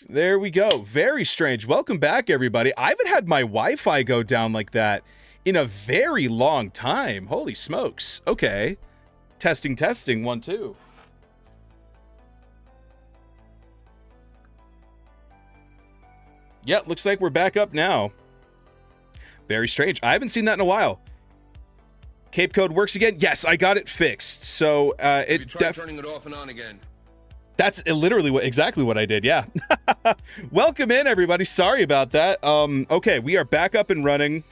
There we go. Very strange. Welcome back, everybody. I haven't had my Wi-Fi go down like that in a very long time. Holy smokes. Okay. Testing, testing. 1, 2. Yeah, looks like we're back up now. Very strange. I haven't seen that in a while. Cape code works again? Yes, I got it fixed. So, you tried turning it off and on again. That's literally exactly what I did, yeah. Welcome in, everybody. Sorry about that. Okay, we are back up and running.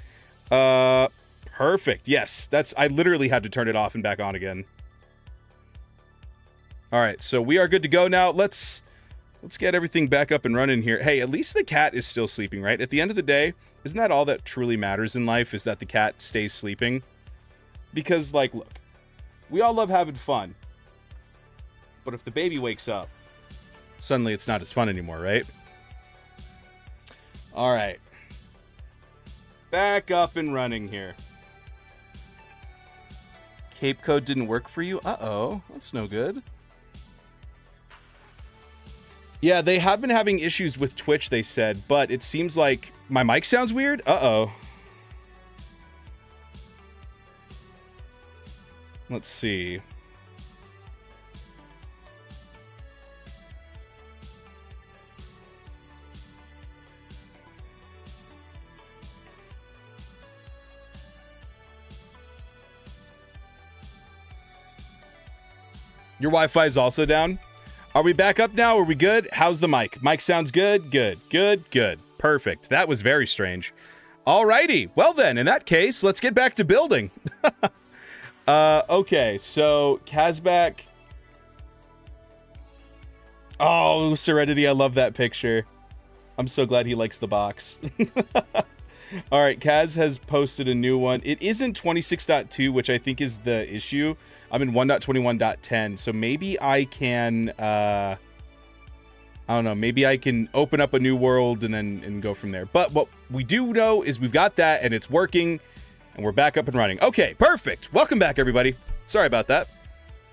Perfect. Yes, I literally had to turn it off and back on again. All right, so we are good to go now. Let's get everything back up and running here. Hey, at least the cat is still sleeping, right? At the end of the day, isn't that all that truly matters in life, is that the cat stays sleeping? Because, like, look, we all love having fun. But if the baby wakes up, suddenly it's not as fun anymore, right? All right. Back up and running here. Cape code didn't work for you? Uh-oh. That's no good. Yeah, they have been having issues with Twitch, they said, but it seems like my mic sounds weird. Uh-oh. Let's see. Your Wi-Fi is also down. Are we back up now? Are we good? How's the mic? Mic sounds good? Good, good, good. Perfect. That was very strange. Alrighty. Well then, in that case, let's get back to building. Okay, so Kazbak. Oh, Serenity, I love that picture. I'm so glad he likes the box. Alright, Kaz has posted a new one. It isn't 26.2, which I think is the issue. I'm in 1.21.10, so maybe I can, I don't know, maybe I can open up a new world and go from there. But what we do know is we've got that, and it's working, and we're back up and running. Okay, perfect. Welcome back, everybody. Sorry about that.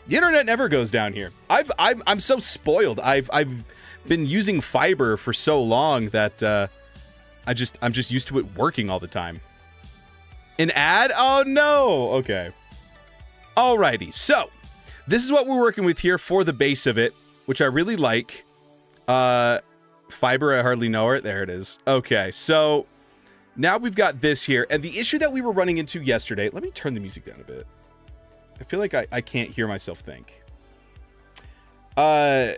The internet never goes down here. I'm so spoiled. I've been using fiber for so long that I'm just used to it working all the time. An ad? Oh no. Okay. Alrighty, so this is what we're working with here for the base of it, which I really like. Fiber, I hardly know it. There it is. Okay, so now we've got this here, and the issue that we were running into yesterday, let me turn the music down a bit. I feel like I can't hear myself think. The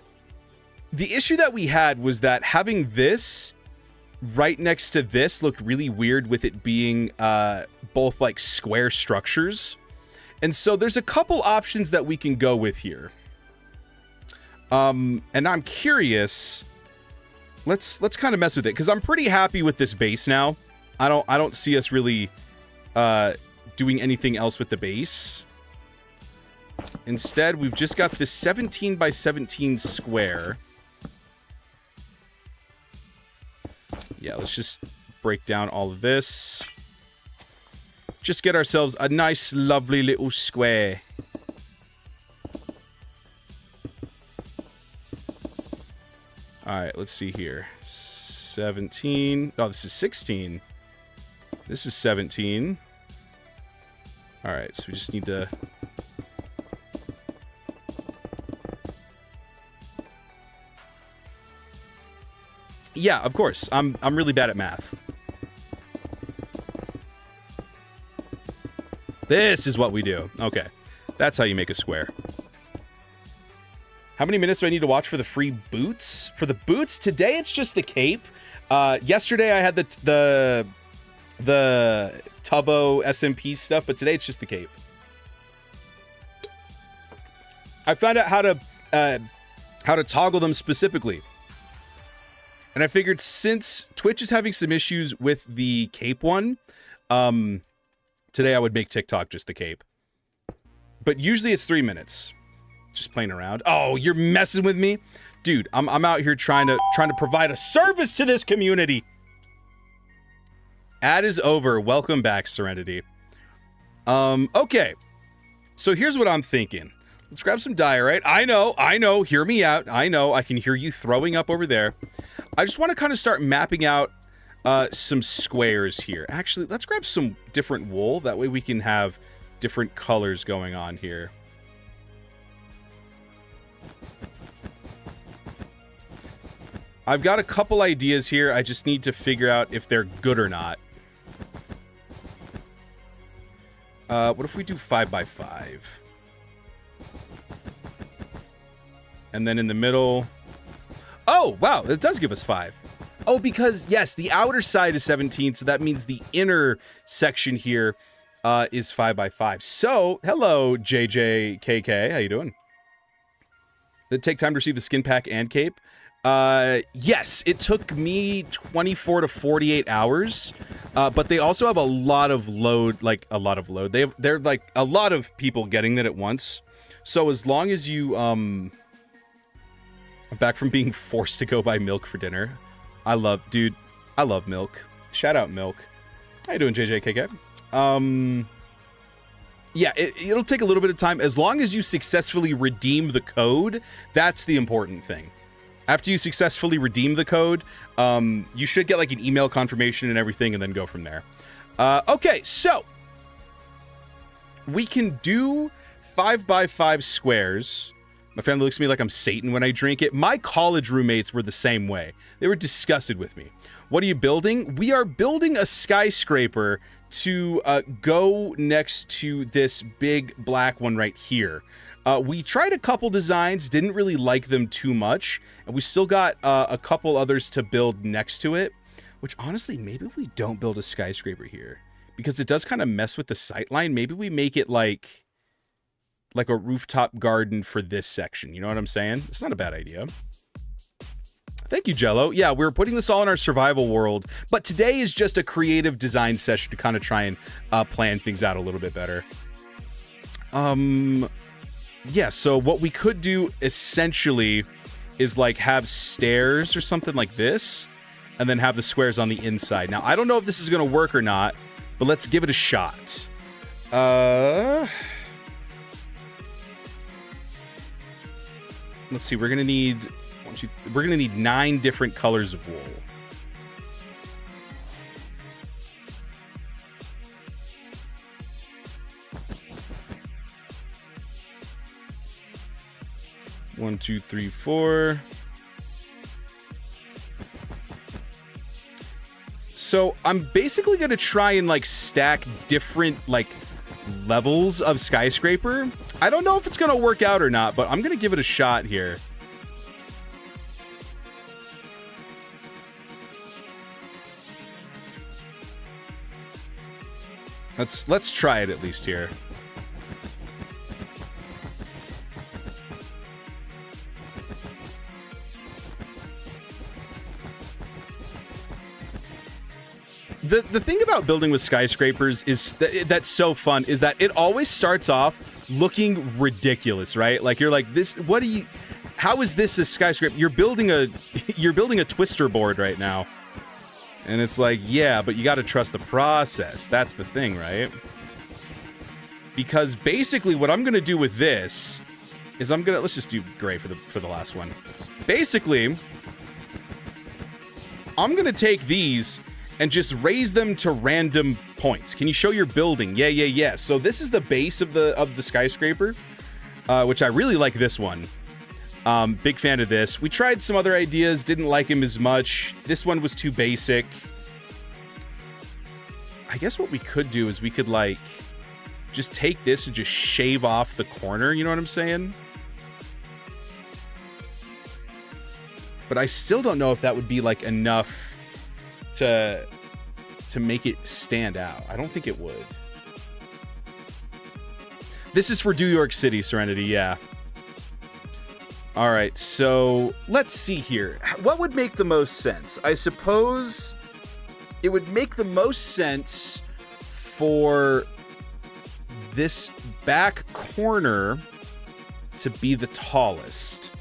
issue that we had was that having this right next to this looked really weird with it being both like square structures. And so there's a couple options that we can go with here. And I'm curious. Let's kind of mess with it, because I'm pretty happy with this base now. I don't see us really doing anything else with the base. Instead, we've just got this 17 by 17 square. Yeah, let's just break down all of this. Just get ourselves a nice, lovely little square. Alright, let's see here. 17. Oh, this is 16. This is 17. Alright, so we just need to... Yeah, of course. I'm really bad at math. This is what we do. Okay. That's how you make a square. How many minutes do I need to watch for the free boots? For the boots, today it's just the cape. Yesterday I had the Tubbo SMP stuff, but today it's just the cape. I found out how to toggle them specifically. And I figured since Twitch is having some issues with the cape one, today I would make TikTok just the cape. But usually it's 3 minutes. Just playing around. Oh, you're messing with me? Dude, I'm out here trying to provide a service to this community. Ad is over. Welcome back, Serenity. Okay. So here's what I'm thinking. Let's grab some diorite. I know. Hear me out. I know. I can hear you throwing up over there. I just want to kind of start mapping out some squares here. Actually, let's grab some different wool. That way we can have different colors going on here. I've got a couple ideas here. I just need to figure out if they're good or not. What if we do 5x5? And then in the middle... Oh, wow, it does give us 5. Oh, because, yes, the outer side is 17, so that means the inner section here is 5x5. So, hello, JJKK. How you doing? Did it take time to receive the skin pack and cape? Yes, it took me 24 to 48 hours, but they also have a lot of load, They're like a lot of people getting that at once. So as long as you, I'm back from being forced to go buy milk for dinner. I love milk. Shout out milk. How you doing, JJKK? Yeah, it'll take a little bit of time. As long as you successfully redeem the code, that's the important thing. After you successfully redeem the code, you should get like an email confirmation and everything and then go from there. Okay, so we can do 5x5 squares. My family looks at me like I'm Satan when I drink it. My college roommates were the same way. They were disgusted with me. What are you building? We are building a skyscraper to go next to this big black one right here. We tried a couple designs, didn't really like them too much, and we still got a couple others to build next to it, which honestly, maybe we don't build a skyscraper here, because it does kind of mess with the sightline. Maybe we make it like a rooftop garden for this section, you know what I'm saying? It's not a bad idea. Thank you, Jello. Yeah, we're putting this all in our survival world, but today is just a creative design session to kind of try and plan things out a little bit better. Yeah, so what we could do essentially is like have stairs or something like this, and then have the squares on the inside. Now, I don't know if this is going to work or not, but let's give it a shot. Let's see, we're going to need 9 different colors of wool. One, two, three, 4. So I'm basically going to try and like stack different like levels of skyscraper. I don't know if it's going to work out or not, but I'm going to give it a shot here. Let's try it at least here. The thing about building with skyscrapers is that's so fun is that it always starts off looking ridiculous, right? Like you're like, this, how is this a skyscraper? You're building a twister board right now. And it's like, yeah, but you got to trust the process. That's the thing, right? Because basically what I'm going to do with this is let's just do gray for the last one. Basically, I'm going to take these and just raise them to random points. Can you show your building? Yeah. So this is the base of the skyscraper, which I really like this one. Big fan of this. We tried some other ideas, didn't like him as much. This one was too basic. I guess what we could do is we could like just take this and just shave off the corner, you know what I'm saying? But I still don't know if that would be like enough to make it stand out. I don't think it would. This is for New York City, Serenity, yeah. All right, so let's see here. What would make the most sense? I suppose it would make the most sense for this back corner to be the tallest.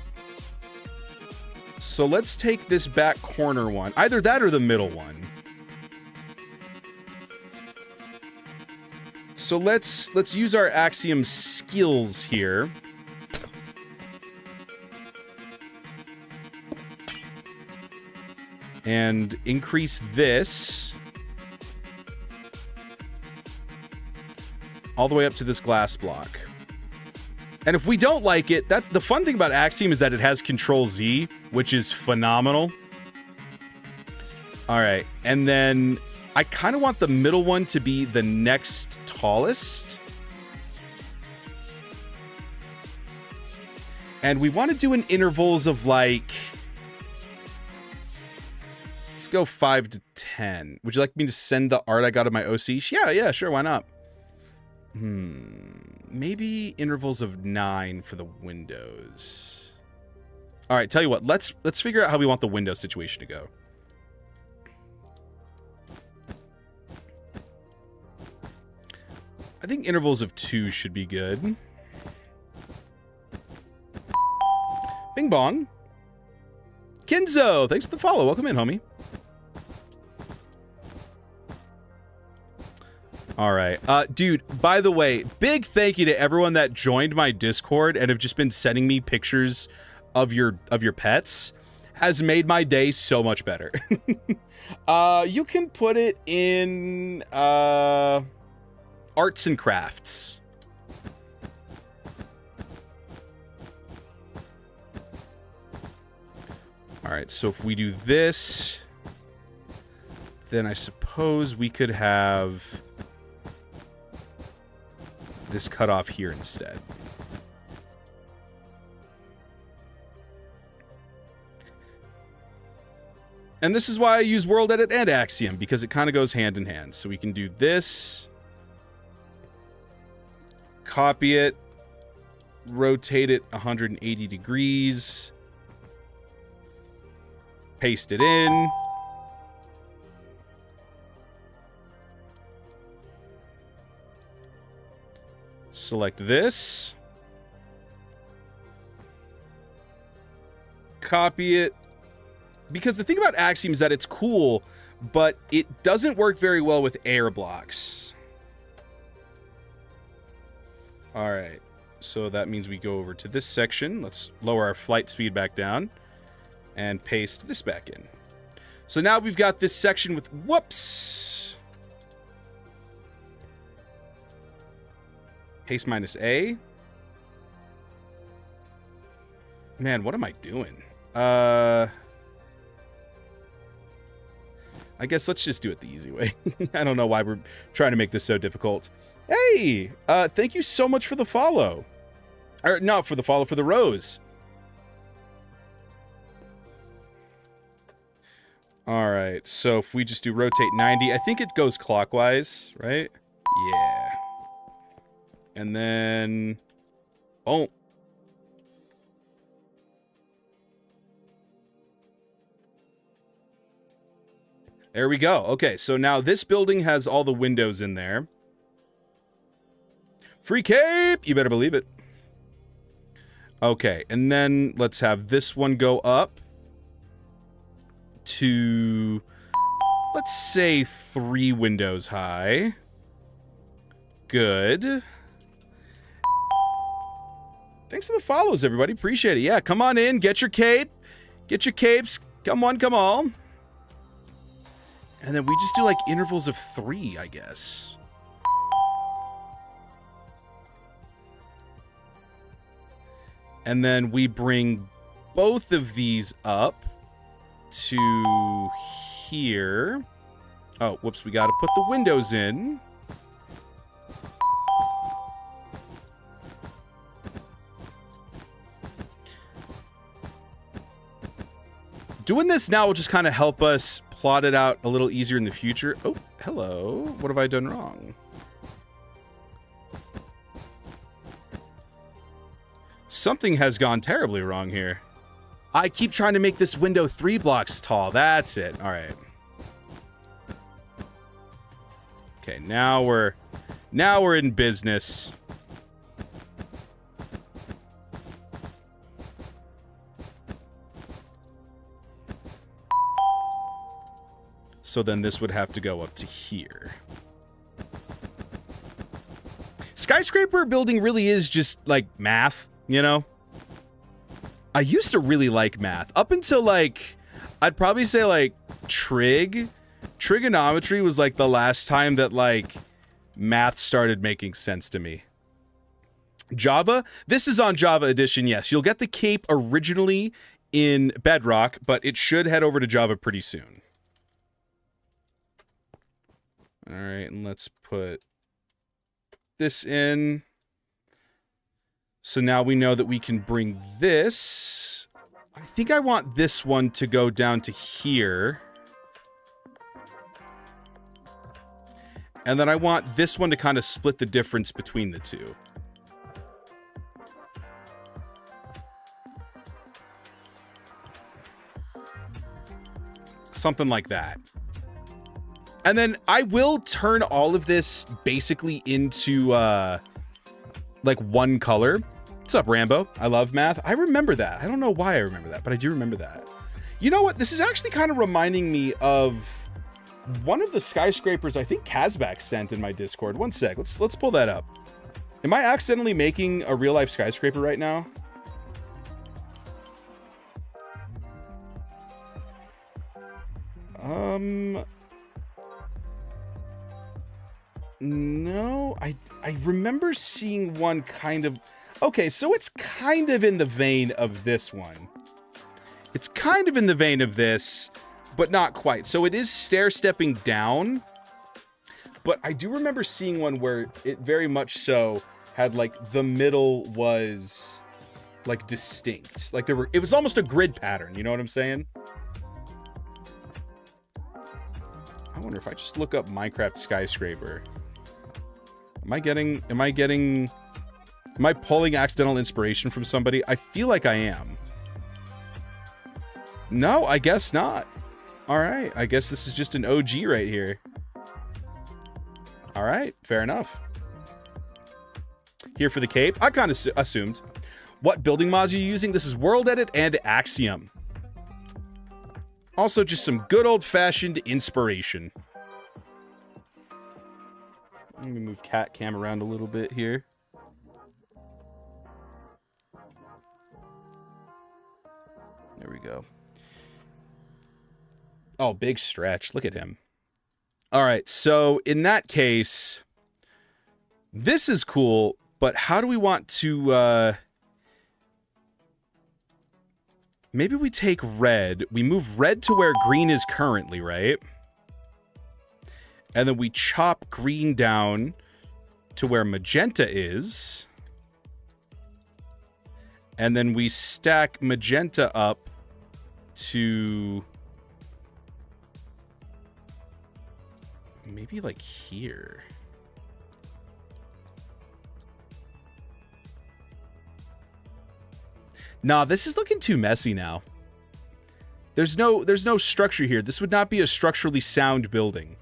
So let's take this back corner one. Either that or the middle one. So let's use our Axiom skills here. and increase this all the way up to this glass block. And if we don't like it, that's the fun thing about Axiom, is that it has Control Z, which is phenomenal. All right, and then I kind of want the middle one to be the next tallest. And we want to do in intervals of like, let's go 5 to 10. Would you like me to send the art I got of my OC? Yeah, sure, why not? Maybe intervals of 9 for the windows. All right, tell you what, let's figure out how we want the window situation to go. I think intervals of 2 should be good. Bing bong. Kinzo, thanks for the follow. Welcome in, homie. All right. Dude, by the way, big thank you to everyone that joined my Discord and have just been sending me pictures of your pets. Has made my day so much better. You can put it in arts and crafts. All right, so if we do this, then I suppose we could have this cut off here instead. And this is why I use World Edit and Axiom, because it kind of goes hand in hand. So we can do this, copy it, rotate it 180 degrees, paste it in. Select this. Copy it. Because the thing about Axiom is that it's cool, but it doesn't work very well with air blocks. All right. So that means we go over to this section. Let's lower our flight speed back down and paste this back in. So now we've got this section with, whoops. Paste minus A. Man, what am I doing? I guess let's just do it the easy way. I don't know why we're trying to make this so difficult. Hey, thank you so much for the follow. Or not for the follow, for the rose. All right, so if we just do rotate 90, I think it goes clockwise, right? Yeah. And then, oh. There we go. Okay, so now this building has all the windows in there. Free cape! You better believe it. Okay, and then let's have this one go up to, let's say, 3 windows high. Good. Thanks for the follows, everybody. Appreciate it. Yeah, come on in. Get your cape. Get your capes. Come on, come on. And then we just do, like, intervals of 3, I guess. And then we bring both of these up to here. Oh, whoops, we got to put the windows in. Doing this now will just kind of help us plot it out a little easier in the future. Oh, hello. What have I done wrong? Something has gone terribly wrong here. I keep trying to make this window 3 blocks tall. That's it. All right. Okay, now we're in business. So then this would have to go up to here. Skyscraper building really is just like math, you know? I used to really like math. Up until like, I'd probably say like trigonometry was like the last time that like math started making sense to me. Java, this is on Java Edition, yes. You'll get the cape originally in Bedrock, but it should head over to Java pretty soon. All right, and let's put this in. So now we know that we can bring this. I think I want this one to go down to here. And then I want this one to kind of split the difference between the two. Something like that. And then I will turn all of this basically into like one color. What's up, Rambo? I love math. I remember that. I don't know why I remember that, but I do remember that. You know what? This is actually kind of reminding me of one of the skyscrapers I think Kazbak sent in my Discord. One sec. Let's pull that up. Am I accidentally making a real life skyscraper right now? No, I remember seeing one kind of... Okay, so it's kind of in the vein of this one. It's kind of in the vein of this, but not quite. So it is stair-stepping down, but I do remember seeing one where it very much so had, like, the middle was, like, distinct. Like, it was almost a grid pattern, you know what I'm saying? I wonder if I just look up Minecraft skyscraper. Am I pulling accidental inspiration from somebody? I feel like I am. No, I guess not. All right, I guess this is just an OG right here. All right, fair enough. Here for the cape. I kind of assumed. What building mods are you using? This is World Edit and Axiom. Also, just some good old-fashioned inspiration. Let me move cat cam around a little bit here. There we go. Oh, big stretch. Look at him. All right, so in that case, this is cool, but how do we want to... Maybe we take red. We move red to where green is currently, right? And then we chop green down to where magenta is. And then we stack magenta up to... maybe like here. Nah, this is looking too messy now. There's no structure here. This would not be a structurally sound building.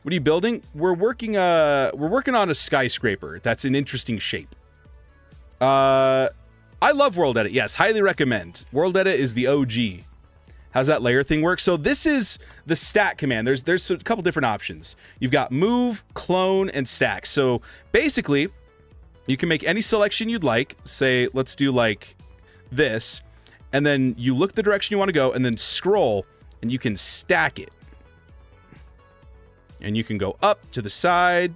What are you building? We're working on a skyscraper. That's an interesting shape. I love World Edit. Yes, highly recommend. World Edit is the OG. How's that layer thing work? So this is the stack command. There's a couple different options. You've got move, clone, and stack. So basically, you can make any selection you'd like. Say, let's do like this, and then you look the direction you want to go, and then scroll, and you can stack it. And you can go up to the side,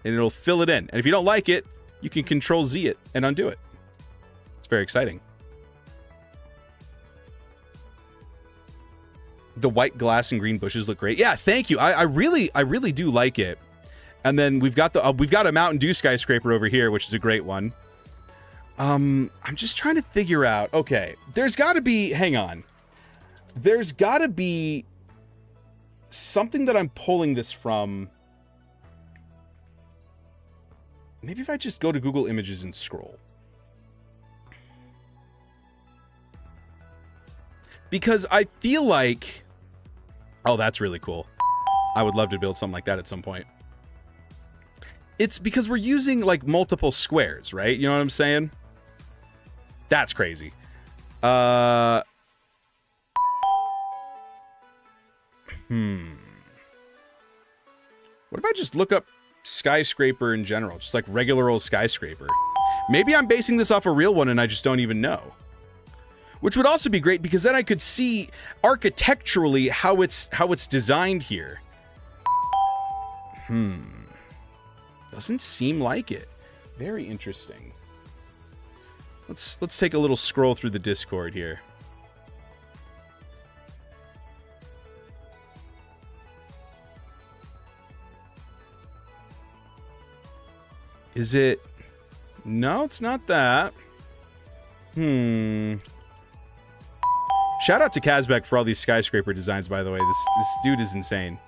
and it'll fill it in. And if you don't like it, you can Control Z it and undo it. It's very exciting. The white glass and green bushes look great. Yeah, thank you. I really do like it. And then we've got a Mountain Dew skyscraper over here, which is a great one. I'm just trying to figure out. Okay, there's got to be. Hang on. There's got to be something that I'm pulling this from. Maybe if I just go to Google Images and scroll. Because I feel like... Oh, that's really cool. I would love to build something like that at some point. It's because we're using, like, multiple squares, right? You know what I'm saying? That's crazy. What if I just look up skyscraper in general? Just like regular old skyscraper. Maybe I'm basing this off a real one and I just don't even know. which would also be great because then I could see architecturally how it's designed here. Doesn't seem like it. Very interesting. Let's take a little scroll through the Discord here. Is it? No, it's not that. Shout out to Kazbek for all these skyscraper designs, by the way. This dude is insane.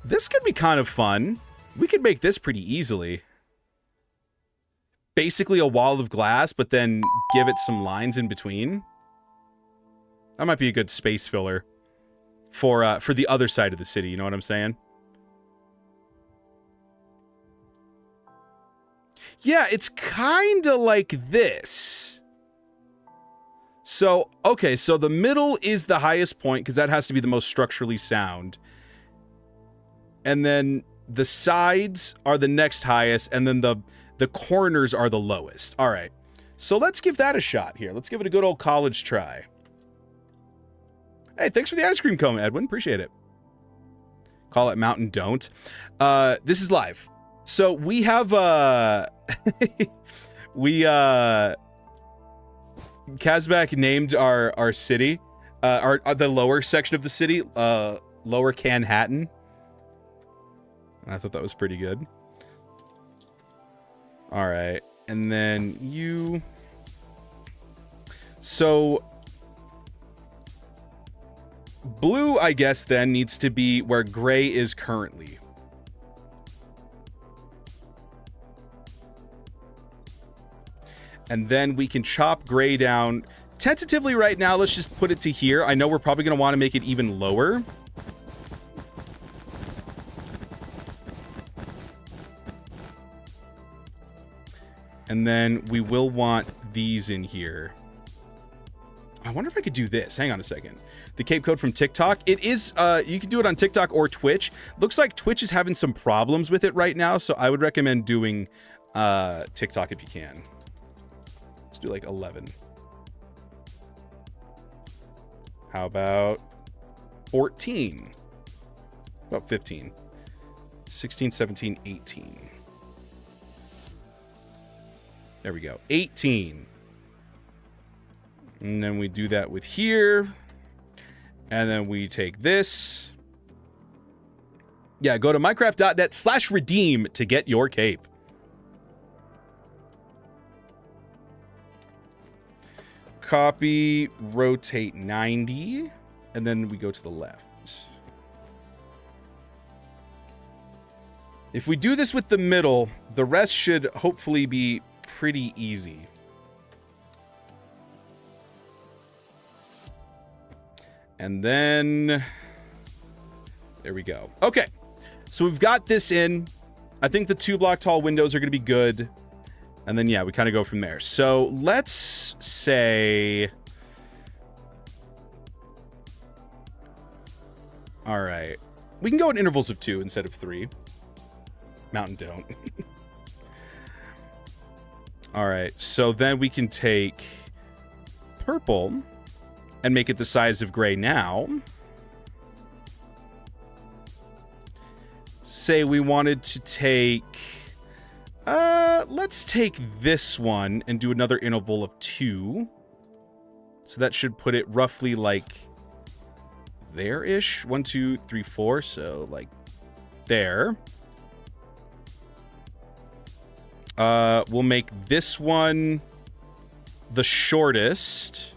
This could be kind of fun. We could make this pretty easily. Basically a wall of glass, but then give it some lines in between. That might be a good space filler for the other side of the city. You know what I'm saying? Yeah, it's kind of like this. So, okay, so the middle is the highest point because that has to be the most structurally sound. And then the sides are the next highest, and then the corners are the lowest. All right, so let's give that a shot here. Let's give it a good old college try. Hey, thanks for the ice cream cone, Edwin. Appreciate it. Call it Mountain Don't. This is live. So we have Kazbek named our city, the lower section of the city, Lower Canhattan. I thought that was pretty good. All right, and then you. So blue, I guess, then needs to be where gray is currently. And then we can chop gray down. Tentatively right now, let's just put it to here. I know we're probably going to want to make it even lower. And then we will want these in here. I wonder if I could do this. Hang on a second. The Cape Code from TikTok. It is, you can do it on TikTok or Twitch. Looks like Twitch is having some problems with it right now, so I would recommend doing TikTok if you can. Let's do like 11. How about 14? About 15. 16, 17, 18. There we go. 18. And then we do that with here. And then we take this. Yeah, go to minecraft.net/redeem to get your cape. Copy, rotate 90, and then we go to the left. If we do this with the middle, the rest should hopefully be pretty easy. And then there we go. Okay, so we've got this in. I think the 2-block tall windows are going to be good. And then, yeah, we kind of go from there. So let's say... All right. We can go in intervals of 2 instead of 3. Mountain Don't. All right. So then we can take purple and make it the size of gray now. Say we wanted to take... let's take this one and do another interval of 2. So that should put it roughly like there-ish. 1, 2, 3, 4. So like there. We'll make this one the shortest.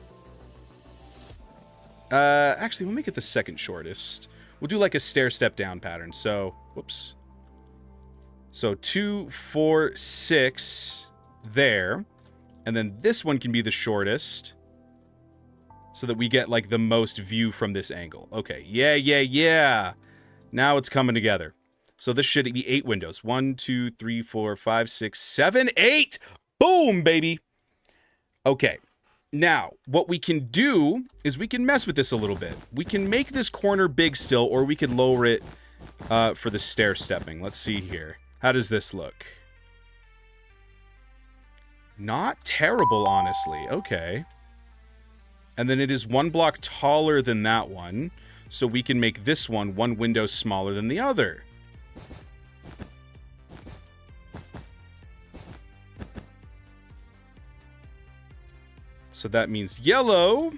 Actually, we'll make it the second shortest. We'll do like a stair-step down pattern. So, whoops. So 2, 4, 6 there. And then this one can be the shortest. So that we get like the most view from this angle. Okay, yeah. Now it's coming together. So this should be 8 windows. 1, 2, 3, 4, 5, 6, 7, 8! Boom, baby! Okay. Now, what we can do is we can mess with this a little bit. We can make this corner big still, or we can lower it for the stair stepping. Let's see here. How does this look? Not terrible, honestly. Okay. And then it is 1 block taller than that one. So we can make this one window smaller than the other. So that means yellow,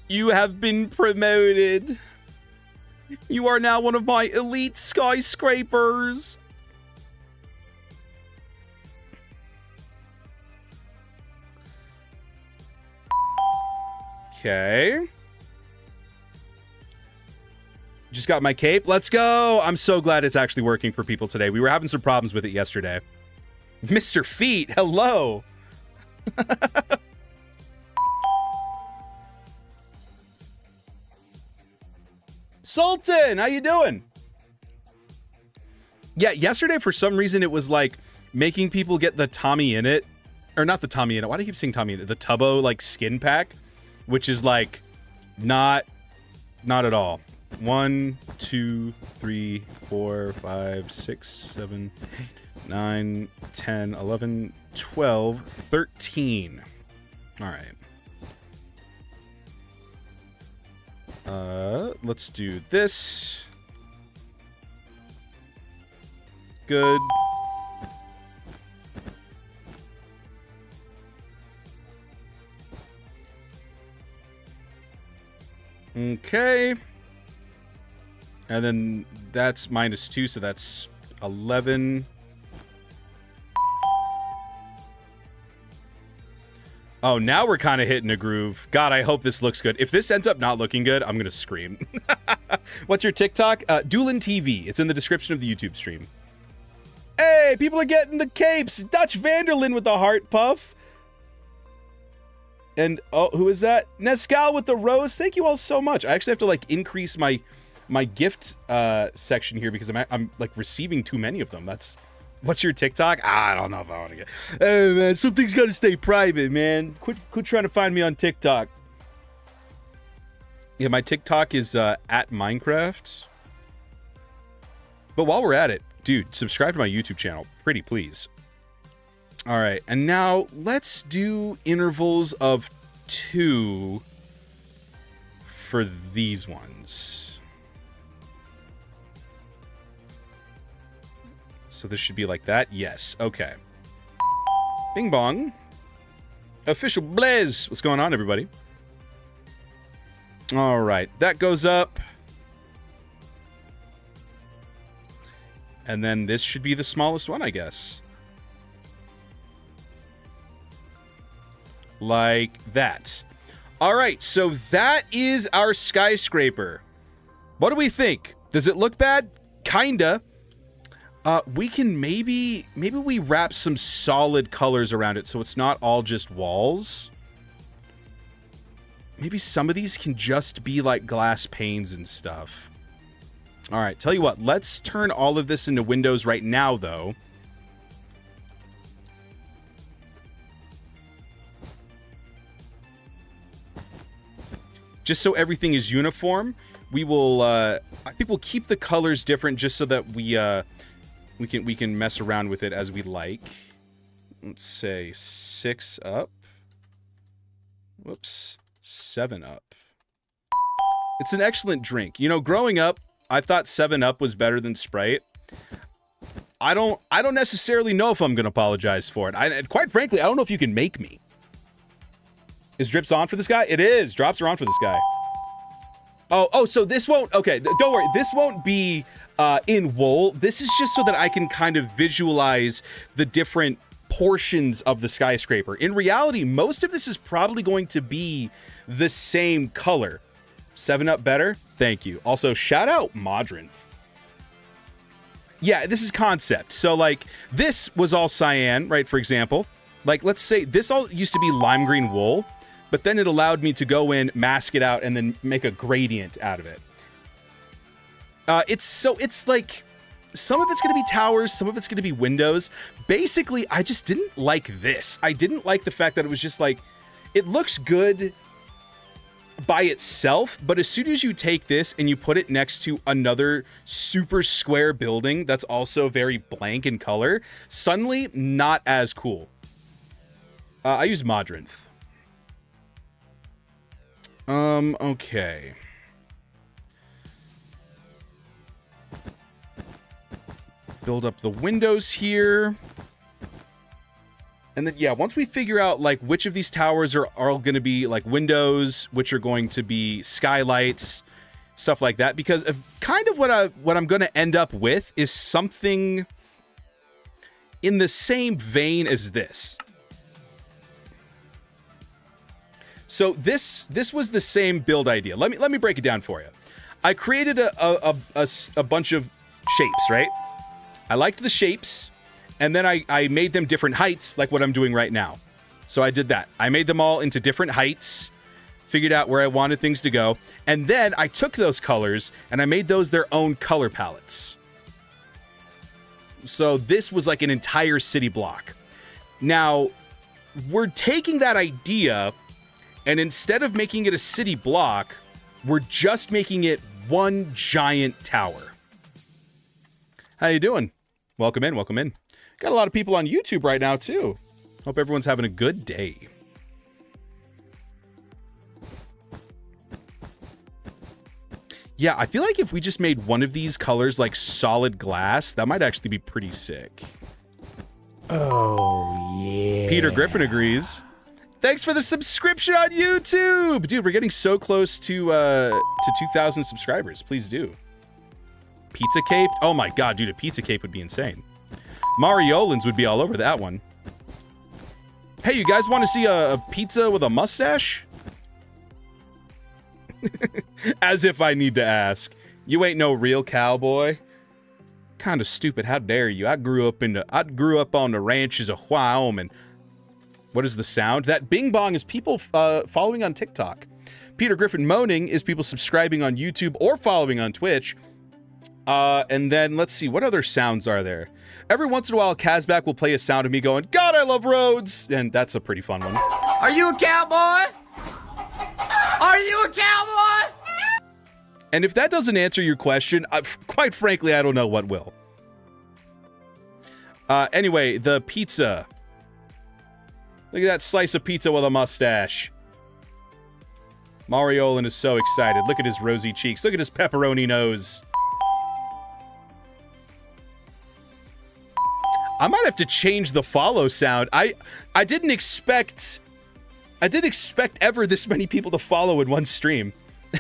you have been promoted. You are now one of my elite skyscrapers. Okay. Just got my cape. Let's go. I'm so glad it's actually working for people today. We were having some problems with it yesterday. Mr. Feet, hello. Sultan, how you doing? Yeah, yesterday for some reason it was like making people get the Tommy in it, or not the Tommy in it. Why do I keep saying Tommy in it? The Tubbo like skin pack, which is like not at all. 1, 2, 3, 4, 5, 6, 7, 8, 9, 10, 11, 12, 13. All right. Let's do this. Good. Okay. And then that's -2, so that's 11. Oh, now we're kind of hitting a groove. God, I hope this looks good. If this ends up not looking good, I'm going to scream. What's your TikTok? Dewlan TV. It's in the description of the YouTube stream. Hey, people are getting the capes. Dutch Vanderlyn with the heart puff. And, oh, who is that? Nescal with the rose. Thank you all so much. I actually have to, like, increase my gift section here because I'm like, receiving too many of them. That's... What's your TikTok? I don't know if I want to get... Hey, man, something's got to stay private, man. Quit trying to find me on TikTok. Yeah, my TikTok is at Minecraft. But while we're at it, dude, subscribe to my YouTube channel. Pretty please. All right, and now let's do intervals of 2 for these ones. So this should be like that? Yes. Okay. Bing bong. Official Blaze. What's going on, everybody? All right. That goes up. And then this should be the smallest one, I guess. Like that. All right. So that is our skyscraper. What do we think? Does it look bad? Kinda. We can maybe we wrap some solid colors around it so it's not all just walls. Maybe some of these can just be like glass panes and stuff. All right, tell you what, let's turn all of this into windows right now, though. Just so everything is uniform, we will, I think we'll keep the colors different just so that we can mess around with it as we like. Let's say 6 up. Whoops. 7 up. It's an excellent drink. You know, growing up, I thought 7 Up was better than Sprite. I don't necessarily know if I'm going to apologize for it. And quite frankly, I don't know if you can make me. Is Drips on for this guy? It is. Drops are on for this guy. Oh, so this won't... Okay, don't worry. This won't be in wool. This is just so that I can kind of visualize the different portions of the skyscraper. In reality, most of this is probably going to be the same color. 7 Up better? Thank you. Also, shout out Modrinth. Yeah, this is concept. So, like, this was all cyan, right, for example. Like, let's say this all used to be lime green wool, but then it allowed me to go in, mask it out, and then make a gradient out of it. It's like, some of it's going to be towers, some of it's going to be windows. Basically, I just didn't like this. I didn't like the fact that it was just like, it looks good by itself, but as soon as you take this and you put it next to another super square building that's also very blank in color, suddenly not as cool. I use Modrinth. Okay. Build up the windows here. And then, yeah, once we figure out, like, which of these towers are all going to be, like, windows, which are going to be skylights, stuff like that. Because kind of what I'm going to end up with is something in the same vein as this. So this was the same build idea. Let me break it down for you. I created a bunch of shapes, right? I liked the shapes. And then I made them different heights, like what I'm doing right now. So I did that. I made them all into different heights, figured out where I wanted things to go, and then I took those colors and I made those their own color palettes. So this was like an entire city block. Now, we're taking that idea, and instead of making it a city block, we're just making it one giant tower. How you doing? Welcome in, welcome in. Got a lot of people on YouTube right now, too. Hope everyone's having a good day. Yeah, I feel like if we just made one of these colors like solid glass, that might actually be pretty sick. Oh, yeah. Peter Griffin agrees. Thanks for the subscription on YouTube! Dude, we're getting so close to 2,000 subscribers. Please do. Pizza cape? Oh my god, dude, a pizza cape would be insane. Mariolans would be all over that one. Hey, you guys want to see a pizza with a mustache? As if I need to ask. You ain't no real cowboy. Kind of stupid. How dare you? I grew up on the ranches of Wyoming. What is the sound? That bing bong is people following on TikTok. Peter Griffin moaning is people subscribing on YouTube or following on Twitch. And then let's see, what other sounds are there? Every once in a while, Kazbak will play a sound of me going, God, I love roads! And that's a pretty fun one. Are you a cowboy? Are you a cowboy? And if that doesn't answer your question, quite frankly, I don't know what will. Anyway, the pizza. Look at that slice of pizza with a mustache. Mariolan is so excited. Look at his rosy cheeks. Look at his pepperoni nose. I might have to change the follow sound. I didn't expect ever this many people to follow in one stream.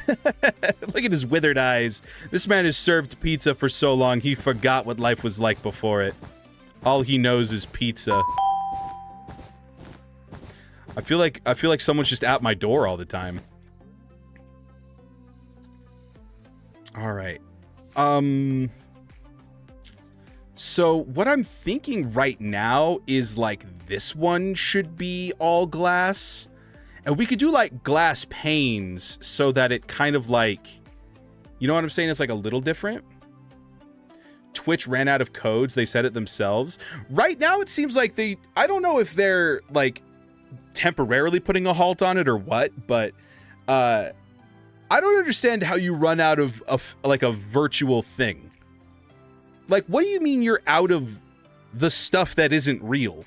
Look at his withered eyes. This man has served pizza for so long he forgot what life was like before it. All he knows is pizza. I feel like someone's just at my door all the time. All right. So what I'm thinking right now is like this one should be all glass. And we could do like glass panes so that it kind of like, you know what I'm saying? It's like a little different. Twitch ran out of codes. They said it themselves. Right now it seems like I don't know if they're like temporarily putting a halt on it or what, but I don't understand how you run out of like a virtual thing. Like, what do you mean you're out of the stuff that isn't real?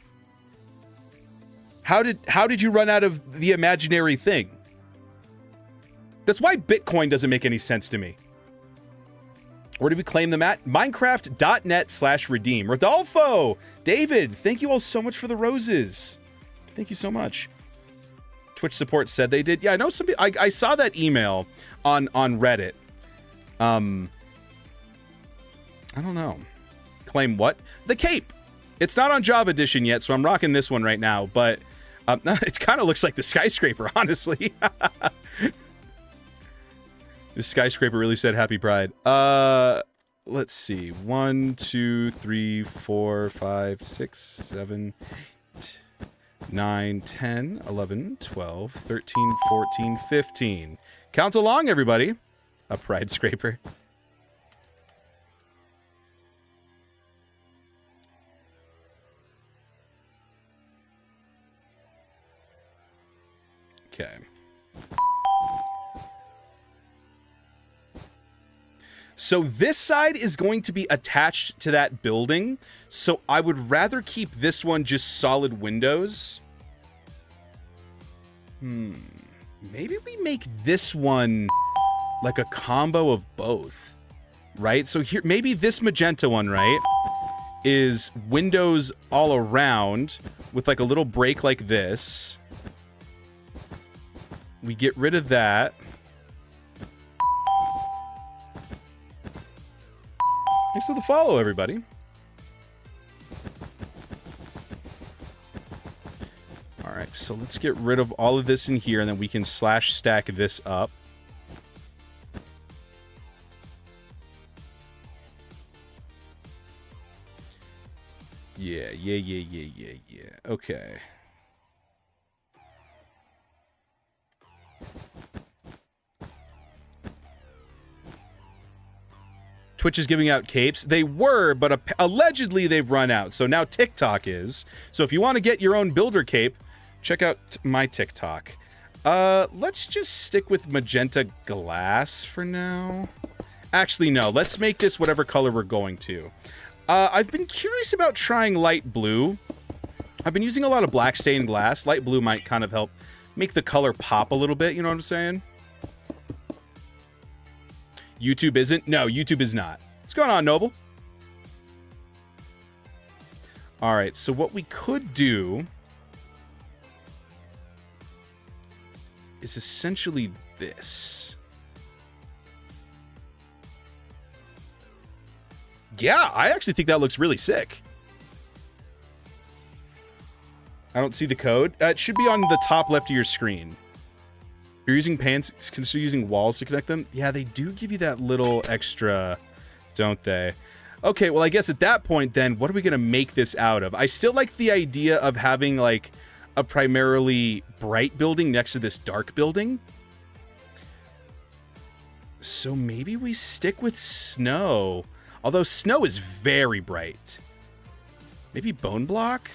How did you run out of the imaginary thing? That's why Bitcoin doesn't make any sense to me. Where do we claim them at? Minecraft.net/redeem. Rodolfo! David, thank you all so much for the roses. Thank you so much. Twitch support said they did. Yeah, I know some people. I saw that email on Reddit. I don't know. Claim what? The cape. It's not on Java Edition yet, so I'm rocking this one right now, but it kind of looks like the skyscraper, honestly. This skyscraper really said happy pride. Let's see. 1, 2, 3, 4, 5, 6, 7, 8, 9, 10, 11, 12, 13, 14, 15. Count along, everybody. A pride scraper. Okay. So this side is going to be attached to that building. So I would rather keep this one just solid windows. Maybe we make this one like a combo of both, right? So here, maybe this magenta one, right, is windows all around with like a little break like this. We get rid of that. Thanks for the follow, everybody. All right, so let's get rid of all of this in here, and then we can slash stack this up. Yeah. Okay. Twitch is giving out capes. They were, but allegedly they've run out. So now TikTok is. So if you want to get your own builder cape, check out my TikTok. Let's just stick with magenta glass for now. Actually, no. Let's make this whatever color we're going to. I've been curious about trying light blue. I've been using a lot of black stained glass. Light blue might kind of help make the color pop a little bit. You know what I'm saying? YouTube isn't? No, YouTube is not. What's going on, Noble? All right, so what we could do is essentially this. Yeah, I actually think that looks really sick. I don't see the code. It should be on the top left of your screen. You're using pans, consider using walls to connect them? Yeah, they do give you that little extra, don't they? Okay, well, I guess at that point, then, what are we going to make this out of? I still like the idea of having, like, a primarily bright building next to this dark building. So maybe we stick with snow. Although snow is very bright. Maybe bone block?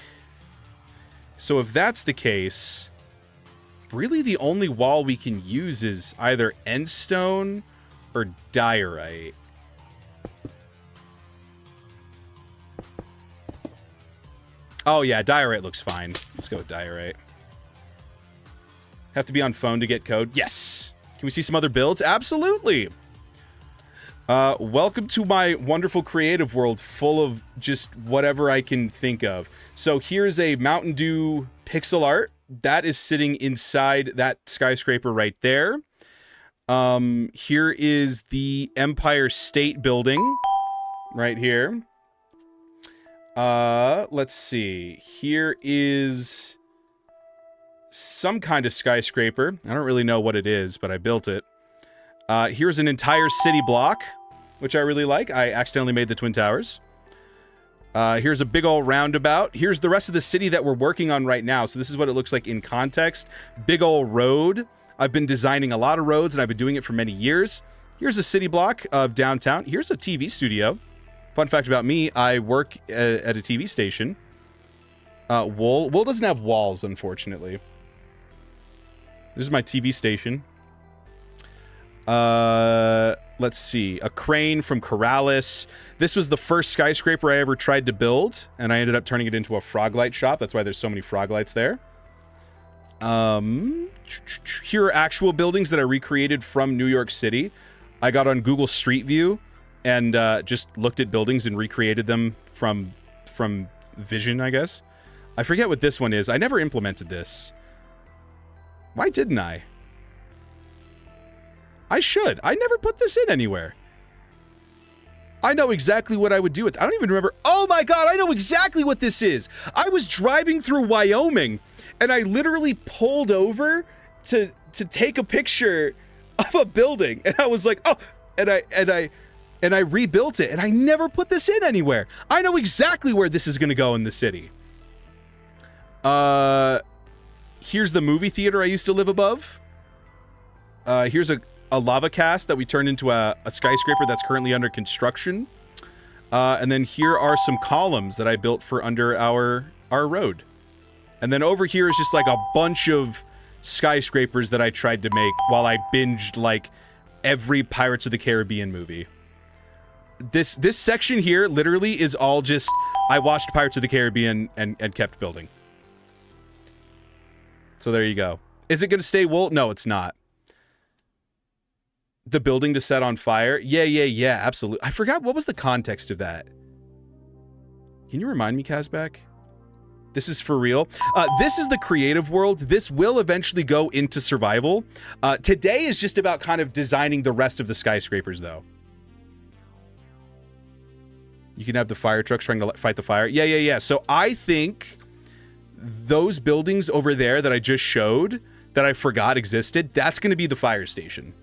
So if that's the case, really the only wall we can use is either end stone or diorite. Oh yeah, diorite looks fine. Let's go with diorite. Have to be on phone to get code? Yes. Can we see some other builds? Absolutely. Welcome to my wonderful creative world full of just whatever I can think of. So here's a Mountain Dew pixel art. That is sitting inside that skyscraper right there. Here is the Empire State Building right here. Let's see. Here is some kind of skyscraper. I don't really know what it is, but I built it. Here's an entire city block, which I really like. I accidentally made the Twin Towers. Here's a big old roundabout. Here's the rest of the city that we're working on right now. So this is what it looks like in context. Big old road. I've been designing a lot of roads, and I've been doing it for many years. Here's a city block of downtown. Here's a TV studio. Fun fact about me, I work at a TV station. Wool doesn't have walls, unfortunately. This is my TV station. Let's see. A crane from Corrales. This was the first skyscraper I ever tried to build, and I ended up turning it into a frog light shop. That's why there's so many frog lights there. Here are actual buildings that I recreated from New York City. I got on Google Street View and just looked at buildings and recreated them from Vision, I guess. I forget what this one is. I never implemented this. Why didn't I? I should. I never put this in anywhere. I know exactly what I would do with it. I don't even remember. Oh my God, I know exactly what this is. I was driving through Wyoming and I literally pulled over to take a picture of a building. And I was like, oh, and I rebuilt it, and I never put this in anywhere. I know exactly where this is going to go in the city. Here's the movie theater I used to live above. Here's a lava cast that we turned into a skyscraper that's currently under construction. And then here are some columns that I built for under our road. And then over here is just like a bunch of skyscrapers that I tried to make while I binged like every Pirates of the Caribbean movie. This section here literally is all just I watched Pirates of the Caribbean and kept building. So there you go. Is it going to stay wool? No, it's not. The building to set on fire? Yeah, absolutely. I forgot, what was the context of that? Can you remind me, Kazbek? This is for real. This is the creative world. This will eventually go into survival. Today is just about kind of designing the rest of the skyscrapers, though. You can have the fire trucks trying to fight the fire. Yeah. So I think those buildings over there that I just showed, that I forgot existed, that's going to be the fire station.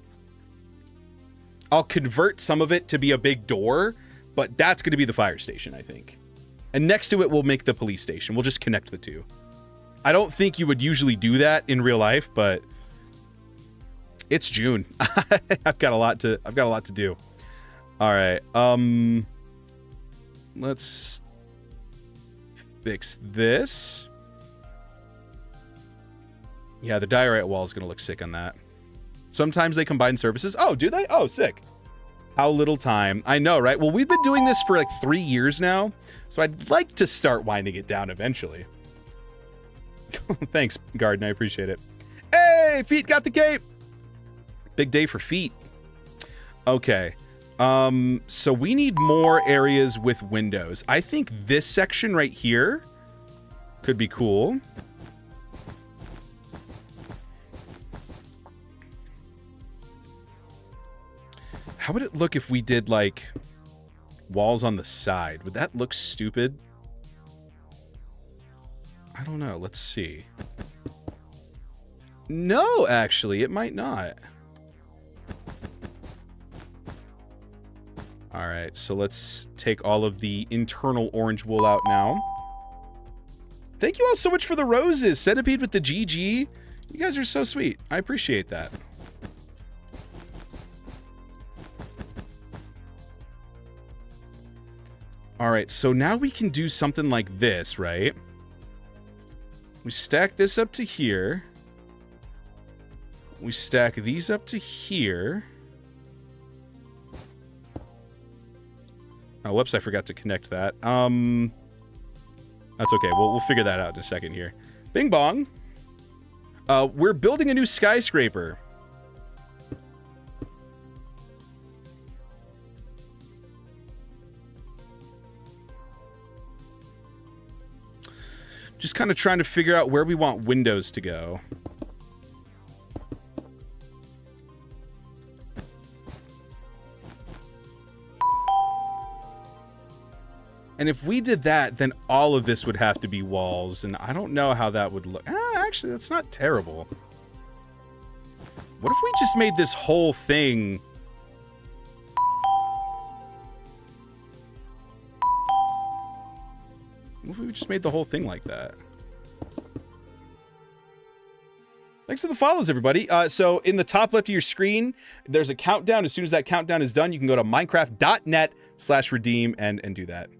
I'll convert some of it to be a big door, but that's going to be the fire station, I think. And next to it, we'll make the police station. We'll just connect the two. I don't think you would usually do that in real life, but it's June. I've got a lot to do. All right. Let's fix this. Yeah, the diorite wall is going to look sick on that. Sometimes they combine services. Oh, do they? Oh, sick. How little time. I know, right? Well, we've been doing this for like 3 years now, so I'd like to start winding it down eventually. Thanks, Garden. I appreciate it. Hey, Feet got the cape. Big day for Feet. Okay. So we need more areas with windows. I think this section right here could be cool. How would it look if we did, like, walls on the side? Would that look stupid? I don't know. Let's see. No, actually, it might not. All right, so let's take all of the internal orange wool out now. Thank you all so much for the roses. Centipede with the GG. You guys are so sweet. I appreciate that. All right, so now we can do something like this, right? We stack this up to here. We stack these up to here. Oh, whoops, I forgot to connect that. That's okay. We'll figure that out in a second here. Bing bong. We're building a new skyscraper. Just kind of trying to figure out where we want windows to go. And if we did that, then all of this would have to be walls, and I don't know how that would look. Actually, that's not terrible. What if we just made this whole thing... What if we just made the whole thing like that? Thanks for the follows, everybody. So in the top left of your screen, there's a countdown. As soon as that countdown is done, you can go to minecraft.net/redeem and do that.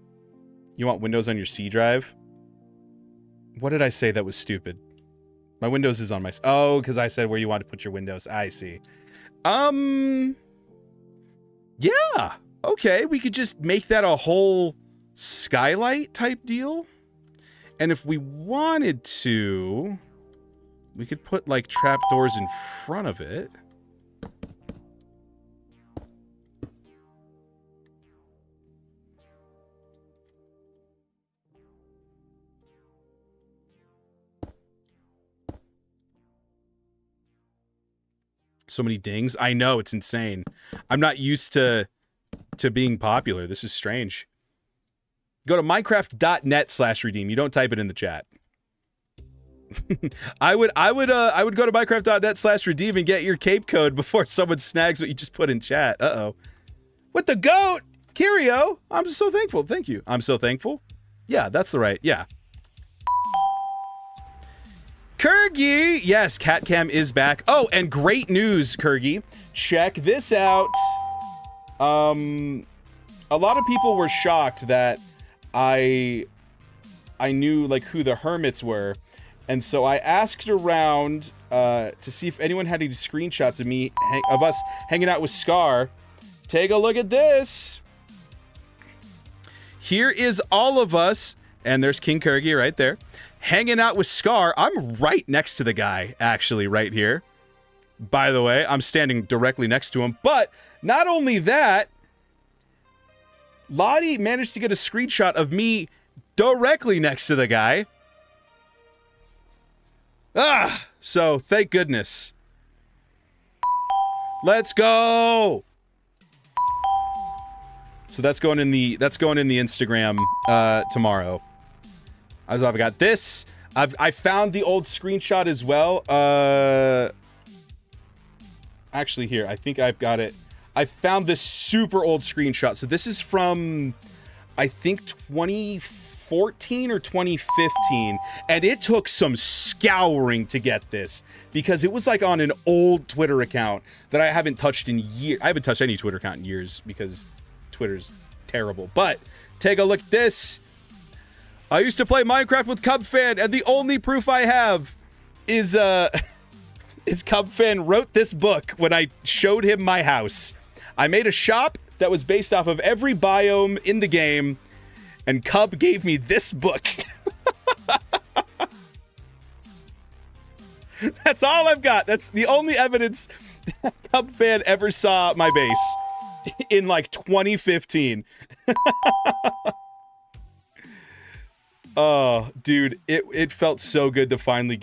You want Windows on your C drive? What did I say that was stupid? My Windows is on my... Oh, because I said where you want to put your Windows. I see. Yeah. Okay, we could just make that a whole skylight type deal. And if we wanted to, we could put like trapdoors in front of it. So many dings. I know, it's insane. I'm not used to being popular. This is strange. Go to minecraft.net/redeem. You don't type it in the chat. I would go to minecraft.net/redeem and get your cape code before someone snags what you just put in chat. Uh-oh. What the goat? Kirio, I'm so thankful. Thank you. I'm so thankful. Yeah, that's the right. Yeah. Kurgi! Yes, CatCam is back. Oh, and great news, Kurgi. Check this out. A lot of people were shocked that I knew like who the hermits were. And so I asked around to see if anyone had any screenshots of us hanging out with Scar. Take a look at this. Here is all of us, and there's King Kurgi right there. hanging out with Scar. I'm right next to the guy, actually, right here. By the way, I'm standing directly next to him. But not only that, Lottie managed to get a screenshot of me directly next to the guy. So thank goodness. Let's go. So that's going in the Instagram tomorrow. I've got this. I found the old screenshot as well. Actually, here, I think I've got it. I found this super old screenshot. So this is from, I think, 2014 or 2015. And it took some scouring to get this. Because it was like on an old Twitter account that I haven't touched in years. I haven't touched any Twitter account in years because Twitter's terrible. But take a look at this. I used to play Minecraft with Cub Fan, and the only proof I have is Cub Fan wrote this book when I showed him my house. I made a shop that was based off of every biome in the game, and Cub gave me this book. That's all I've got. That's the only evidence Cub Fan ever saw my base in like 2015. Oh, dude, it felt so good to finally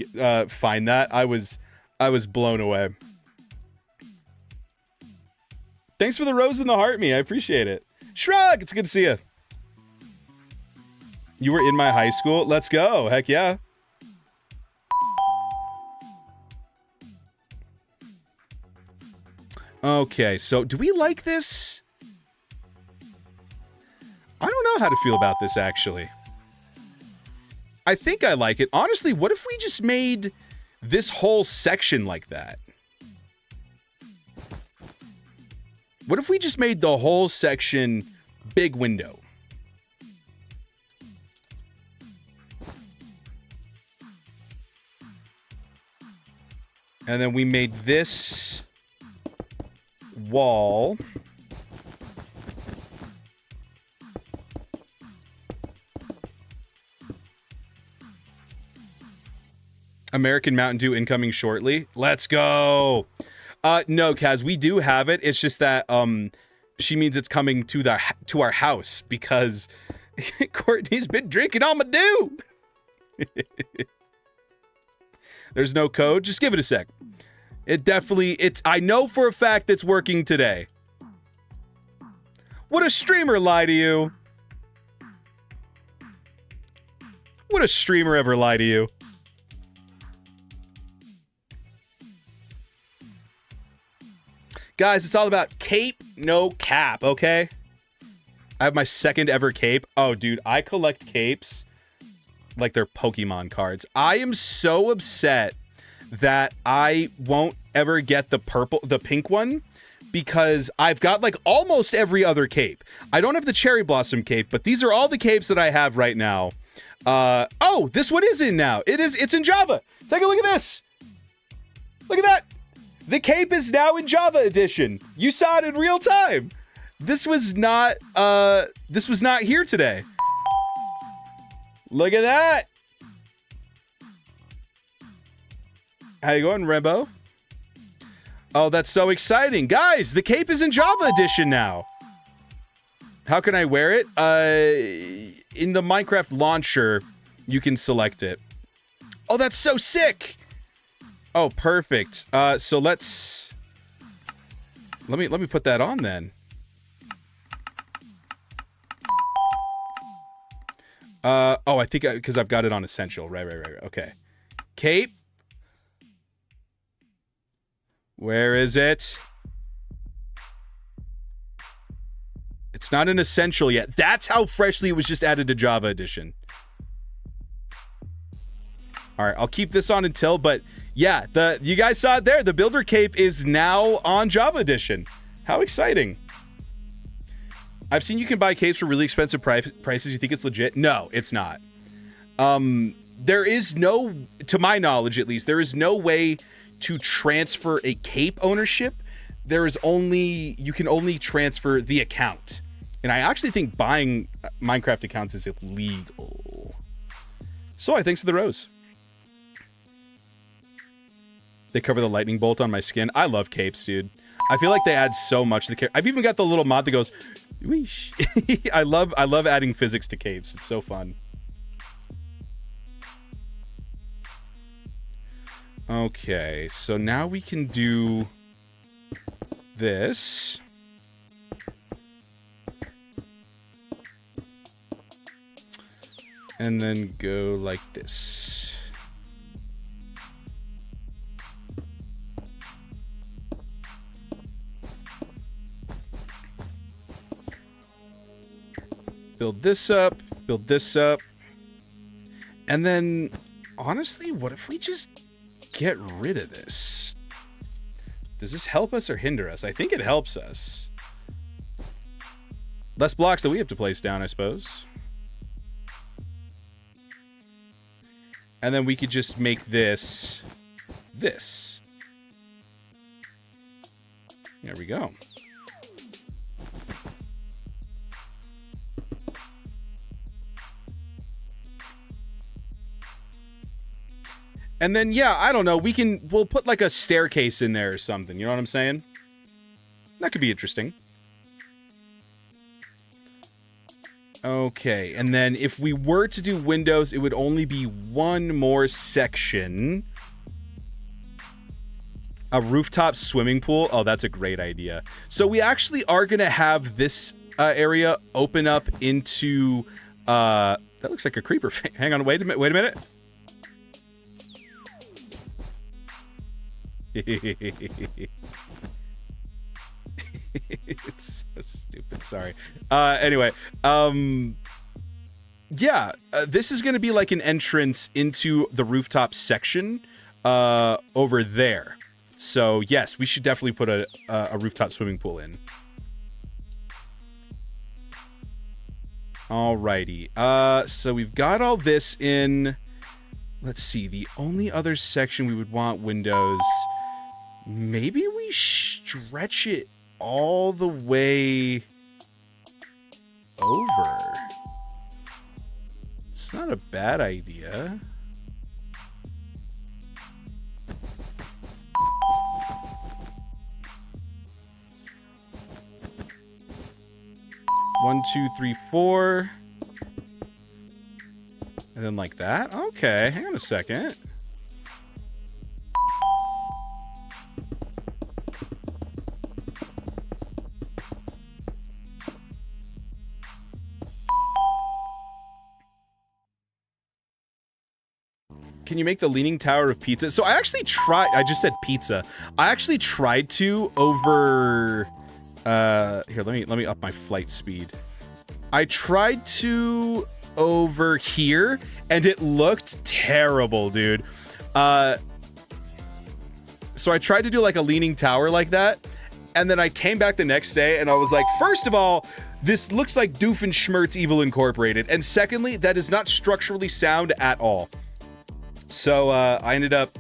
find that. I was blown away. Thanks for the rose and the heart, me. I appreciate it. Shrug, it's good to see you. You were in my high school? Let's go. Heck yeah. Okay, so do we like this? I don't know how to feel about this, actually. I think I like it. Honestly, what if we just made this whole section like that? What if we just made the whole section big window? And then we made this wall American Mountain Dew incoming shortly. Let's go. No, Kaz, we do have it. It's just that she means it's coming to our house because Courtney's been drinking all my dew. There's no code. Just give it a sec. I know for a fact it's working today. Would a streamer lie to you? Would a streamer ever lie to you? Guys, it's all about cape, no cap, okay? I have my second ever cape. Oh, dude, I collect capes like they're Pokemon cards. I am so upset that I won't ever get the pink one because I've got like almost every other cape. I don't have the Cherry Blossom cape, but these are all the capes that I have right now. Oh, this one is in now. It's in Java. Take a look at this. Look at that. The cape is now in Java edition. You saw it in real time. This was not here today. Look at that. How you going, Rembo? Oh, that's so exciting. Guys, the cape is in Java edition now. How can I wear it? In the Minecraft launcher, you can select it. Oh, that's so sick. Oh, perfect. So let me put that on then. Oh, I think because I've got it on essential. Right. Okay. Cape. Where is it? It's not an essential yet. That's how freshly it was just added to Java edition. All right, I'll keep this on until, but yeah, you guys saw it there. The builder cape is now on Java edition. How exciting. I've seen you can buy capes for really expensive prices. You think it's legit? No, it's not. There is no, to my knowledge at least, there is no way to transfer a cape ownership. You can only transfer the account. And I actually think buying Minecraft accounts is illegal. So thanks for the rose. They cover the lightning bolt on my skin. I love capes, dude. I feel like they add so much to the cape. I've even got the little mod that goes, whoosh. I love adding physics to capes. It's so fun. Okay, so now we can do this. And then go like this. Build this up, and then, honestly, what if we just get rid of this? Does this help us or hinder us? I think it helps us. Less blocks that we have to place down, I suppose. And then we could just make this. There we go. And then, yeah, I don't know. We'll put like a staircase in there or something. You know what I'm saying? That could be interesting. Okay, and then if we were to do windows, it would only be one more section. A rooftop swimming pool. Oh, that's a great idea. So we actually are going to have this area open up into... that looks like a creeper. Hang on, wait a minute. It's so stupid, sorry. Anyway, yeah, this is going to be like an entrance into the rooftop section over there. So, yes, we should definitely put a rooftop swimming pool in. Alrighty, so we've got all this in. Let's see, the only other section we would want windows... Maybe we stretch it all the way over. It's not a bad idea. One, two, three, four. And then like that? Okay, hang on a second. Can you make the Leaning Tower of Pizza? So I actually tried... I just said pizza. I actually tried to over... here, let me up my flight speed. I tried to over here, and it looked terrible, dude. So I tried to do like a leaning tower like that, and then I came back the next day, and I was like, first of all, this looks like Doofenshmirtz Evil Incorporated, and secondly, that is not structurally sound at all. So I ended up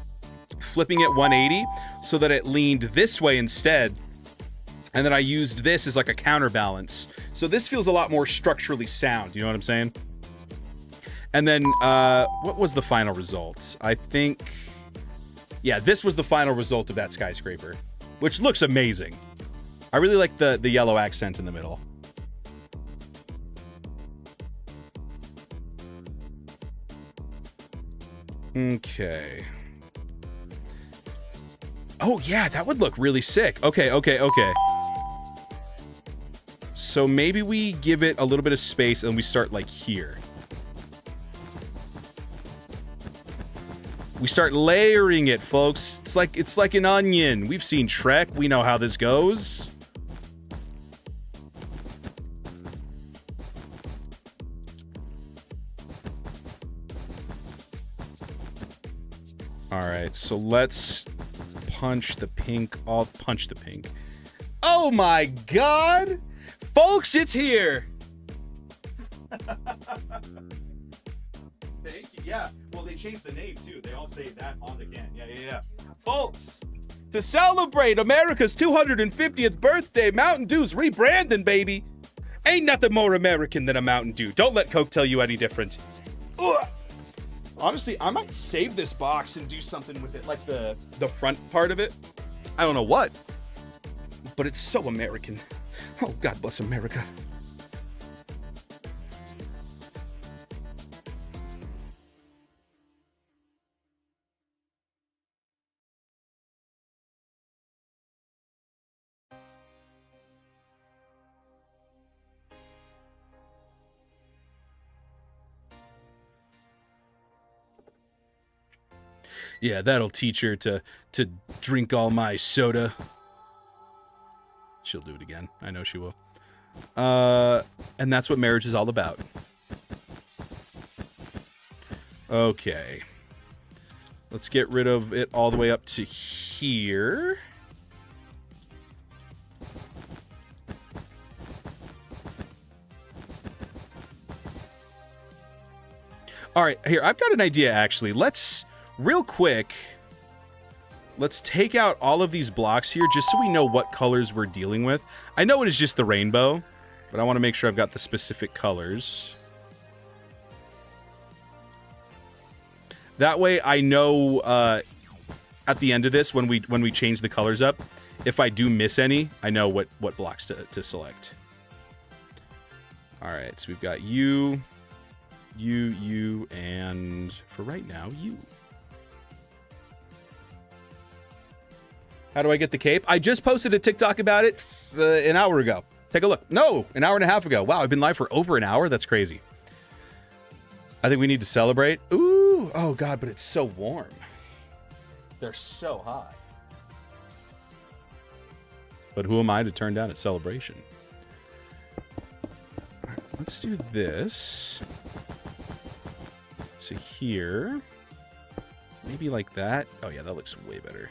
flipping it 180 so that it leaned this way instead. And then I used this as like a counterbalance. So this feels a lot more structurally sound. You know what I'm saying? And then what was the final result? I think... Yeah, this was the final result of that skyscraper, which looks amazing. I really like the yellow accent in the middle. Okay. Oh, yeah, that would look really sick. Okay. So maybe we give it a little bit of space and we start like here. We start layering it, folks. It's like an onion. We've seen Shrek. We know how this goes. All right, so let's punch the pink. I'll punch the pink. Oh my God! Folks, it's here! Thank you, yeah. Well, they changed the name, too. They all say that on the can. Yeah. Folks, to celebrate America's 250th birthday, Mountain Dew's rebranding, baby. Ain't nothing more American than a Mountain Dew. Don't let Coke tell you any different. Ugh. Honestly, I might save this box and do something with it, like the front part of it. I don't know what, but it's so American. Oh, God bless America. Yeah, that'll teach her to drink all my soda. She'll do it again. I know she will. And that's what marriage is all about. Okay. Let's get rid of it all the way up to here. All right, here, I've got an idea, actually. Let's... Real quick, let's take out all of these blocks here just so we know what colors we're dealing with. I know it is just the rainbow, but I want to make sure I've got the specific colors. That way I know at the end of this, when we change the colors up, if I do miss any, I know what blocks to select. All right, so we've got you, and for right now, you. How do I get the cape? I just posted a TikTok about it an hour ago. Take a look. No, an hour and a half ago. Wow, I've been live for over an hour? That's crazy. I think we need to celebrate. Ooh, oh God, but it's so warm. They're so high. But who am I to turn down a celebration? All right, let's do this. So here, maybe like that. Oh yeah, that looks way better.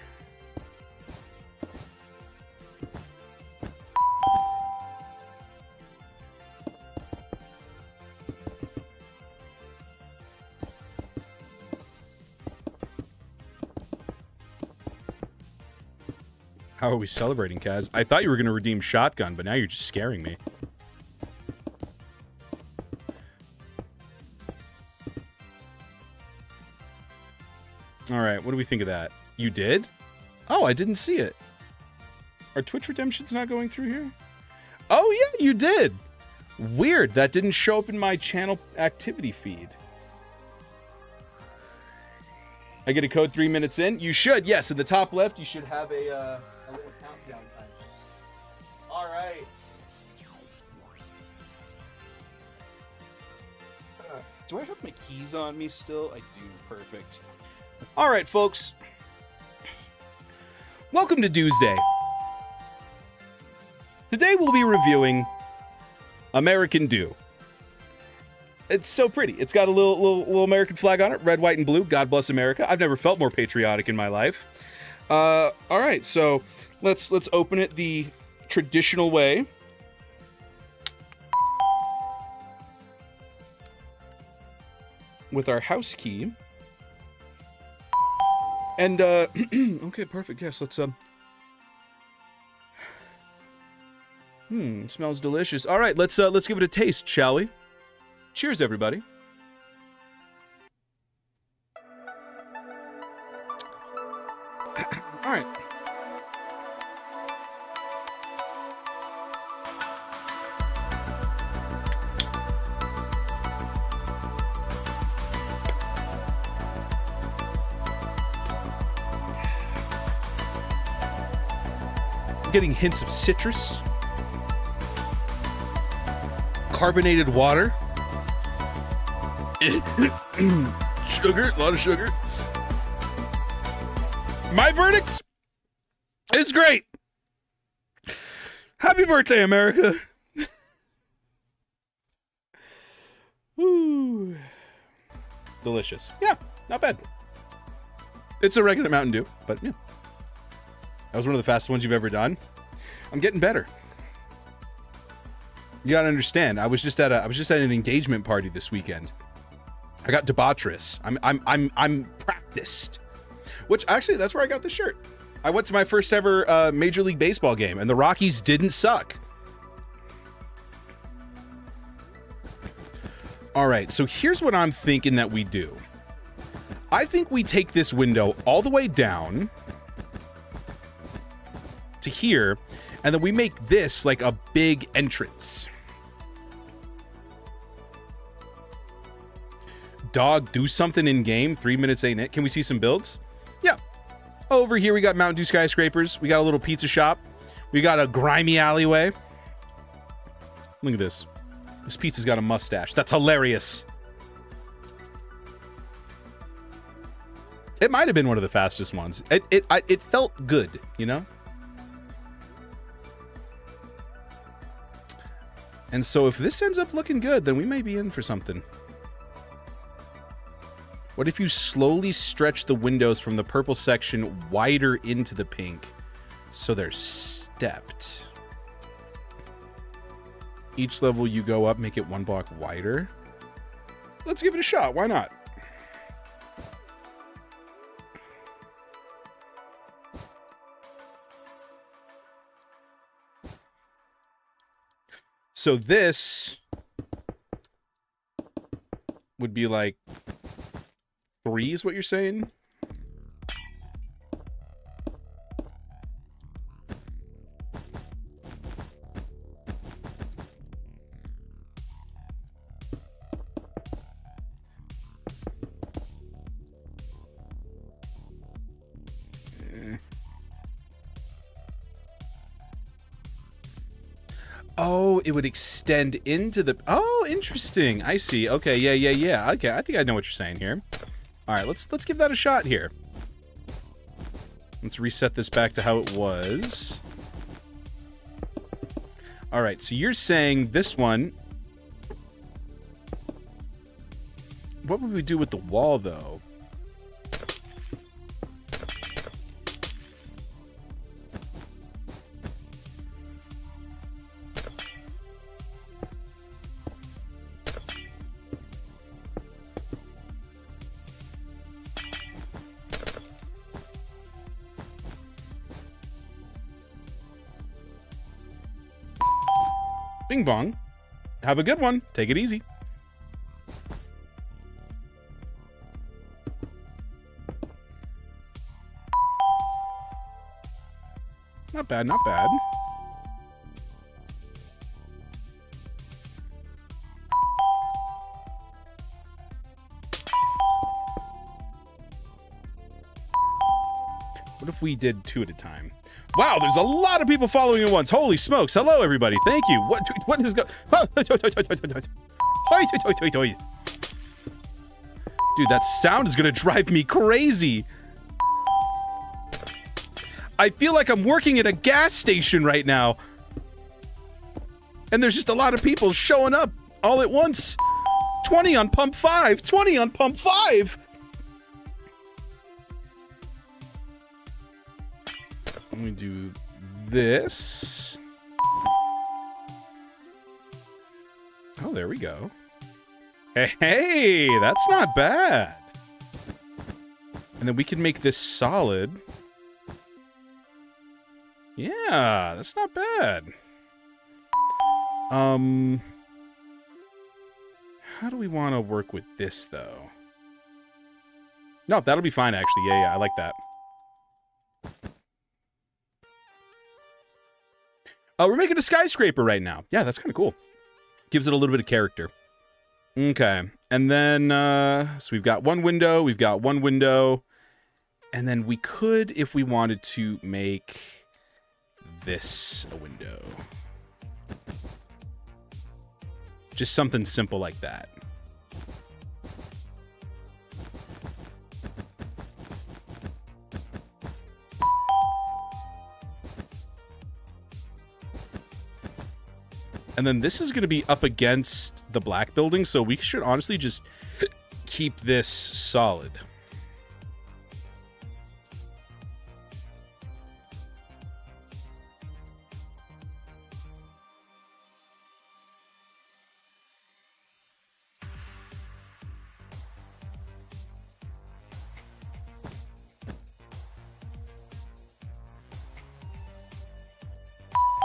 How are we celebrating, Kaz? I thought you were going to redeem shotgun, but now you're just scaring me. All right, what do we think of that? You did? Oh, I didn't see it. Are Twitch redemptions not going through here? Oh, yeah, you did. Weird. That didn't show up in my channel activity feed. I get a code 3 minutes in? You should, yes. In the top left, you should have a little countdown time. All right. Do I have my keys on me still? I do. Perfect. All right, folks. Welcome to Tuesday. Today we'll be reviewing American Dew. It's so pretty. It's got a little American flag on it, red, white, and blue. God bless America. I've never felt more patriotic in my life. All right, so let's open it the traditional way. With our house key. And okay, perfect. Yes, let's smells delicious. All right, let's give it a taste, shall we? Cheers, everybody. All right. I'm getting hints of citrus, carbonated water. Sugar, a lot of sugar. My verdict? It's great. Happy birthday, America. Woo. Delicious. Yeah, not bad. It's a regular Mountain Dew, but yeah. That was one of the fastest ones you've ever done. I'm getting better. You gotta understand, I was just at an engagement party this weekend. I got debaucherous. I'm practiced. Which actually, that's where I got the shirt. I went to my first ever Major League Baseball game, and the Rockies didn't suck. All right, so here's what I'm thinking that we do. I think we take this window all the way down to here, and then we make this like a big entrance. Dog, do something in game. 3 minutes ain't it. Can we see some builds? Yeah. Over here we got Mountain Dew Skyscrapers. We got a little pizza shop. We got a grimy alleyway. Look at this. This pizza's got a mustache. That's hilarious. It might have been one of the fastest ones. It felt good, you know? And so if this ends up looking good, then we may be in for something. What if you slowly stretch the windows from the purple section wider into the pink so they're stepped? Each level you go up, make it 1 block wider. Let's give it a shot. Why not? So this would be like 3 is what you're saying? Oh, it would extend into the... Oh, interesting. I see. Okay, yeah. Okay, I think I know what you're saying here. All right, let's give that a shot here. Let's reset this back to how it was. All right, so you're saying this one... What would we do with the wall, though? Bing bong. Have a good one. Take it easy. Not bad, not bad. What if we did 2 at a time? Wow, there's a lot of people following at once. Holy smokes. Hello, everybody. Thank you. What is going... Dude, that sound is going to drive me crazy. I feel like I'm working at a gas station right now. And there's just a lot of people showing up all at once. 20 on pump 5. 20 on pump 5. Let me do this. Oh, there we go. Hey, that's not bad. And then we can make this solid. Yeah, that's not bad. How do we want to work with this, though? No, that'll be fine, actually. Yeah, I like that. We're making a skyscraper right now. Yeah, that's kind of cool. Gives it a little bit of character. Okay. And then, so we've got one window. We've got one window. And then we could, if we wanted to, make this a window. Just something simple like that. And then this is going to be up against the black building, so we should honestly just keep this solid.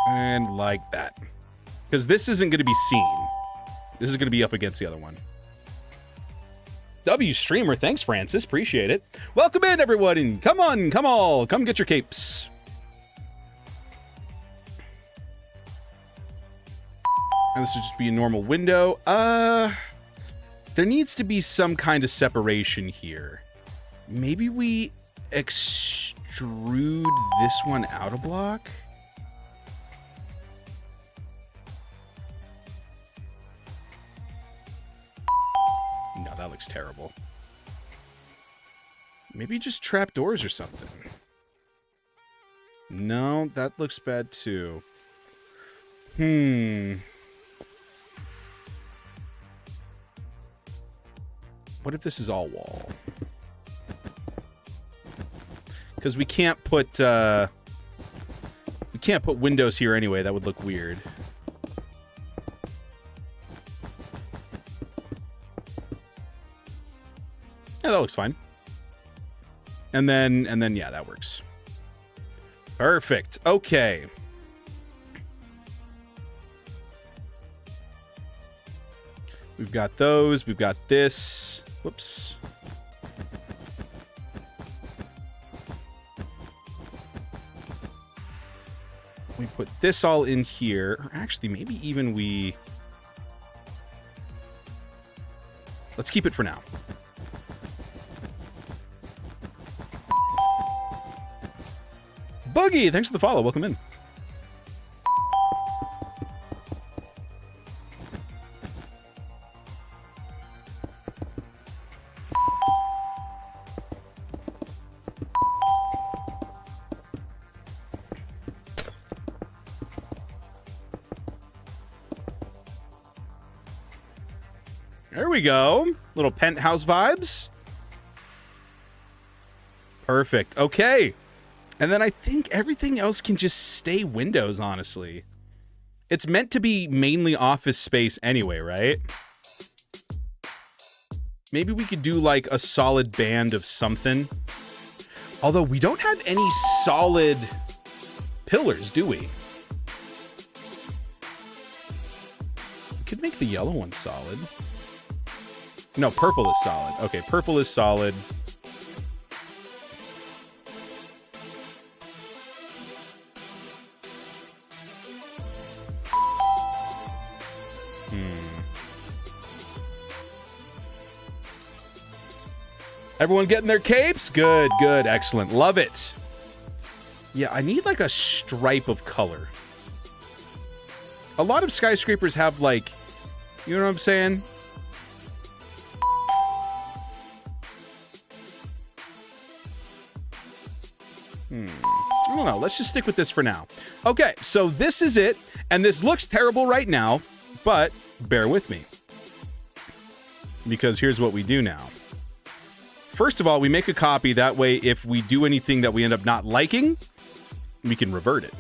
And like that. Because this isn't going to be seen. This is going to be up against the other one. W streamer. Thanks, Francis. Appreciate it. Welcome in, everyone. And come on, come all. Come get your capes. And this would just be a normal window. There needs to be some kind of separation here. Maybe we extrude this one out a block? No, that looks terrible. Maybe just trapdoors or something. No, that looks bad too. What if this is all wall? Because we can't put windows here anyway. That would look weird. Yeah, that looks fine. And then yeah, that works. Perfect. Okay. We've got those. We've got this. Whoops. We put this all in here. Or actually, maybe even we... Let's keep it for now. Boogie, thanks for the follow. Welcome in. There we go. Little penthouse vibes. Perfect. Okay. And then I think everything else can just stay windows, honestly. It's meant to be mainly office space anyway, right? Maybe we could do like a solid band of something. Although we don't have any solid pillars, do we? We could make the yellow one solid. No, purple is solid. Okay, purple is solid. Everyone getting their capes? Good, good, excellent. Love it. Yeah, I need like a stripe of color. A lot of skyscrapers have like, you know what I'm saying? I don't know. Let's just stick with this for now. Okay, so this is it. And this looks terrible right now, but bear with me. Because here's what we do now. First of all, we make a copy. That way, if we do anything that we end up not liking, we can revert it.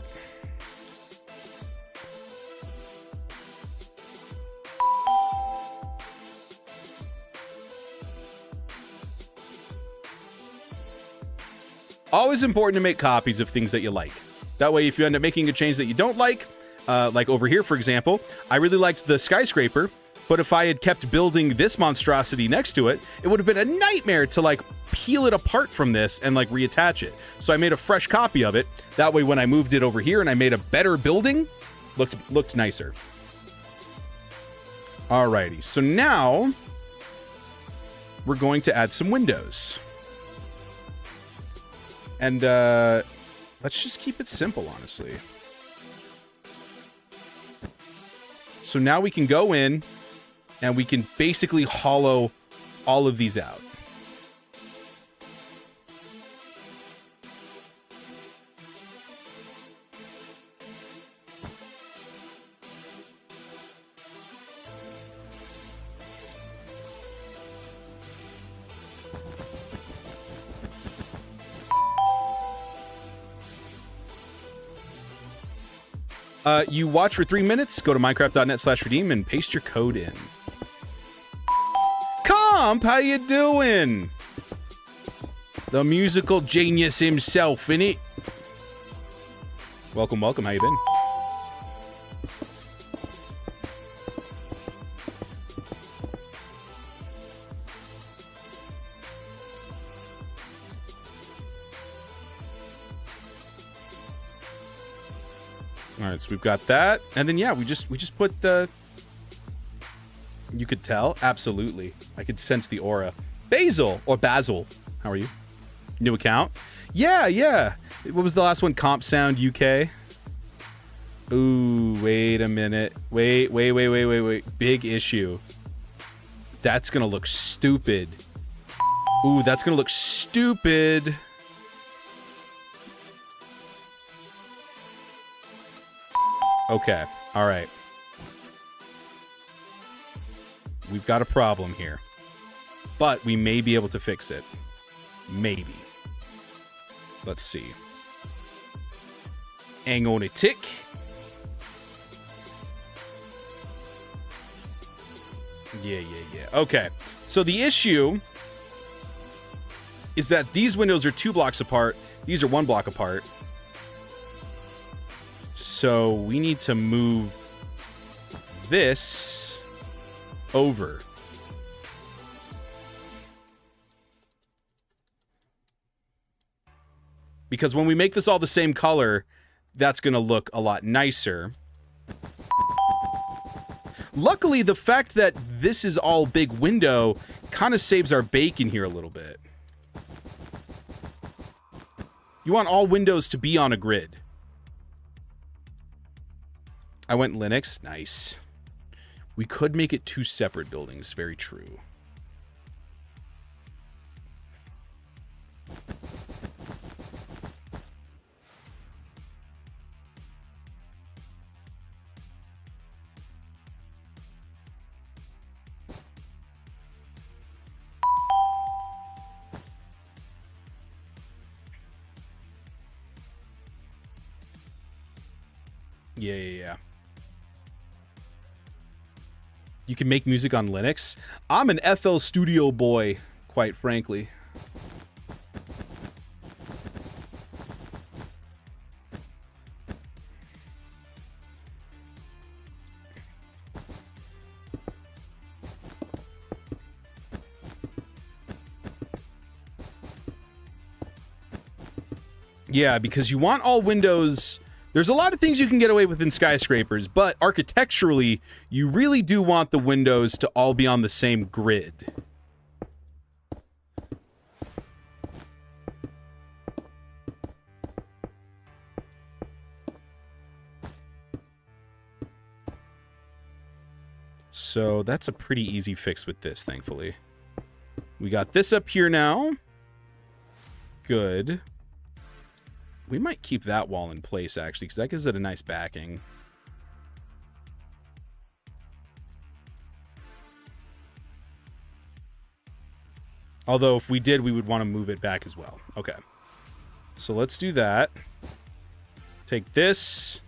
Always important to make copies of things that you like. That way, if you end up making a change that you don't like over here, for example, I really liked the skyscraper, but if I had kept building this monstrosity next to it, it would have been a nightmare to like peel it apart from this and like reattach it. So I made a fresh copy of it. That way, when I moved it over here and I made a better building, looked nicer. Alrighty, so now we're going to add some windows. And let's just keep it simple, honestly. So now we can go in and we can basically hollow all of these out. You watch for 3 minutes, go to minecraft.net/redeem and paste your code in. Comp, how you doing? The musical genius himself, innit? Welcome, welcome, how you been? All right, so we've got that. And then, yeah, we just put the... You could tell? Absolutely. I could sense the aura. Basil, or Basil. How are you? New account? Yeah, yeah. What was the last one? Comp Sound UK? Ooh, wait a minute. Wait. Big issue. That's gonna look stupid. Ooh, that's gonna look stupid. Okay, alright. We've got a problem here. But we may be able to fix it. Maybe. Let's see. Hang on a tick. Yeah. Okay. So the issue is that these windows are 2 blocks apart. These are 1 block apart. So we need to move this over. Because when we make this all the same color, that's going to look a lot nicer. Luckily, the fact that this is all big window kind of saves our bacon here a little bit. You want all windows to be on a grid. I went Linux. Nice. We could make it 2 separate buildings. Very true. Yeah. You can make music on Linux? I'm an FL Studio boy, quite frankly. Yeah, because you want all windows... There's a lot of things you can get away with in Skyscrapers, but architecturally, you really do want the windows to all be on the same grid. So that's a pretty easy fix with this, thankfully. We got this up here now. Good. We might keep that wall in place, actually, because that gives it a nice backing. Although, if we did, we would want to move it back as well. Okay. So let's do that. Take this.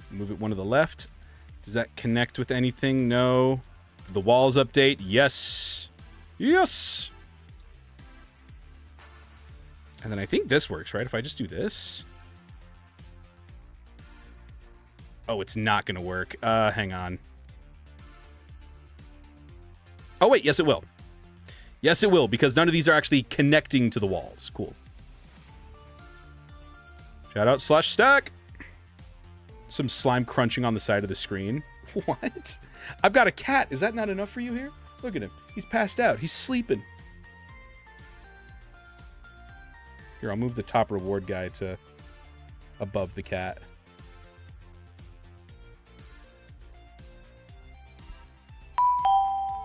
Move it one to the left. Does that connect with anything? No. The walls update? Yes. Yes! And then I think this works, right? If I just do this. Oh, it's not going to work. Hang on. Oh, wait. Yes, it will. Yes, it will, because none of these are actually connecting to the walls. Cool. Shout out /stack. Some slime crunching on the side of the screen. What? I've got a cat. Is that not enough for you here? Look at him. He's passed out. He's sleeping. Here, I'll move the top reward guy to above the cat.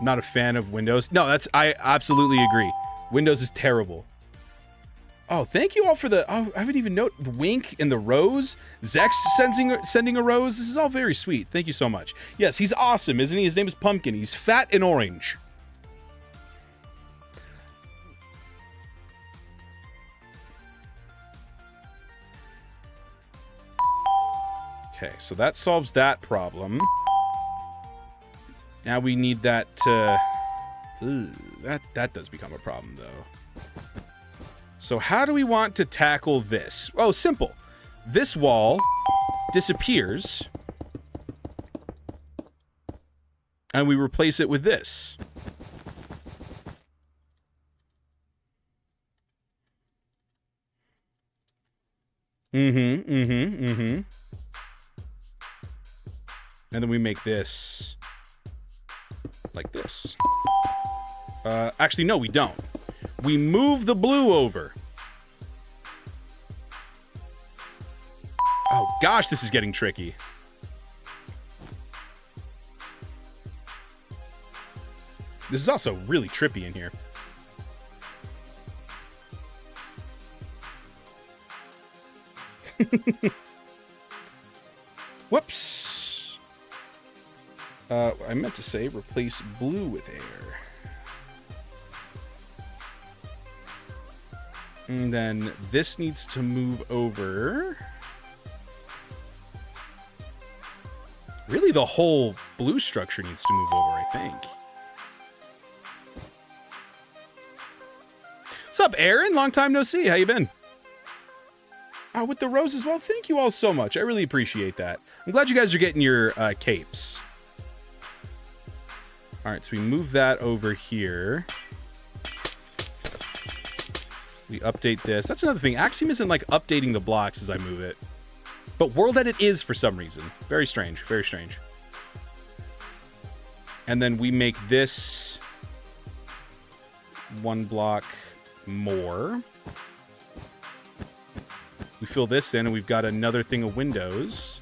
Not a fan of Windows. No, I absolutely agree. Windows is terrible. Oh, thank you all for the... Oh, I haven't even noted the wink and the rose. Zex sending a rose. This is all very sweet. Thank you so much. Yes, he's awesome, isn't he? His name is Pumpkin. He's fat and orange. Okay, so that solves that problem. Now we need that to... Ooh, that does become a problem, though. So how do we want to tackle this? Oh, simple. This wall disappears. And we replace it with this. And then we make this like this. Actually, no, we don't. We move the blue over. Oh, gosh, this is getting tricky. This is also really trippy in here. Whoops. I meant to say replace blue with air. And then this needs to move over. Really, the whole blue structure needs to move over, I think. What's up, Aaron? Long time no see. How you been? With the roses, well, thank you all so much. I really appreciate that. I'm glad you guys are getting your capes. All right, so we move that over here. We update this. That's another thing. Axiom isn't like updating the blocks as I move it. But World Edit is for some reason. Very strange. Very strange. And then we make this one block more. We fill this in, and we've got another thing of windows.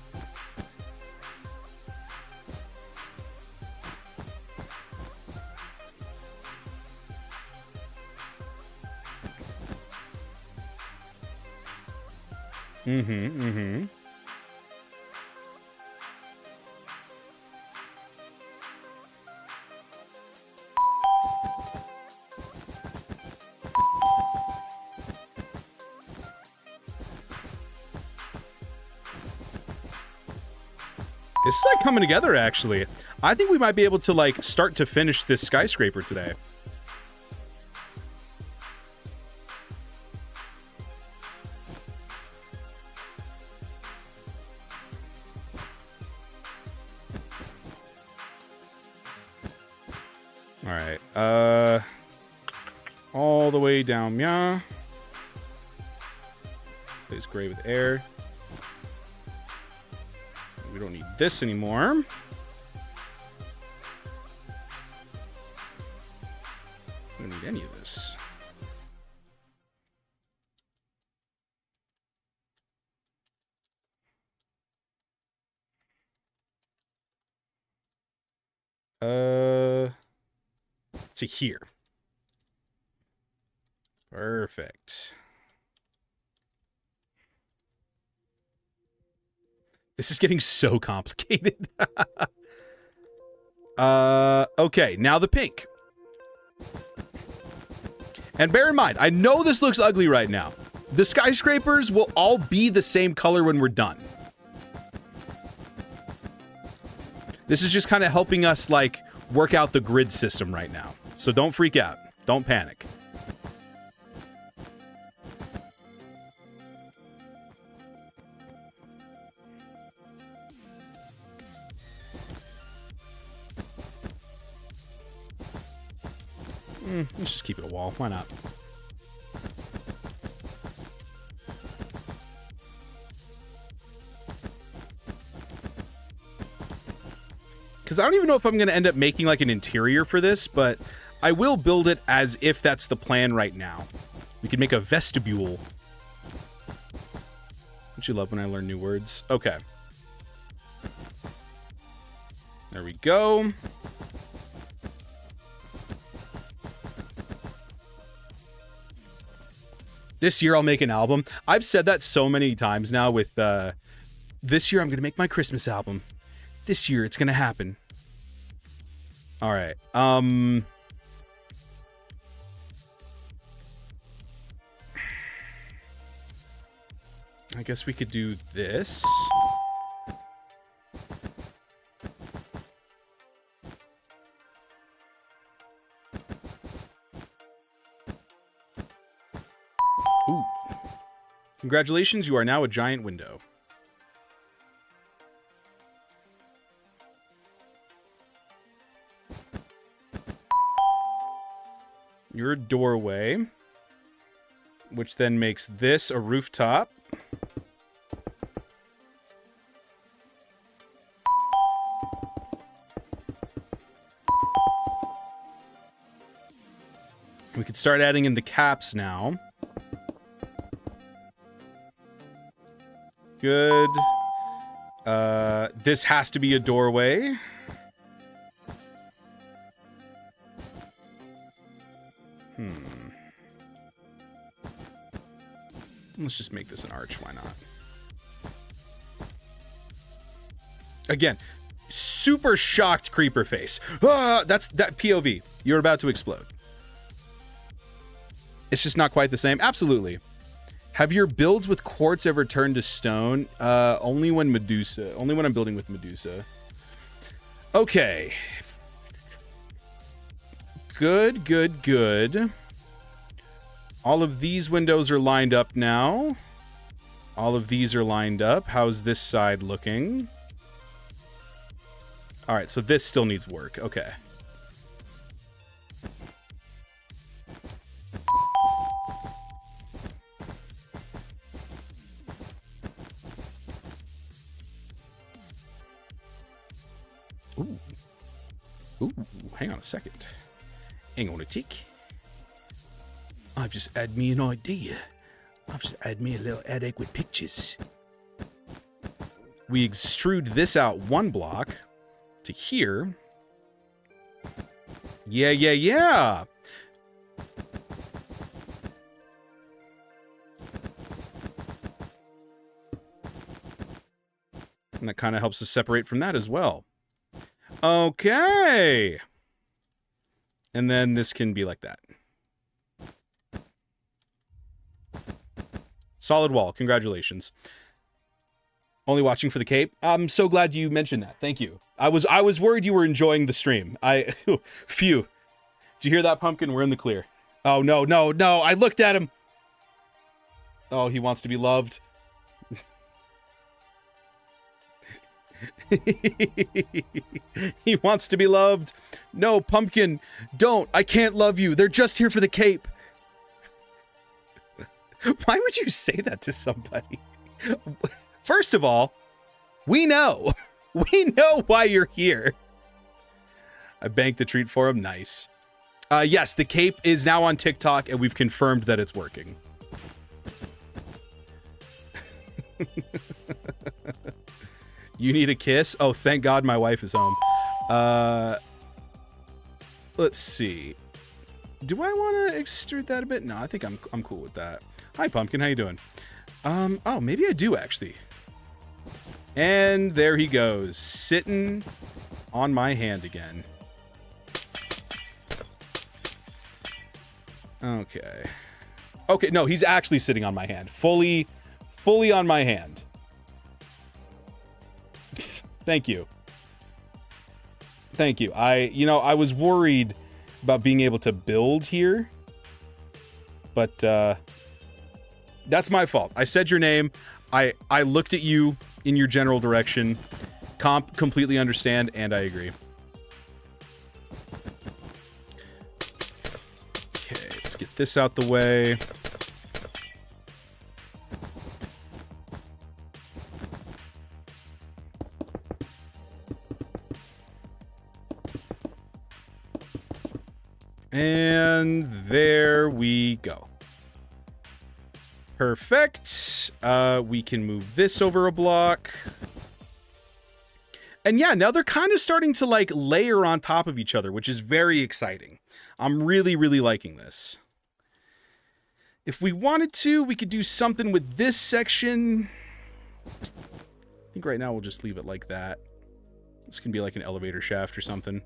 This is like coming together, actually. I think we might be able to like start to finish this skyscraper today. All right. All the way down, yeah. Place gray with air. We don't need this anymore. We don't need any of this. To here. Perfect. This is getting so complicated. Okay, now the pink. And bear in mind, I know this looks ugly right now. The skyscrapers will all be the same color when we're done. This is just kind of helping us, like, work out the grid system right now. So don't freak out. Don't panic. Let's just keep it a wall. Why not? Because I don't even know if I'm going to end up making like an interior for this, but I will build it as if that's the plan right now. We can make a vestibule. Don't you love when I learn new words? Okay. There we go. This year I'll make an album. I've said that so many times now with, this year I'm going to make my Christmas album. This year it's going to happen. All right. I guess we could do this. Ooh. Congratulations, you are now a giant window. You're a doorway, which then makes this a rooftop. start adding in the caps now. Good. This has to be a doorway. Let's just make this an arch. Why not? Again, super shocked creeper face. Ah, that's that POV. You're about to explode. It's just not quite the same. Absolutely. Have your builds with quartz ever turned to stone? Only when Medusa. Only when I'm building with Medusa. Okay. Good, good, good. All of these windows are lined up now. All of these are lined up. How's this side looking? All right, so this still needs work. Okay. Ooh. Ooh, hang on a second. Hang on a tick. I've just had me an idea. I've just had me a little headache with pictures. We extrude this out 1 block to here. Yeah, yeah, yeah. And that kind of helps us separate from that as well. Okay. And then this can be like that. Solid wall. Congratulations. Only watching for the cape. I'm so glad you mentioned that. Thank you. I was worried you were enjoying the stream. Phew. Did you hear that, Pumpkin? We're in the clear. Oh, no, no, no. I looked at him. Oh, he wants to be loved. He wants to be loved. No, Pumpkin, don't. I can't love you. They're just here for the cape. Why would you say that to somebody? First of all, we know. We know why you're here. I banked a treat for him. Nice. Yes, the cape is now on TikTok, and we've confirmed that it's working. You need a kiss? Oh, thank God my wife is home. Let's see. Do I want to extrude that a bit? No, I think I'm cool with that. Hi, Pumpkin. How you doing? Oh, maybe I do, actually. And there he goes, sitting on my hand again. Okay. Okay, no, he's actually sitting on my hand. Fully on my hand. Thank you. Thank you. I was worried about being able to build here, but that's my fault. I said your name. I looked at you in your general direction. Completely understand, and I agree. Okay, let's get this out the way. And there we go. Perfect. We can move this over a block. And yeah, now they're kind of starting to like layer on top of each other, which is very exciting. I'm really, really liking this. If we wanted to, we could do something with this section. I think right now we'll just leave it like that. This can be like an elevator shaft or something.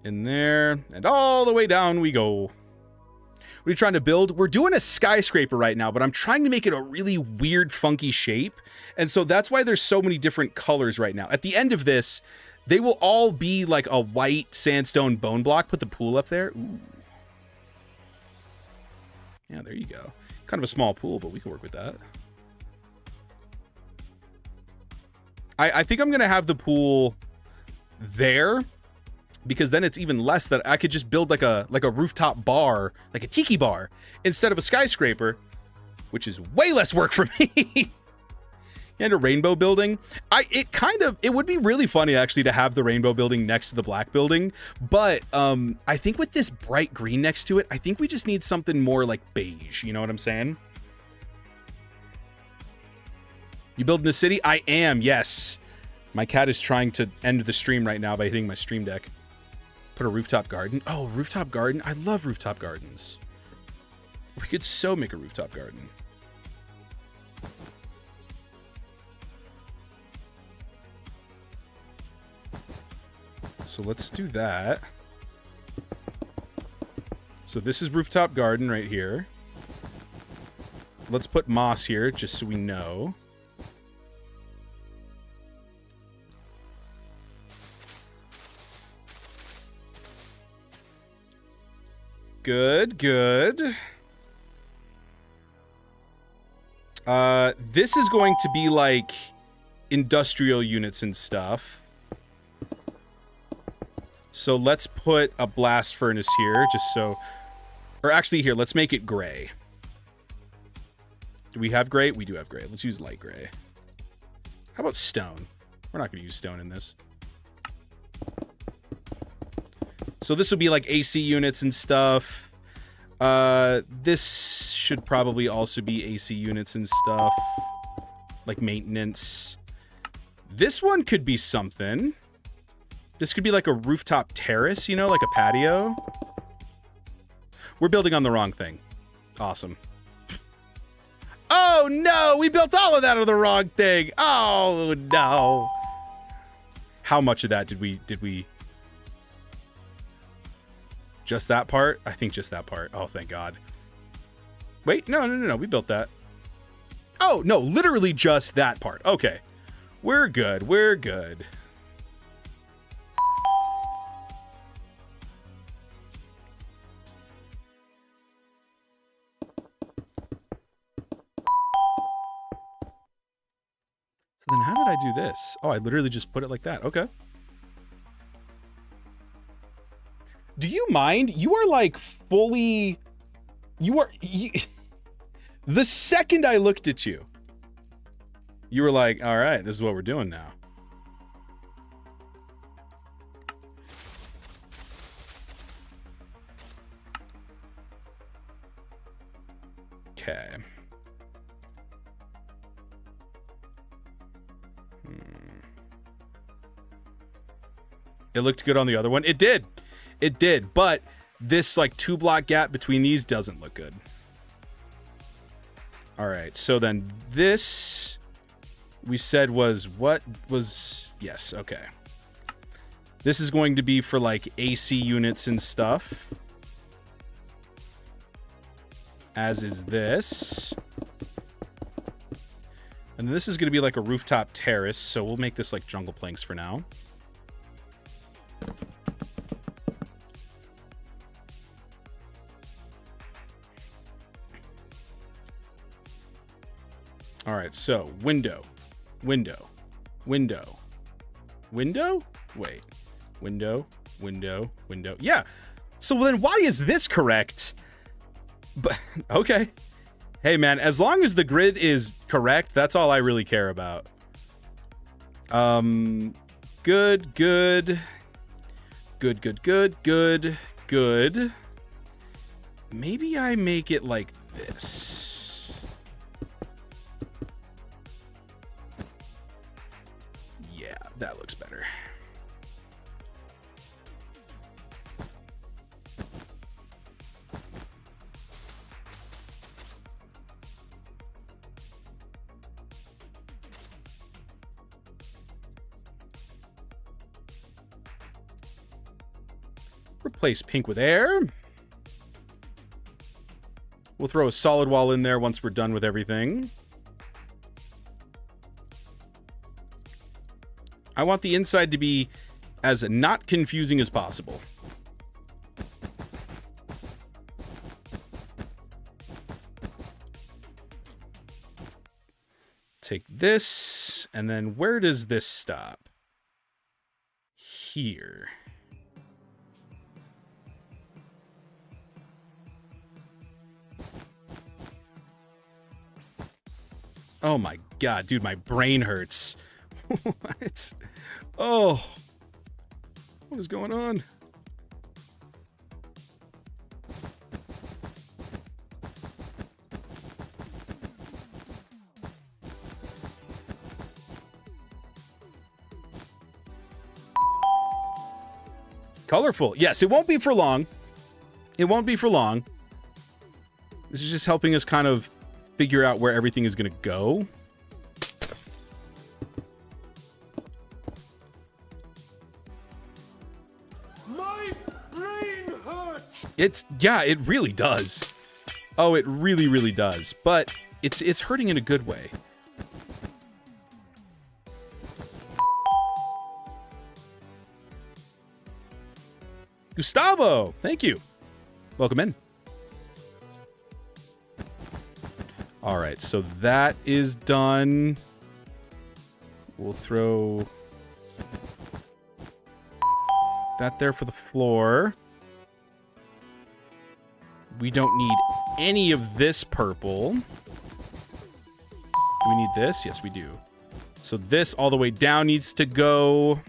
In there, and all the way down we go. What are you trying to build? We're doing a skyscraper right now, but I'm trying to make it a really weird, funky shape. And so that's why there's so many different colors right now. At the end of this, they will all be like a white sandstone bone block. Put the pool up there. Ooh. Yeah, there you go. Kind of a small pool, but we can work with that. I think I'm going to have the pool there, because then it's even less that I could just build like a rooftop bar, like a tiki bar, instead of a skyscraper, which is way less work for me. And a rainbow building. It would be really funny actually to have the rainbow building next to the black building, but I think with this bright green next to it, I think we just need something more like beige, you know what I'm saying? You building a city? I am, yes. My cat is trying to end the stream right now by hitting my stream deck. Put a rooftop garden. Oh, rooftop garden. I love rooftop gardens. We could so make a rooftop garden. So let's do that. So this is rooftop garden right here. Let's put moss here just so we know. Good, good. This is going to be like industrial units and stuff. So let's put a blast furnace here, just so... Or actually, here, let's make it gray. Do we have gray? We do have gray. Let's use light gray. How about stone? We're not going to use stone in this. So this will be like AC units and stuff. This should probably also be AC units and stuff. Like maintenance. This one could be something. This could be like a rooftop terrace, you know, like a patio. We're building on the wrong thing. Awesome. Oh no, we built all of that on the wrong thing. Oh no. How much of that did we just that part? I think just that part. Oh, thank God. Wait, no, we built that. Oh, no, literally just that part. Okay. We're good. We're good. So then how did I do this? Oh, I literally just put it like that. Okay. Do you mind? You are like fully... The second I looked at you, you were like, all right, this is what we're doing now. Okay. It looked good on the other one. It did. It did, but this like 2-block gap between these doesn't look good. All right, so then this we said was what was, yes, okay. This is going to be for like AC units and stuff. As is this. And this is going to be like a rooftop terrace, so we'll make this like jungle planks for now. All right, so window. Wait, window. Yeah. So then why is this correct? But okay. Hey man, as long as the grid is correct, that's all I really care about. Good. Maybe I make it like this. That looks better. Replace pink with air. We'll throw a solid wall in there once we're done with everything. I want the inside to be as not confusing as possible. Take this, and then where does this stop? Here. Oh my god, dude, my brain hurts. What? Oh. What is going on? Colorful. Yes, it won't be for long. It won't be for long. This is just helping us kind of figure out where everything is going to go. My brain hurts. Yeah, it really does. Oh, it really, really does. But it's hurting in a good way. Gustavo, thank you. Welcome in. All right, so that is done. We'll throw that there for the floor. We don't need any of this purple. Do we need this? Yes, we do. So this all the way down needs to go.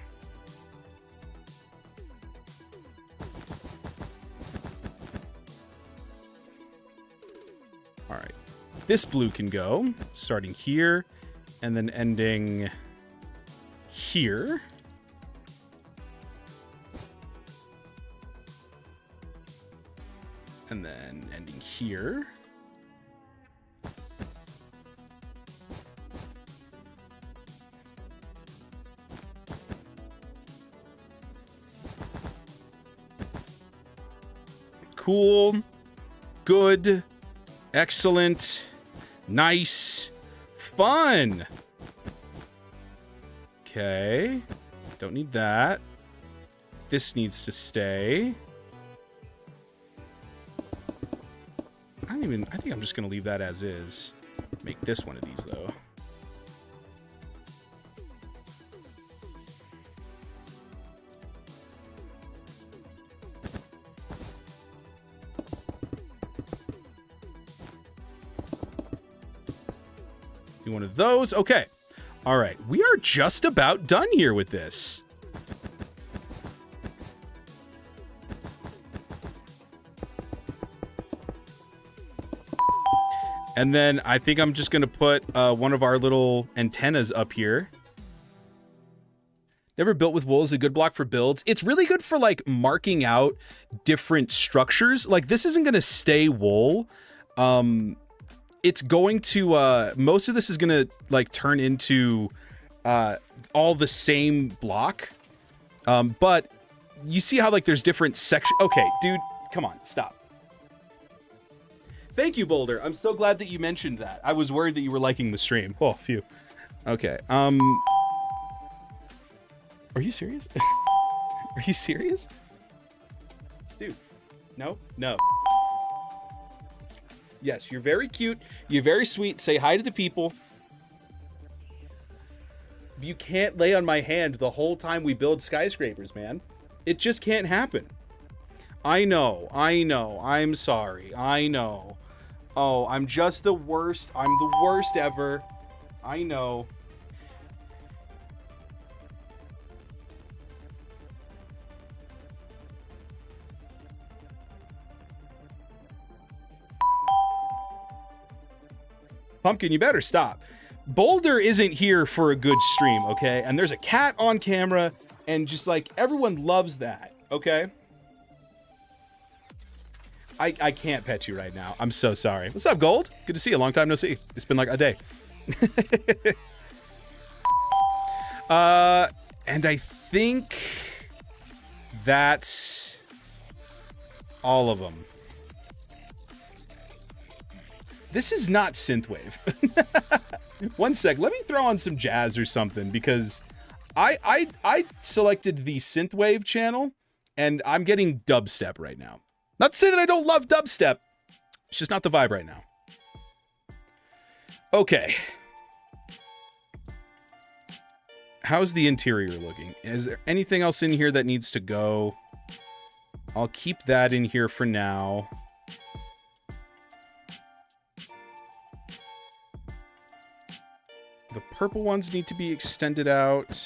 All right. This blue can go, starting here, and then ending here. And then ending here. Cool. Good. Excellent. Nice. Fun. Okay. Don't need that. This needs to stay. I think I'm just going to leave that as is. Make this one of these, though. Do one of those. Okay. All right. We are just about done here with this. And then I think I'm just going to put one of our little antennas up here. Never built with wool is a good block for builds. It's really good for like marking out different structures. Like this isn't going to stay wool. It's going to, most of this is going to like turn into all the same block. But you see how like there's different sections. Okay, dude, come on, stop. Thank you, Boulder. I'm so glad that you mentioned that. I was worried that you were liking the stream. Oh, phew. Okay. Are you serious? Are you serious? Dude. No? No. Yes, you're very cute. You're very sweet. Say hi to the people. You can't lay on my hand the whole time we build skyscrapers, man. It just can't happen. I know. I'm sorry. I know. Oh, I'm just the worst. I'm the worst ever. I know. Pumpkin, you better stop. Boulder isn't here for a good stream, okay? And there's a cat on camera, and just like everyone loves that, okay? I can't pet you right now. I'm so sorry. What's up, Gold? Good to see you. Long time no see. It's been like a day. And I think that's all of them. This is not synthwave. One sec. Let me throw on some jazz or something because I selected the synthwave channel and I'm getting dubstep right now. Not to say that I don't love dubstep. It's just not the vibe right now. Okay. How's the interior looking? Is there anything else in here that needs to go? I'll keep that in here for now. The purple ones need to be extended out.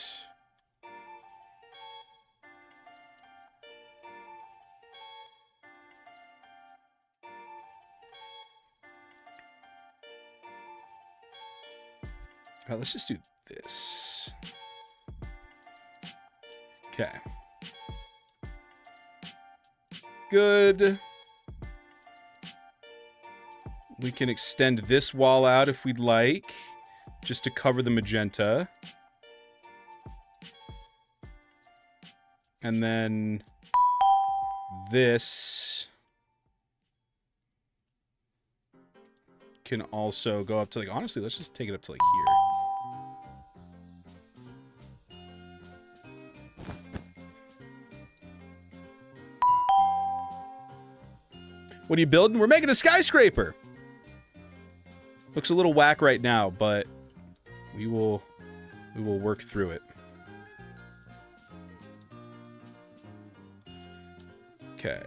All right, let's just do this. Okay. Good. We can extend this wall out if we'd like, just to cover the magenta. And then this can also go up to, like, honestly, let's just take it up to, like, here. What are you building? We're making a skyscraper. Looks a little whack right now, but we will work through it. Okay.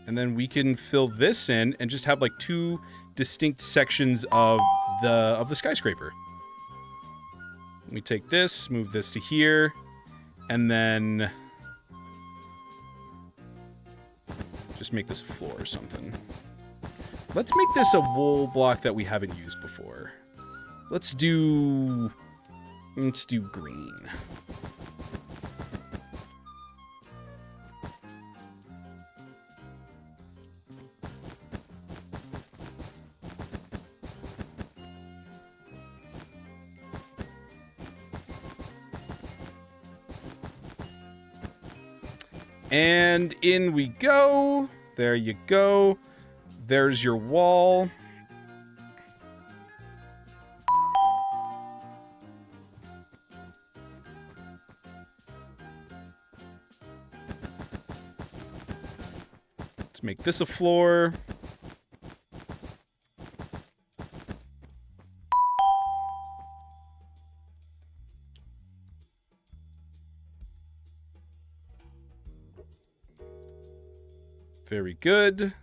And then we can fill this in and just have like two distinct sections of the skyscraper. We take this, move this to here, and then just make this a floor or something. Let's make this a wool block that we haven't used before. Let's do green. And in we go. There you go. There's your wall. Let's make this a floor. Very good.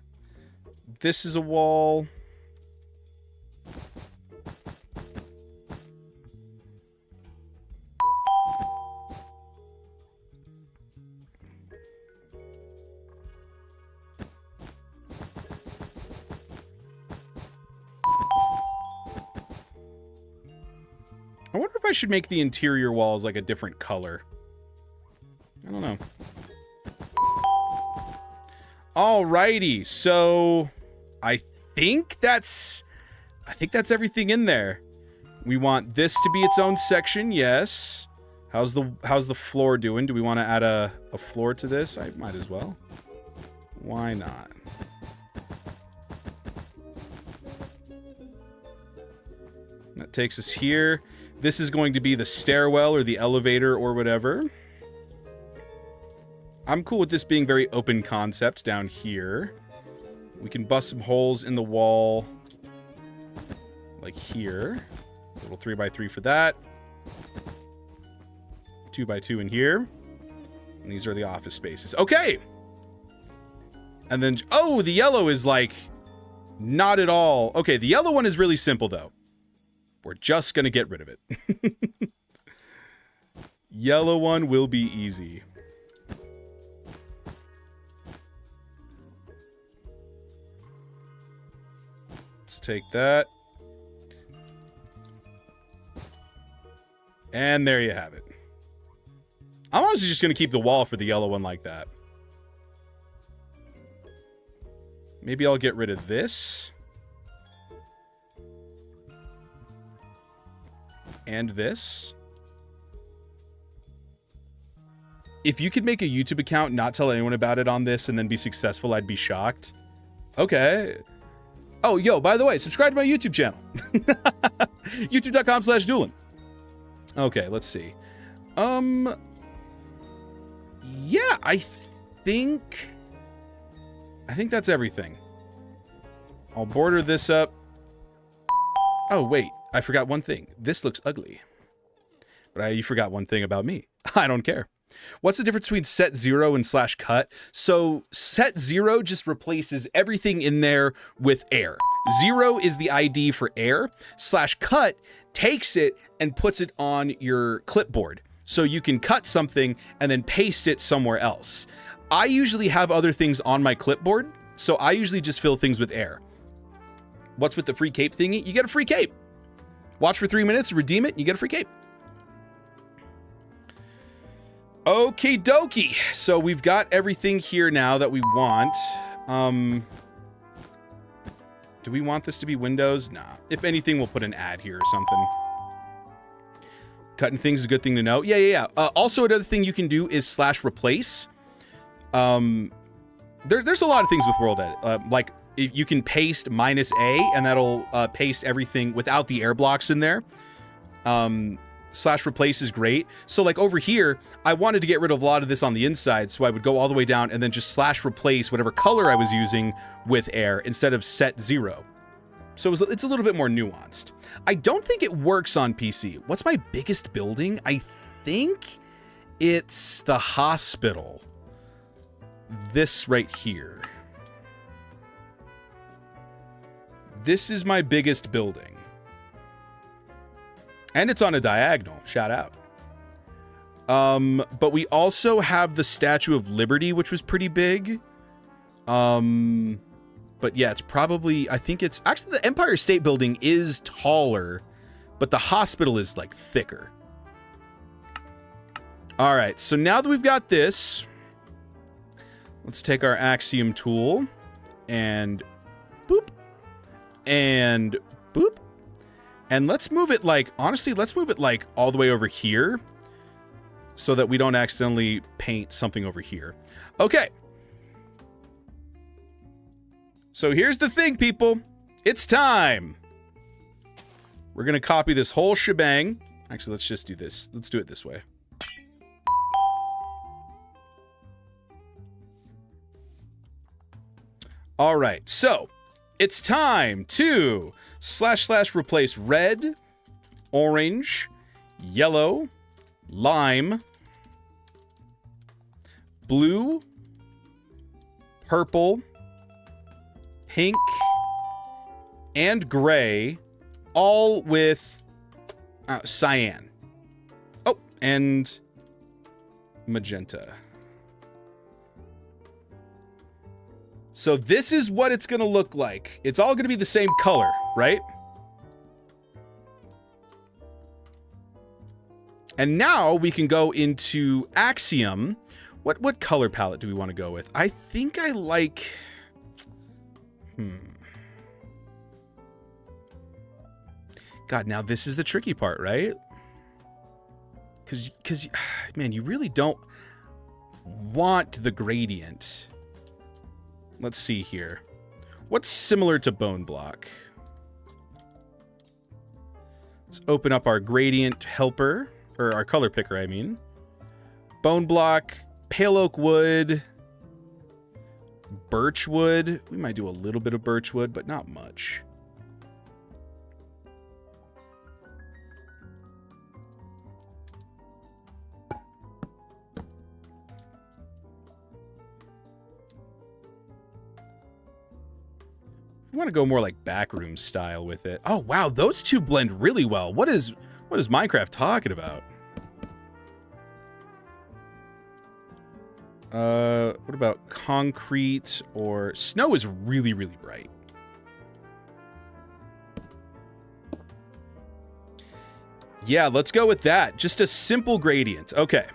This is a wall. I wonder if I should make the interior walls like a different color. I don't know. Alrighty, so I think that's everything in there. We want this to be its own section, yes. How's the floor doing? Do we want to add a floor to this? I might as well. Why not? That takes us here. This is going to be the stairwell or the elevator or whatever. I'm cool with this being very open concept down here. We can bust some holes in the wall like here. A little 3x3 for that. 2x2 in here. And these are the office spaces. Okay. And then, oh, the yellow is like not at all. Okay, the yellow one is really simple though. We're just going to get rid of it. Yellow one will be easy. Let's take that. And there you have it. I'm honestly just going to keep the wall for the yellow one like that. Maybe I'll get rid of this. And this. If you could make a YouTube account, not tell anyone about it on this, and then be successful, I'd be shocked. Okay. Oh, yo, by the way, subscribe to my YouTube channel. YouTube.com/Dewlan. Okay, let's see. Yeah, I think that's everything. I'll border this up. Oh, wait, I forgot one thing. This looks ugly. But you forgot one thing about me. I don't care. What's the difference between set 0 and /cut? So set 0 just replaces everything in there with air. 0 is the ID for air. /cut takes it and puts it on your clipboard. So you can cut something and then paste it somewhere else. I usually have other things on my clipboard, so I usually just fill things with air. What's with the free cape thingy? You get a free cape. Watch for 3 minutes, redeem it, and you get a free cape. Okie dokie. So we've got everything here now that we want. Do we want this to be Windows? Nah. If anything, we'll put an ad here or something. Cutting things is a good thing to know. Yeah. Also, another thing you can do is /replace. There's a lot of things with World Edit. Like, if you can paste -A, and that'll paste everything without the air blocks in there. /replace is great. So, like, over here, I wanted to get rid of a lot of this on the inside, so I would go all the way down and then just /replace whatever color I was using with air instead of set 0. So it's a little bit more nuanced. I don't think it works on PC. What's my biggest building? I think it's the hospital. This right here. This is my biggest building. And it's on a diagonal. Shout out. But we also have the Statue of Liberty, which was pretty big. But yeah, it's probably, I think it's, actually the Empire State Building is taller, but the hospital is like thicker. All right, so now that we've got this, let's take our Axiom tool and boop, and boop. And let's move it like, honestly, let's move it like all the way over here so that we don't accidentally paint something over here. Okay. So here's the thing, people. It's time. We're going to copy this whole shebang. Actually, let's just do this. Let's do it this way. All right. So it's time to /replace red, orange, yellow, lime, blue, purple, pink, and gray, all with cyan. Oh, and magenta. So this is what it's going to look like. It's all going to be the same color, right? And now we can go into Axiom. What color palette do we want to go with? I think I like... God, now this is the tricky part, right? Because, man, you really don't want the gradient. Let's see here. What's similar to bone block? Let's open up our gradient helper, or our color picker, I mean. Bone block, pale oak wood, birchwood. We might do a little bit of birchwood, but not much. I want to go more like backroom style with it. Oh wow, those two blend really well. What is Minecraft talking about? What about concrete or snow is really, really bright. Yeah, let's go with that. Just a simple gradient. Okay.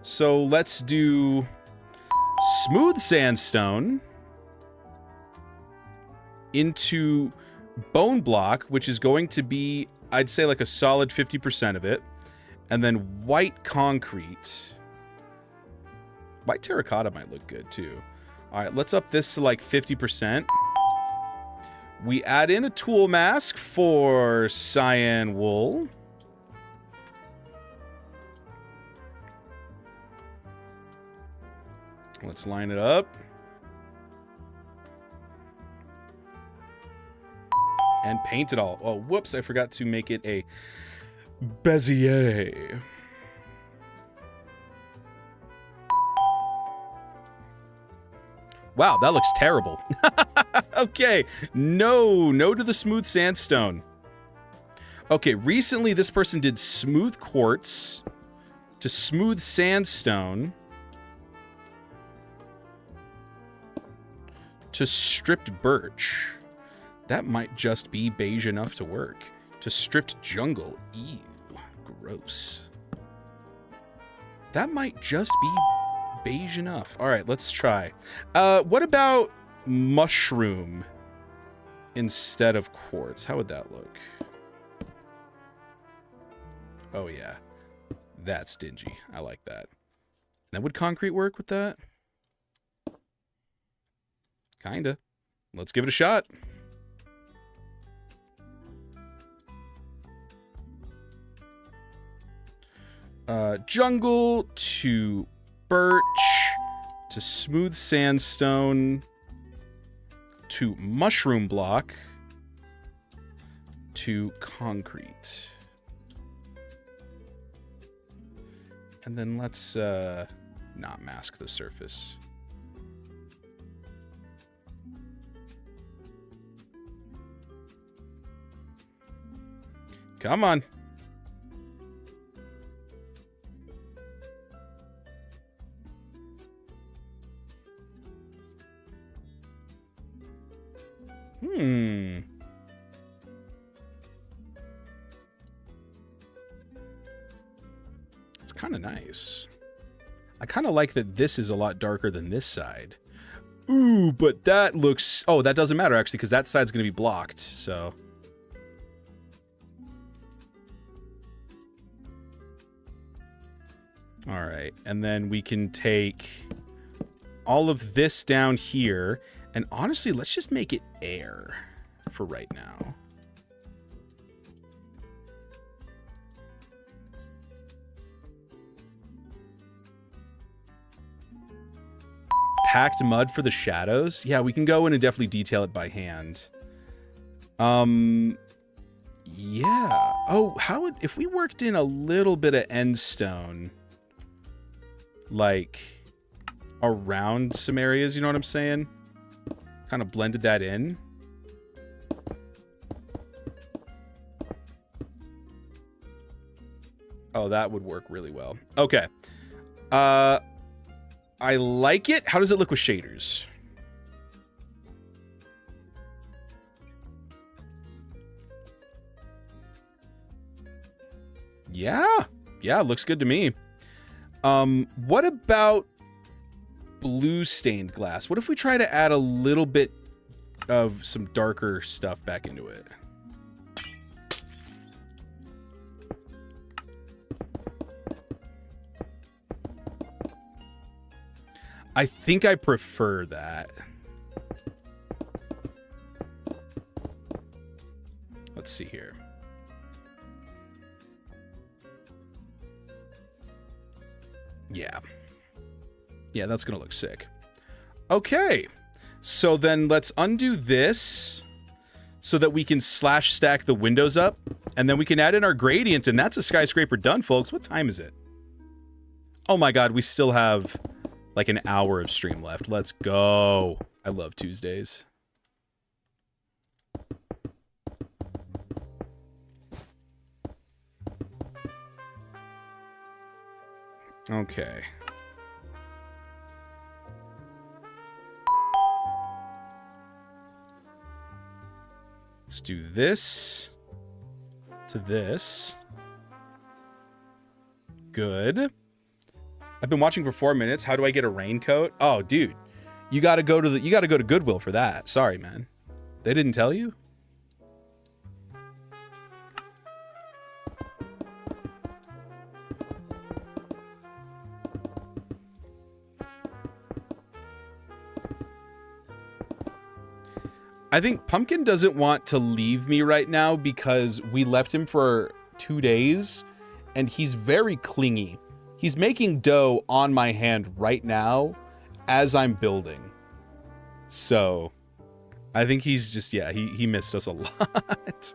So let's do smooth sandstone into bone block, which is going to be, I'd say, like a solid 50% of it. And then white concrete. White terracotta might look good too. All right, let's up this to like 50%. We add in a tool mask for cyan wool. Let's line it up. And paint it all. Oh, whoops, I forgot to make it a Bezier. Wow, that looks terrible. Okay, no to the smooth sandstone. Okay, recently this person did smooth quartz to smooth sandstone to stripped birch. That might just be beige enough to work. To stripped jungle. Ew, gross. That might just be beige enough. All right, let's try. What about mushroom instead of quartz? How would that look? Oh, yeah. That's dingy. I like that. Now, would concrete work with that? Kinda. Let's give it a shot. Jungle to birch to smooth sandstone to mushroom block to concrete. And then let's not mask the surface. Come on. It's kind of nice. I kind of like that this is a lot darker than this side. Ooh, but that looks... Oh, that doesn't matter, actually, because that side's going to be blocked, so... All right, and then we can take all of this down here, and honestly, let's just make it air for right now. Packed mud for the shadows? Yeah, we can go in and definitely detail it by hand. Yeah. Oh, how would... If we worked in a little bit of end stone... like around some areas, you know what I'm saying? Kind of blended that in. Oh, that would work really well. Okay. I like it. How does it look with shaders? Yeah. Yeah, looks good to me. What about blue stained glass? What if we try to add a little bit of some darker stuff back into it? I think I prefer that. Let's see here. Yeah. Yeah, that's going to look sick. Okay. So then let's undo this so that we can slash stack the windows up. And then we can add in our gradient, and that's a skyscraper done, folks. What time is it? Oh my god, we still have like an hour of stream left. Let's go. I love Tuesdays. Okay. Let's do this to this. Good. I've been watching for 4 minutes. How do I get a raincoat? Oh, dude. You gotta go to Goodwill for that. Sorry, man. They didn't tell you? I think Pumpkin doesn't want to leave me right now because we left him for 2 days and he's very clingy. He's making dough on my hand right now as I'm building. So I think he's just, yeah, he missed us a lot.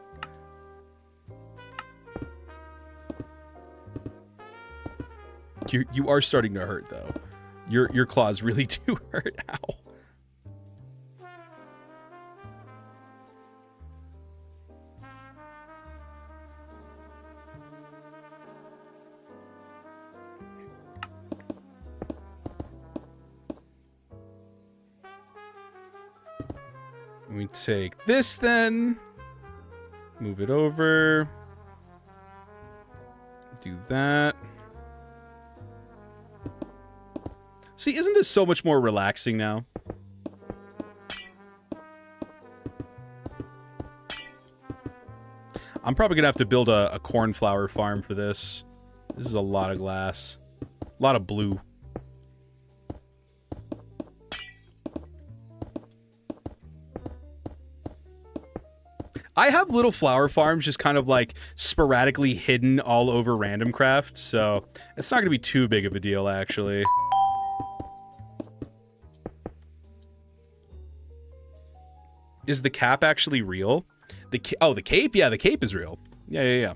You are starting to hurt though. Your claws really do hurt. Ow. We take this then. Move it over. Do that. See, isn't this so much more relaxing now? I'm probably gonna have to build a cornflower farm for this. This is a lot of glass. A lot of blue. I have little flower farms just kind of like sporadically hidden all over Randomcraft, so it's not going to be too big of a deal, actually. Is the cap actually real? The cape? Yeah, the cape is real. Yeah.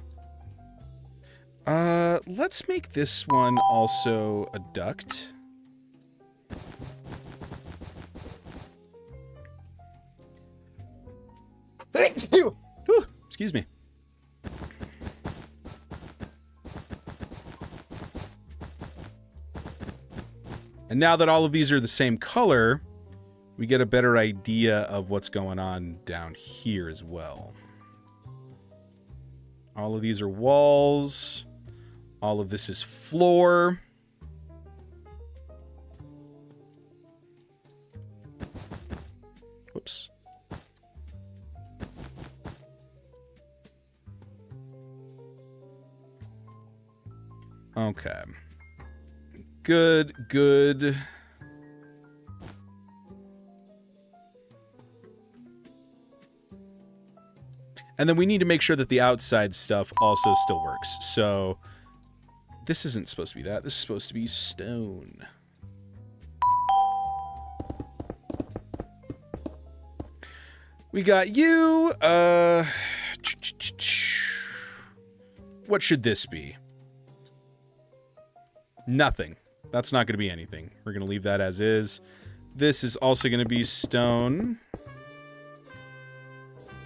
Let's make this one also a duct. Whew, excuse me. And now that all of these are the same color, we get a better idea of what's going on down here as well. All of these are walls. All of this is floor. Whoops. Okay. Good. And then we need to make sure that the outside stuff also still works. So this isn't supposed to be that. This is supposed to be stone. We got you. What should this be? Nothing. That's not going to be anything. We're going to leave that as is. This is also going to be stone.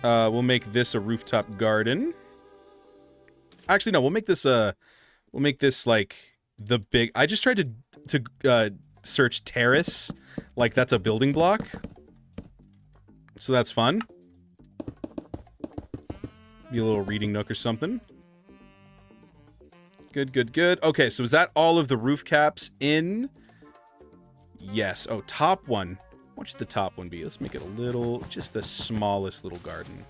We'll make this a rooftop garden. Actually, no, we'll make this like the big. I just tried to search terrace, like that's a building block. So that's fun. Be a little reading nook or something. Good. Okay, so is that all of the roof caps in? Yes. Oh, top one. What should the top one be? Let's make it a little, just the smallest little garden.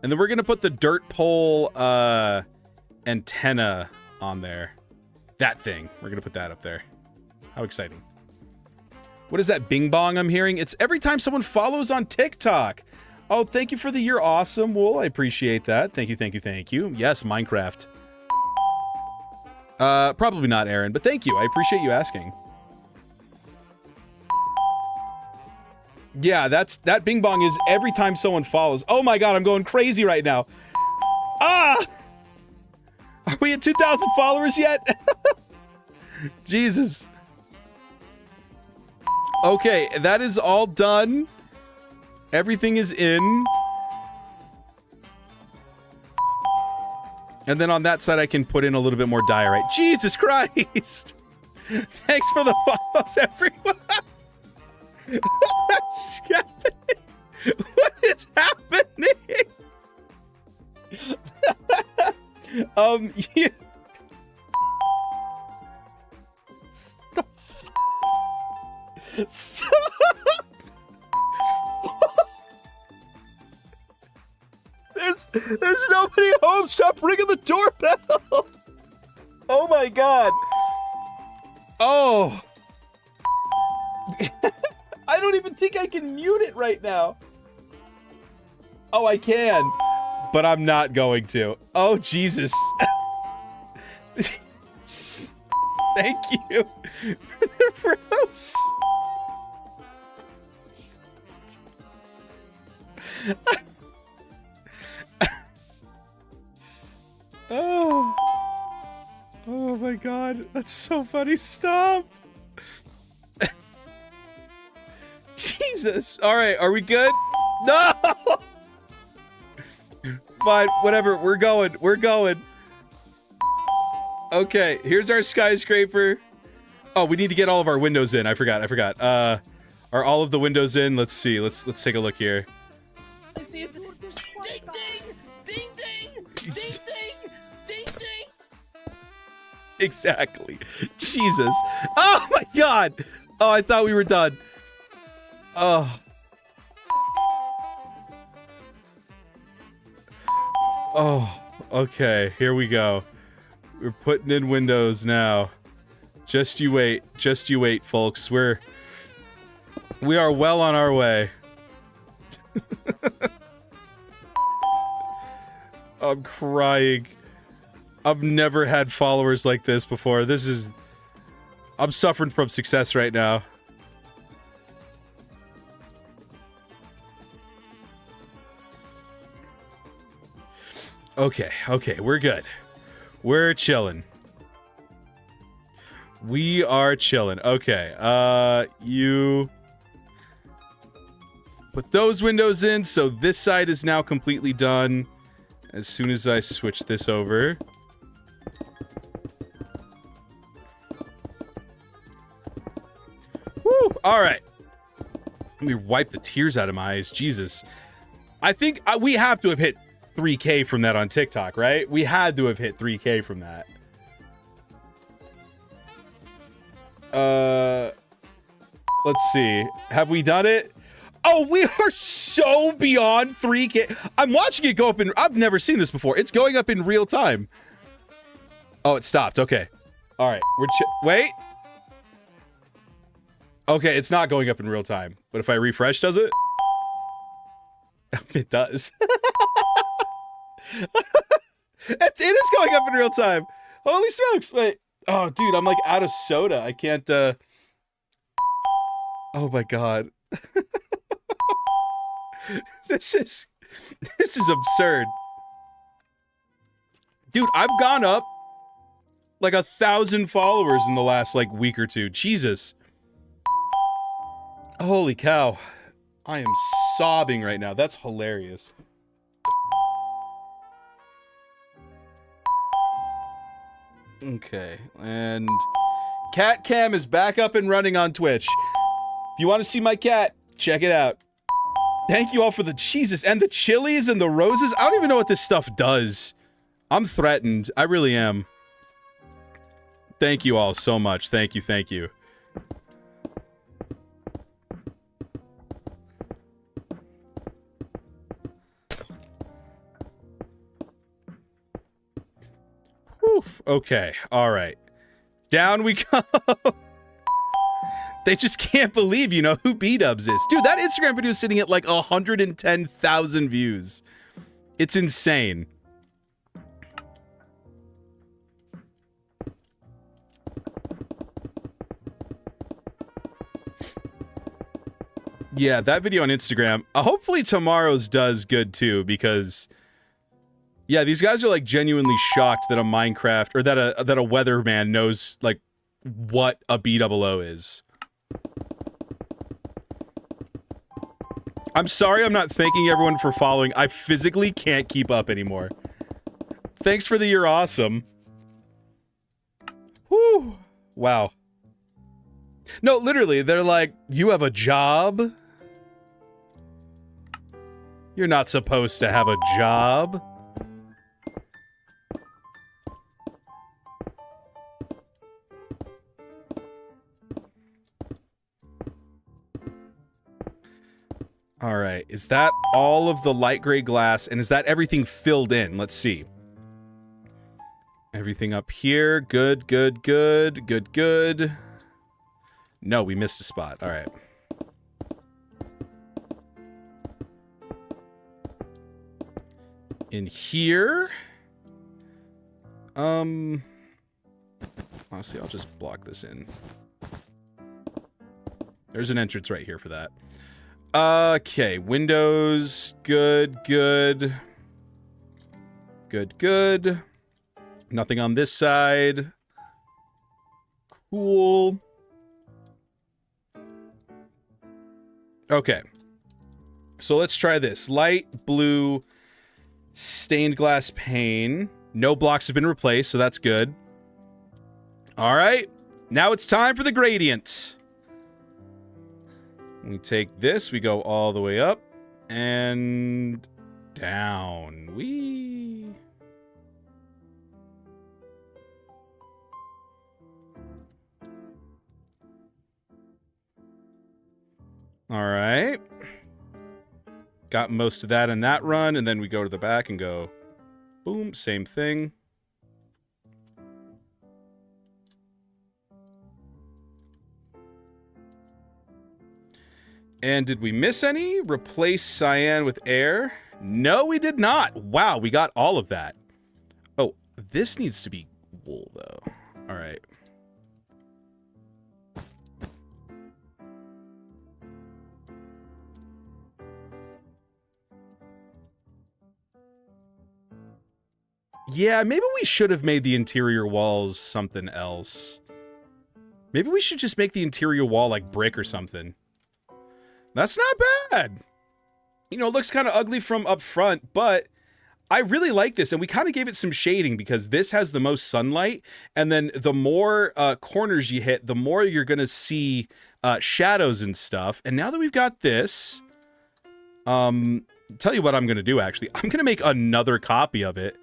And then we're going to put the dirt pole antenna on there. That thing. We're going to put that up there. How exciting. What is that bing bong I'm hearing? It's every time someone follows on TikTok. Oh, thank you for the "You're awesome," Wool. I appreciate that. Thank you. Yes, Minecraft. Probably not, Aaron, but thank you. I appreciate you asking. Yeah, that bing bong is every time someone follows. Oh my god, I'm going crazy right now. Ah! Are we at 2,000 followers yet? Jesus. Okay, that is all done. Everything is in. And then on that side, I can put in a little bit more diorite. Jesus Christ! Thanks for the follows, everyone. What's happening? What is happening? Yeah. Stop. Stop. There's nobody home. Stop ringing the doorbell. Oh my god. Oh. I don't even think I can mute it right now. Oh, I can, but I'm not going to. Oh, Jesus. Thank you for the rose. Oh my god, that's so funny. Stop. Jesus. All right, are we good? No. Fine, whatever. We're going. Okay, here's our skyscraper. Oh, we need to get all of our windows in. I forgot. Are all of the windows in? Let's see. Let's take a look here. I see it. Ding ding! Ding ding! Ding ding! Ding ding! Exactly. Jesus. Oh my god. Oh, I thought we were done. Oh. Oh, okay. Here we go. We're putting in windows now. Just you wait. Just you wait, folks. We are well on our way. I'm crying. I've never had followers like this before. I'm suffering from success right now. Okay, we're good. We're chilling. We are chilling. Okay, you put those windows in, so this side is now completely done. As soon as I switch this over. Woo! Alright. Let me wipe the tears out of my eyes. Jesus. I think we have to have hit 3K from that on TikTok, right? We had to have hit 3K from that. Let's see. Have we done it? Oh, we are so beyond 3K. I'm watching it go up in... I've never seen this before. It's going up in real time. Oh, it stopped. Okay. All right. Wait. Okay, it's not going up in real time. But if I refresh, does it? It does. It is going up in real time. Holy smokes. Wait. Oh, dude, I'm like out of soda. I can't, Oh my god. This is absurd. Dude, I've gone up like 1,000 followers in the last like week or two. Jesus. Holy cow. I am sobbing right now. That's hilarious. Okay, and cat cam is back up and running on Twitch. If you want to see my cat, check it out. Thank you all for the Jesus and the chilies and the roses. I don't even know what this stuff does. I'm threatened. I really am. Thank you all so much. Thank you. Thank you. Oof. Okay. All right. Down we go. They just can't believe, you know, who B-dubs is. Dude, that Instagram video is sitting at like 110,000 views. It's insane. Yeah, that video on Instagram. Hopefully tomorrow's does good too, because yeah, these guys are like genuinely shocked that a Minecraft or that a weatherman knows like what a B00 is. I'm sorry I'm not thanking everyone for following. I physically can't keep up anymore. Thanks for the you're awesome. Whew. Wow. No, literally, they're like, you have a job? You're not supposed to have a job. All right, is that all of the light gray glass, and is that everything filled in? Let's see. Everything up here, good, good, good, good, good. No, we missed a spot. All right. In here. Honestly, I'll just block this in. There's an entrance right here for that. Okay, windows, good, good. Good, good. Nothing on this side. Cool. Okay. So let's try this. Light blue stained glass pane. No blocks have been replaced, so that's good. All right. Now it's time for the gradient. We take this, we go all the way up and down. Whee! All right. Got most of that in that run, and then we go to the back and go, boom, same thing. And did we miss any? Replace cyan with air? No, we did not. Wow, we got all of that. Oh, this needs to be wool, though. All right. Yeah, maybe we should have made the interior walls something else. Maybe we should just make the interior wall like brick or something. That's not bad. You know, it looks kind of ugly from up front, but I really like this. And we kind of gave it some shading because this has the most sunlight. And then the more corners you hit, the more you're going to see shadows and stuff. And now that we've got this, tell you what I'm going to do, actually. I'm going to make another copy of it.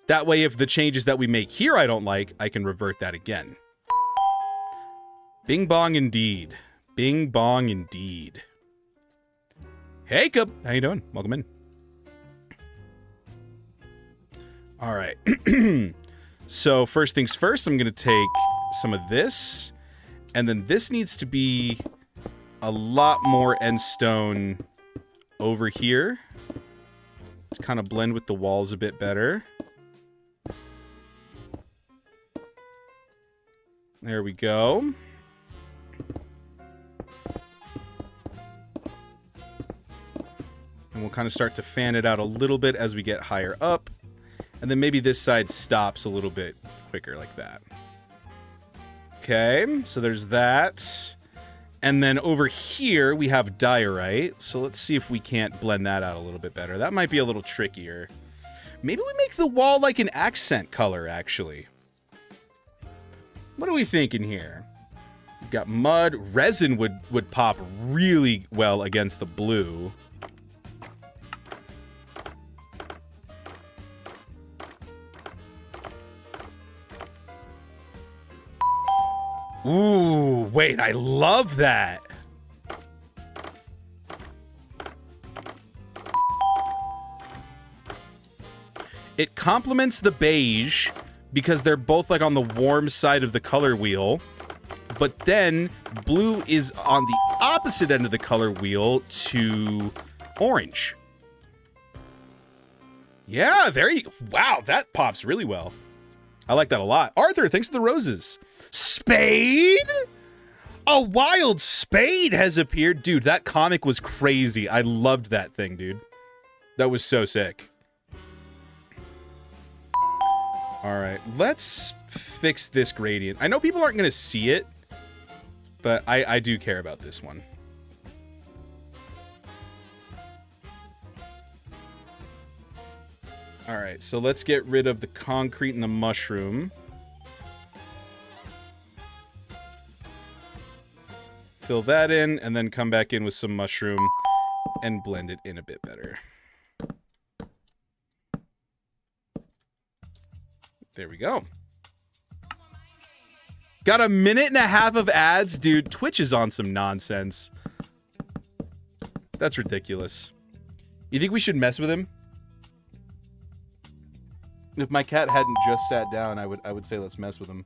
That way, if the changes that we make here I don't like, I can revert that again. Bing bong indeed. Bing bong indeed. Hey, Cub. How you doing? Welcome in. All right. So first things first, I'm going to take some of this. And then this needs to be a lot more end stone over here. To kind of blend with the walls a bit better. There we go. And we'll kind of start to fan it out a little bit as we get higher up. And then maybe this side stops a little bit quicker like that. Okay, so there's that. And then over here we have diorite. So let's see if we can't blend that out a little bit better. That might be a little trickier. Maybe we make the wall like an accent color, actually. What are we thinking here? We've got mud. Resin would pop really well against the blue. Ooh, wait, I love that. It complements the beige because they're both like on the warm side of the color wheel. But then blue is on the opposite end of the color wheel to orange. Yeah, there you... Wow, that pops really well. I like that a lot. Arthur, thanks for the roses. Spade? A wild spade has appeared. Dude, that comic was crazy. I loved that thing, dude. That was so sick. All right, let's fix this gradient. I know people aren't going to see it, but I do care about this one. All right, so let's get rid of the concrete and the mushroom. Fill that in, and then come back in with some mushroom and blend it in a bit better. There we go. Got a minute and a half of ads? Dude, Twitch is on some nonsense. That's ridiculous. You think we should mess with him? If my cat hadn't just sat down, I would say let's mess with him.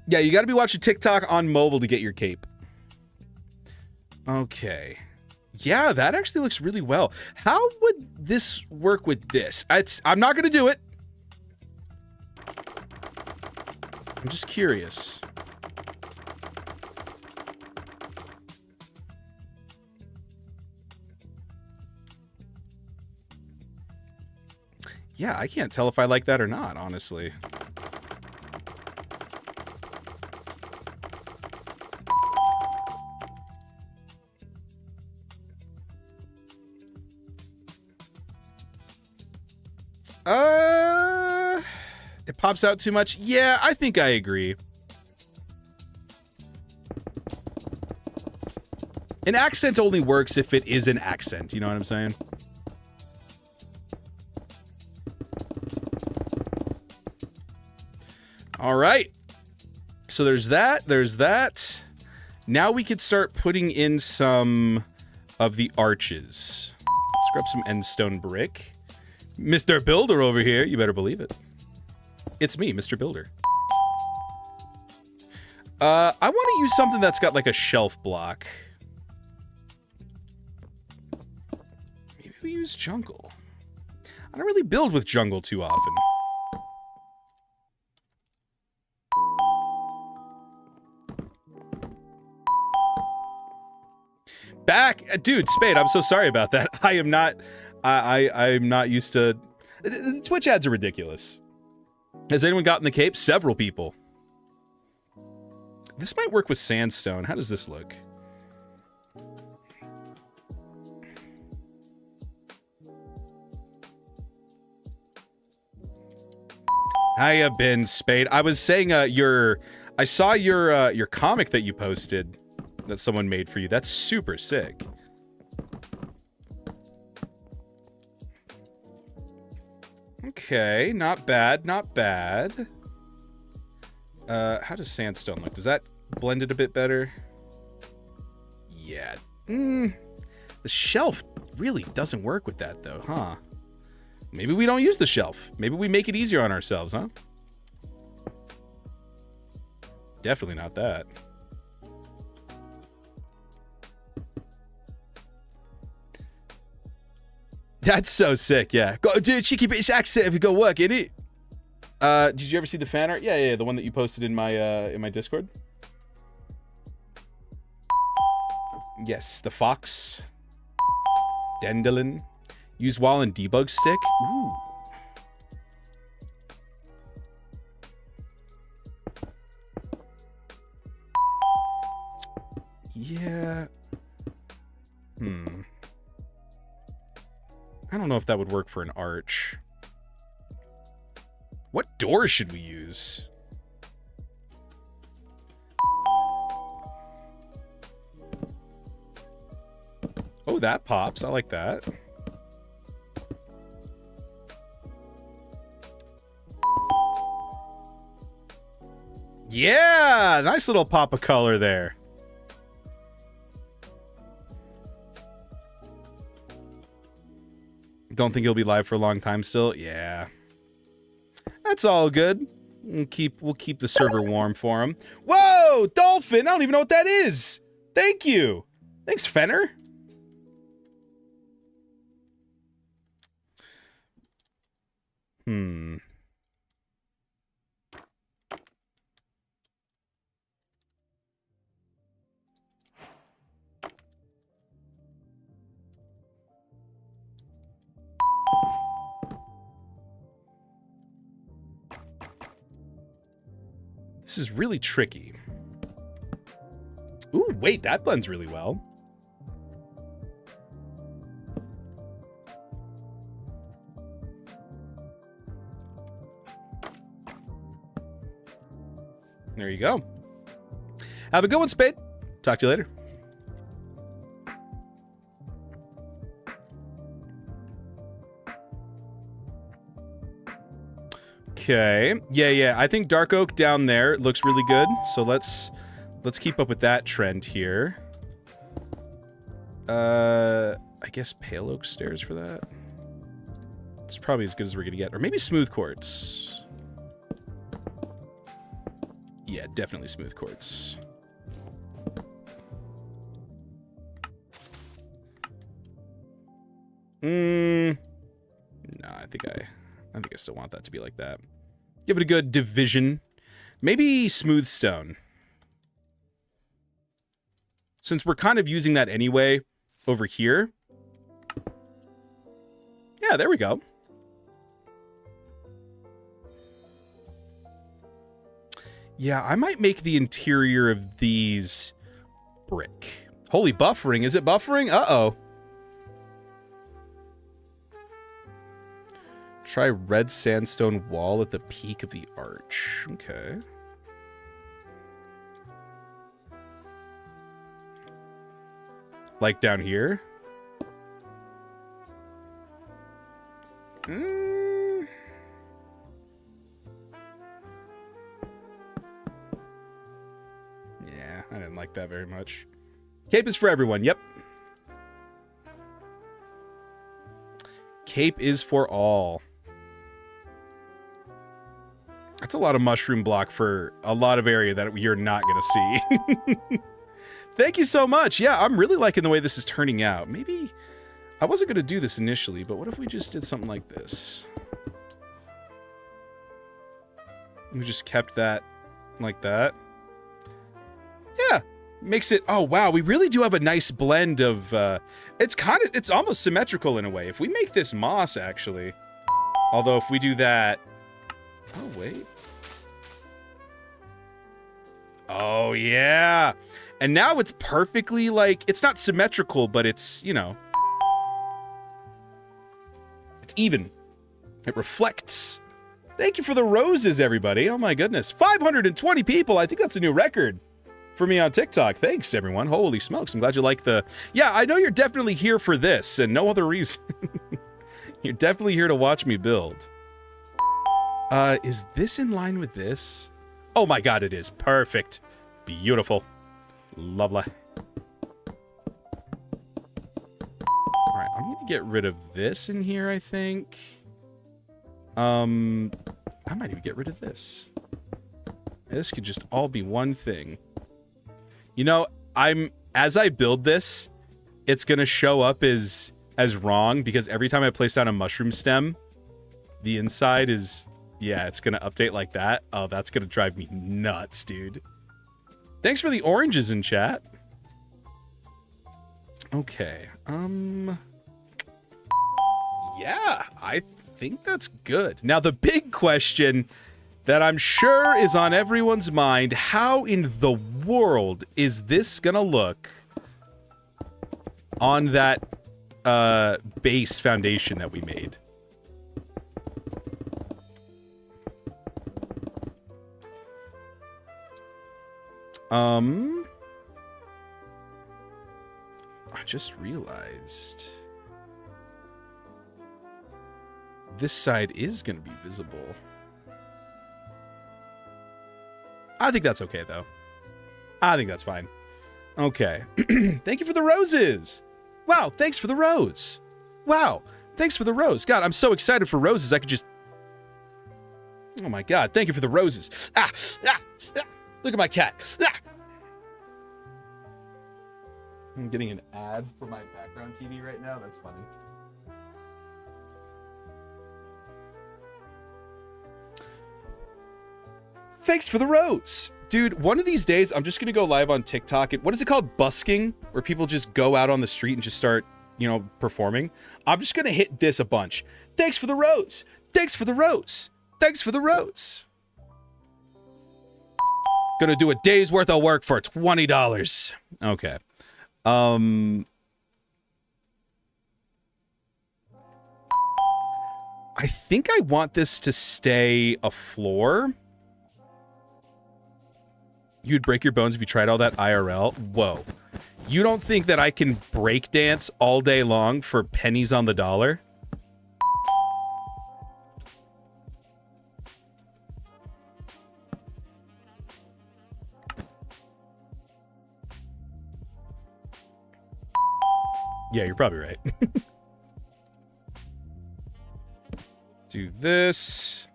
Yeah, you gotta be watching TikTok on mobile to get your cape. Okay. Yeah, that actually looks really well. How would this work with this? I'm not gonna do it. I'm just curious. Yeah, I can't tell if I like that or not, honestly. It pops out too much. Yeah, I think I agree. An accent only works if it is an accent. You know what I'm saying? All right. So there's that. There's that. Now we could start putting in some of the arches. Let's grab some endstone brick. Mr. Builder over here. You better believe it. It's me, Mr. Builder. I want to use something that's got like a shelf block. Maybe we use jungle. I don't really build with jungle too often. Back, dude, Spade, I'm so sorry about that. I am not, I'm not used to, the Twitch ads are ridiculous. Has anyone gotten the cape? Several people. This might work with sandstone. How does this look? How ya been, Spade? I was saying, I saw your comic that you posted that someone made for you. That's super sick. Okay, not bad, not bad. How does sandstone look? Does that blend it a bit better? Yeah. The shelf really doesn't work with that, though, huh? Maybe we don't use the shelf. Maybe we make it easier on ourselves, huh? Definitely not that. That's so sick, yeah. Go do a cheeky British accent if you go work, innit? Did you ever see the fan art? Yeah, the one that you posted in my Discord. Yes, the fox. Dendolin. Use wall and debug stick. Ooh. Yeah. I don't know if that would work for an arch. What door should we use? Oh, that pops. I like that. Yeah, nice little pop of color there. Don't think he'll be live for a long time still. Yeah. That's all good. We'll keep the server warm for him. Whoa, dolphin! I don't even know what that is. Thank you. Thanks, Fenner. This is really tricky. Ooh, wait, that blends really well. There you go. Have a good one, Spade. Talk to you later. Okay. Yeah. I think dark oak down there looks really good. So let's keep up with that trend here. I guess pale oak stairs for that. It's probably as good as we're gonna get. Or maybe smooth quartz. Yeah, definitely smooth quartz. No, I think I still want that to be like that. Give it a good division. Maybe smooth stone. Since we're kind of using that anyway over here. Yeah, there we go. Yeah, I might make the interior of these brick. Holy buffering. Is it buffering? Uh-oh. Try red sandstone wall at the peak of the arch. Okay. Like down here? Yeah, I didn't like that very much. Cape is for everyone, yep. Cape is for all. That's a lot of mushroom block for a lot of area that you're not going to see. Thank you so much. Yeah, I'm really liking the way this is turning out. Maybe I wasn't going to do this initially, but what if we just did something like this? We just kept that like that. Yeah, makes it, oh wow, we really do have a nice blend of, it's almost symmetrical in a way. If we make this moss, actually, although if we do that, oh wait. Oh yeah. And now it's perfectly like, it's not symmetrical, but it's, you know, it's even. It reflects. Thank you for the roses, everybody. Oh my goodness. 520 people. I think that's a new record for me on TikTok. Thanks, everyone. Holy smokes. I'm glad you like the... Yeah, I know you're definitely here for this and no other reason. You're definitely here to watch me build. Is this in line with this? Oh my god, it is. Perfect. Beautiful. Lovely. Alright, I'm gonna get rid of this in here, I think. I might even get rid of this. This could just all be one thing. You know, as I build this, it's gonna show up as wrong because every time I place down a mushroom stem, the inside is, yeah, it's gonna update like that. Oh, that's gonna drive me nuts, dude. Thanks for the oranges in chat. Okay. Yeah, I think that's good. Now, the big question that I'm sure is on everyone's mind, how in the world is this gonna look on that base foundation that we made? I just realized this side is going to be visible. I think that's okay, though. I think that's fine. Okay. Thank you for the roses. Wow, thanks for the rose. Wow, thanks for the rose. God, I'm so excited for roses. I could just... Oh my god, thank you for the roses. Ah, ah, ah. Look at my cat. Ah. I'm getting an ad for my background TV right now. That's funny. Thanks for the rose. Dude, one of these days, I'm just going to go live on TikTok. What is it called? Busking? Where people just go out on the street and just start, you know, performing. I'm just going to hit this a bunch. Thanks for the rose. Thanks for the rose. Thanks for the rose. Gonna do a day's worth of work for $20. Okay. I think I want this to stay a floor. You'd break your bones if you tried all that IRL. Whoa. You don't think that I can break dance all day long for pennies on the dollar? Yeah, you're probably right. Do this.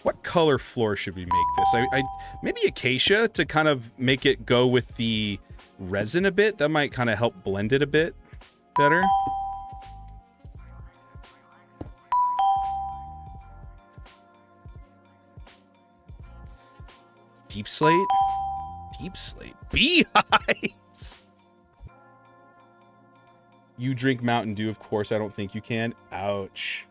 What color floor should we make this? Maybe acacia to kind of make it go with the resin a bit. That might kind of help blend it a bit better. Deep slate? Deep slate. Beehives! You drink Mountain Dew, of course. I don't think you can. Ouch.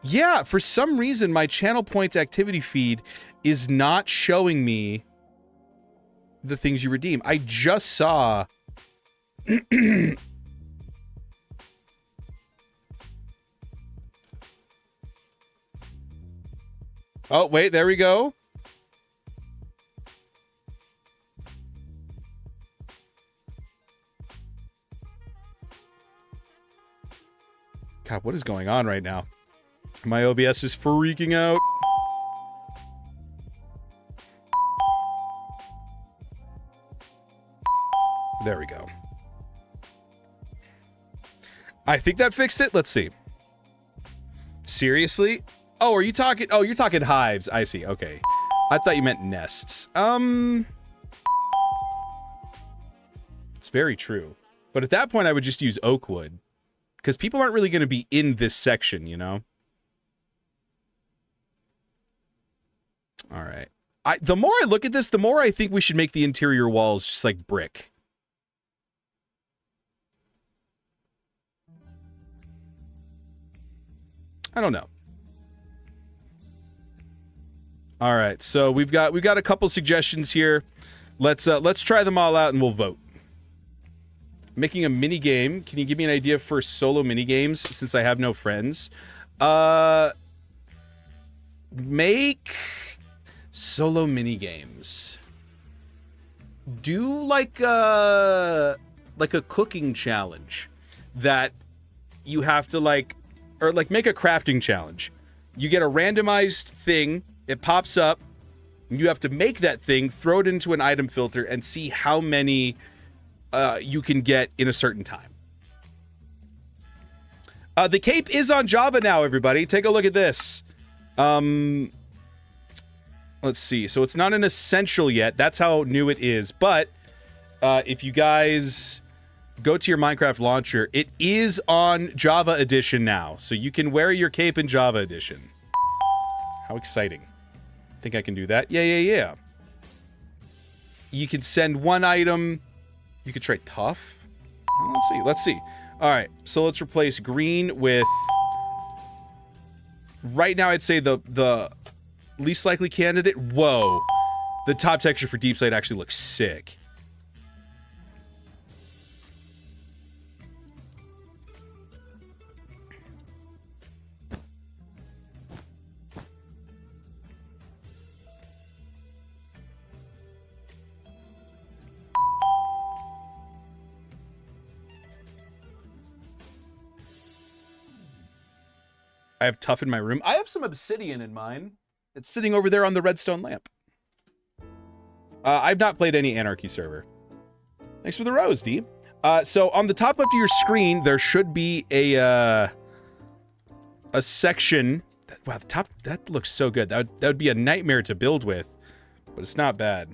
Yeah, for some reason, my channel points activity feed is not showing me the things you redeem. I just saw... Oh, wait, there we go. God, what is going on right now? My OBS is freaking out. There we go. I think that fixed it. Let's see. Seriously? Oh, are you talking? Oh, you're talking hives. I see. Okay. I thought you meant nests. It's very true. But at that point, I would just use oak wood. Because people aren't really going to be in this section, you know? All right. The more I look at this, the more I think we should make the interior walls just like brick. I don't know. All right, so we've got a couple suggestions here. Let's try them all out and we'll vote. Making a mini game. Can you give me an idea for solo mini games since I have no friends? Make solo mini games. Do like a cooking challenge that you have to like, or like make a crafting challenge. You get a randomized thing, it pops up, you have to make that thing, throw it into an item filter, and see how many you can get in a certain time. The cape is on Java now, everybody. Take a look at this. Let's see. So it's not an essential yet. That's how new it is. But if you guys go to your Minecraft launcher, it is on Java Edition now. So you can wear your cape in Java Edition. How exciting. Think I can do that? Yeah. You can send one item. You could try tough. Let's see. All right, so let's replace green with... Right now, I'd say the least likely candidate. Whoa. The top texture for Deep Slate actually looks sick. I have tough in my room. I have some obsidian in mine. It's sitting over there on the redstone lamp. I've not played any Anarchy server. Thanks for the rose, D. So on the top left of your screen, there should be a section. Wow, the top, that looks so good. That would be a nightmare to build with, but it's not bad.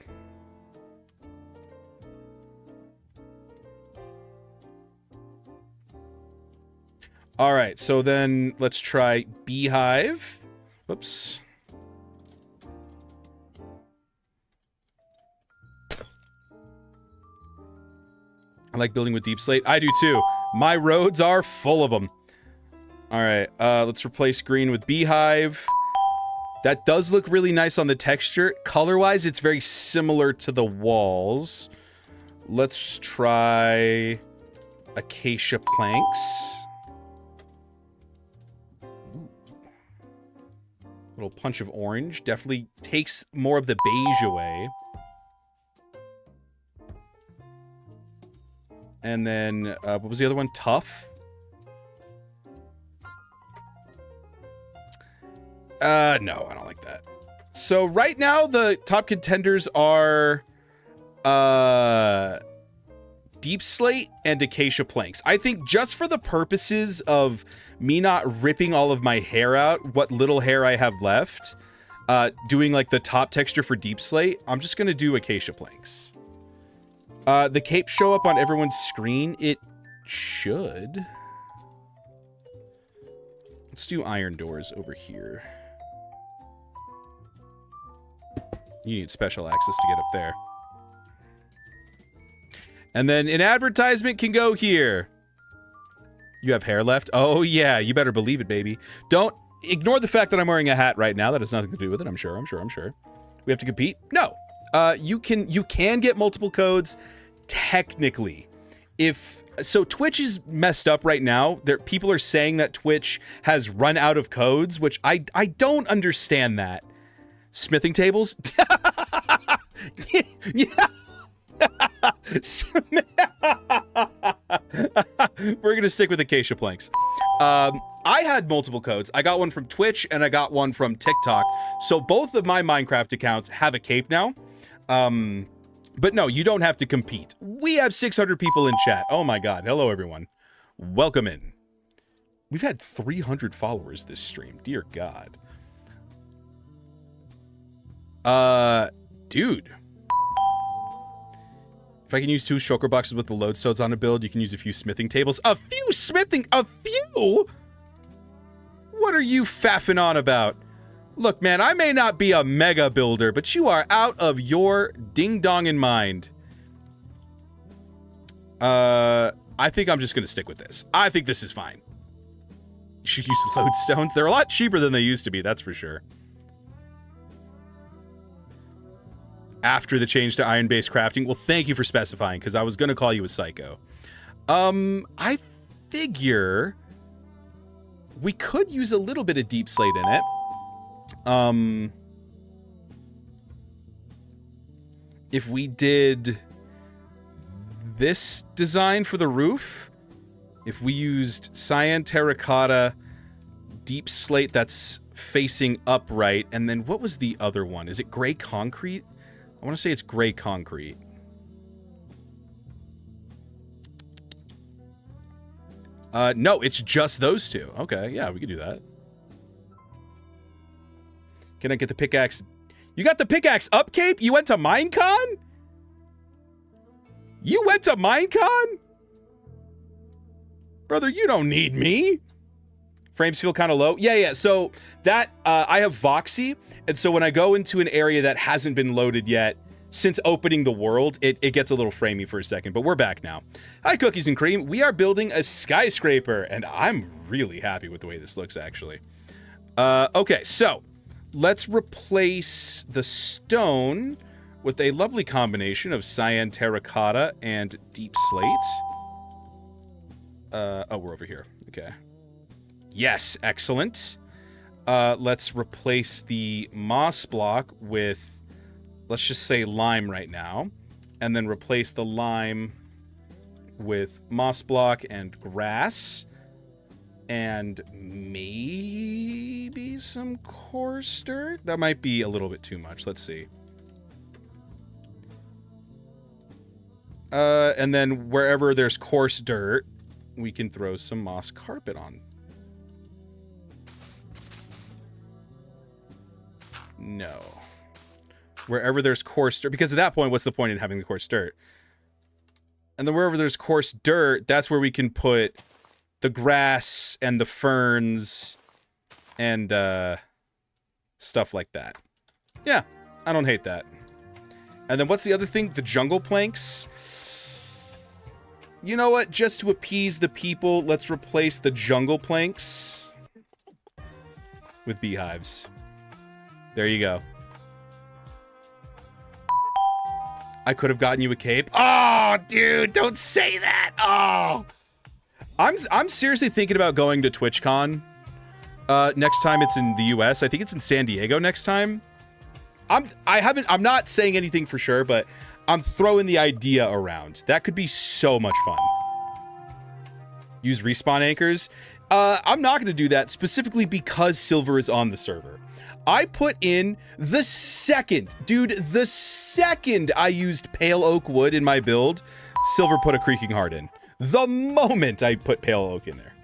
All right, so then let's try beehive. Whoops. I like building with deep slate. I do too. My roads are full of them. All right, let's replace green with beehive. That does look really nice on the texture. Color-wise, it's very similar to the walls. Let's try acacia planks. Little punch of orange. Definitely takes more of the beige away. And then, what was the other one? Tough? No, I don't like that. So right now, the top contenders are deep slate and acacia planks. I think just for the purposes of me not ripping all of my hair out, what little hair I have left, doing like the top texture for deep slate, I'm just gonna do acacia planks. The capes show up on everyone's screen. It should. Let's do iron doors over here. You need special access to get up there. And then an advertisement can go here. You have hair left? Oh, yeah. You better believe it, baby. Don't ignore the fact that I'm wearing a hat right now. That has nothing to do with it. I'm sure. We have to compete? No. You can get multiple codes technically. So Twitch is messed up right now. People are saying that Twitch has run out of codes, which I don't understand that. Smithing tables? Yeah. We're gonna stick with acacia planks. I had multiple codes. I got one from Twitch and I got one from TikTok. So both of my Minecraft accounts have a cape now. But no, you don't have to compete. We have 600 people in chat. Oh my god. Hello, everyone. Welcome in. We've had 300 followers this stream. Dear God. Dude. If I can use 2 shulker boxes with the lodestones on a build, you can use a few smithing tables. A few? What are you faffing on about? Look, man, I may not be a mega builder, but you are out of your ding-dongin' mind. I think I'm just gonna stick with this. I think this is fine. You should use lodestones. They're a lot cheaper than they used to be, that's for sure. After the change to iron-based crafting. Well, thank you for specifying, because I was gonna call you a psycho. I figure we could use a little bit of deep slate in it. If we did this design for the roof, if we used cyan terracotta, deep slate that's facing upright, and then what was the other one? Is it gray concrete? I want to say it's gray concrete. No, it's just those two. Okay, yeah, we could do that. Can I get the pickaxe? You got the pickaxe up, Cape? You went to Minecon? You went to Minecon? Brother, you don't need me. Frames feel kind of low. Yeah. So that, I have Voxy. And so when I go into an area that hasn't been loaded yet, since opening the world, it gets a little framey for a second. But we're back now. Hi, Cookies and Cream. We are building a skyscraper. And I'm really happy with the way this looks, actually. Okay, so let's replace the stone with a lovely combination of cyan terracotta and deep slate. Oh, we're over here. Okay. Yes, excellent. Let's replace the moss block with, let's just say lime right now. And then replace the lime with moss block and grass. And maybe some coarse dirt? That might be a little bit too much. Let's see. And then wherever there's coarse dirt, we can throw some moss carpet on. No. Wherever there's coarse dirt, because at that point, what's the point in having the coarse dirt? And then wherever there's coarse dirt, that's where we can put the grass and the ferns and stuff like that. Yeah, I don't hate that. And then what's the other thing? The jungle planks. You know what? Just to appease the people, let's replace the jungle planks with beehives. There you go. I could have gotten you a cape. Oh, dude, don't say that. Oh. I'm seriously thinking about going to TwitchCon next time it's in the US. I think it's in San Diego next time. I'm not saying anything for sure, but I'm throwing the idea around. That could be so much fun. Use respawn anchors. I'm not going to do that specifically because silver is on the server. I put in the second I used pale oak wood in my build, silver put a creaking heart in. The moment I put pale oak in there.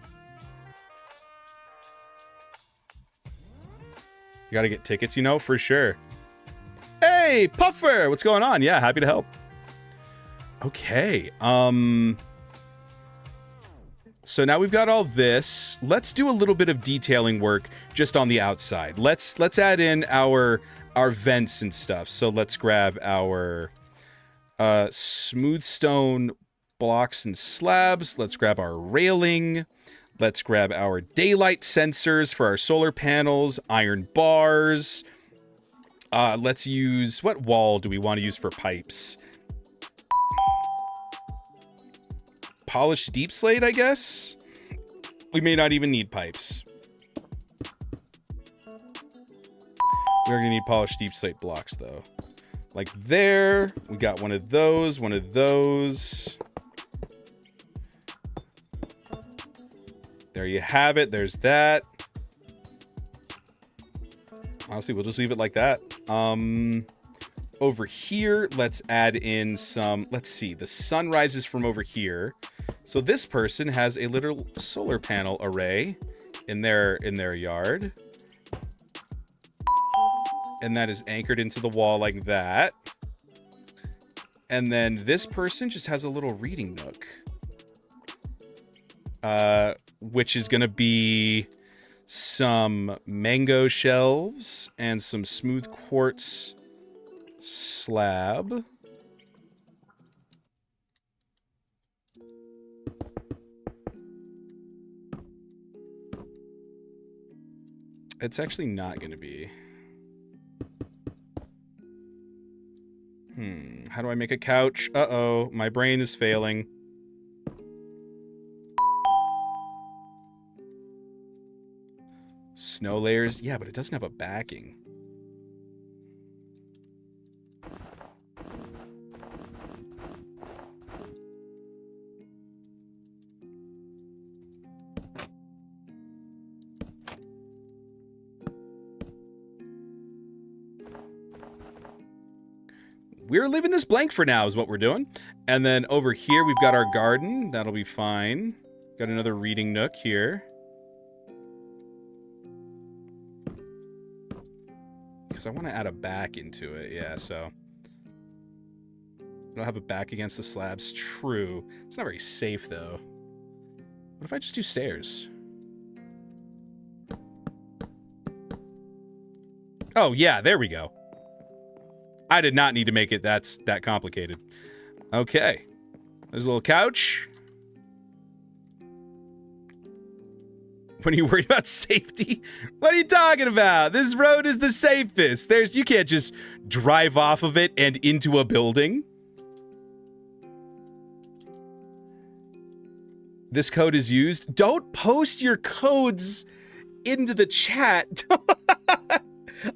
You gotta get tickets, you know, for sure. Hey, Puffer! What's going on? Yeah, happy to help. Okay, so now we've got all this. Let's do a little bit of detailing work just on the outside. Let's add in our vents and stuff. So let's grab our smooth stone blocks and slabs. Let's grab our railing. Let's grab our daylight sensors for our solar panels, iron bars. Let's use, what wall do we want to use for pipes? Polished deep slate, I guess? We may not even need pipes. We're gonna need polished deep slate blocks though. Like there, we got one of those, one of those. There you have it. There's that. Honestly, we'll just leave it like that. Over here, let's add in some, let's see, the sun rises from over here. So this person has a little solar panel array in their yard. And that is anchored into the wall like that. And then this person just has a little reading nook. Which is going to be some mango shelves and some smooth quartz slab. It's actually not going to be. How do I make a couch? Uh-oh, my brain is failing. Snow layers? Yeah, but it doesn't have a backing. We're leaving this blank for now is what we're doing. And then over here, we've got our garden. That'll be fine. Got another reading nook here. Because I want to add a back into it. Yeah, so. It'll have a back against the slabs. True. It's not very safe, though. What if I just do stairs? Oh, yeah, there we go. I did not need to make it that complicated. Okay. There's a little couch. When are you worried about safety? What are you talking about? This road is the safest. You can't just drive off of it and into a building. This code is used. Don't post your codes into the chat.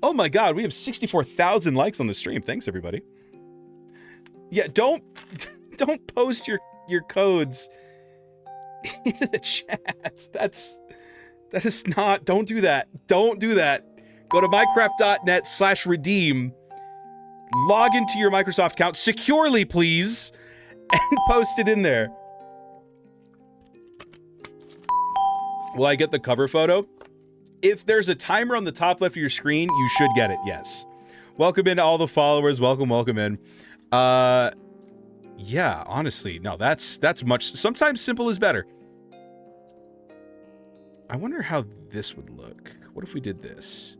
Oh my god, we have 64,000 likes on the stream. Thanks, everybody. Yeah, don't post your codes into the chat. That is not, don't do that. Don't do that. Go to minecraft.net/redeem. Log into your Microsoft account securely, please, and post it in there. Will I get the cover photo? If there's a timer on the top left of your screen, you should get it, yes. Welcome in to all the followers. Welcome in. Yeah, honestly, no, that's much. Sometimes simple is better. I wonder how this would look. What if we did this?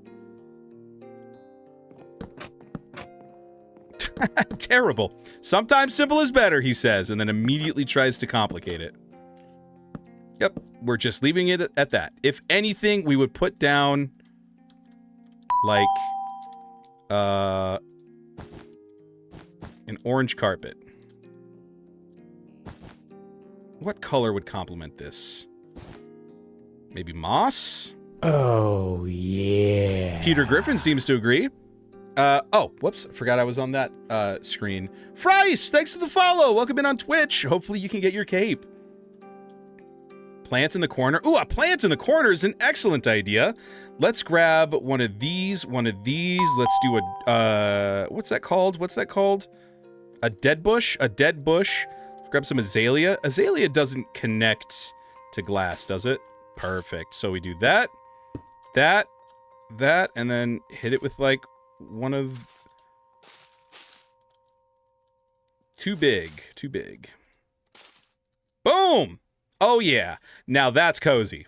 Terrible. Sometimes simple is better, he says, and then immediately tries to complicate it. Yep, we're just leaving it at that. If anything, we would put down, like, an orange carpet. What color would complement this? Maybe moss? Oh, yeah. Peter Griffin seems to agree. Oh, whoops. Forgot I was on that screen. Fries, thanks for the follow. Welcome in on Twitch. Hopefully you can get your cape. Plant in the corner. Ooh, a plant in the corner is an excellent idea. Let's grab one of these, Let's do a, what's that called? A dead bush? A dead bush. Let's grab some azalea. Azalea doesn't connect to glass, does it? Perfect. So we do that, and then hit it with, like, one of... Too big. Boom! Oh, yeah. Now that's cozy.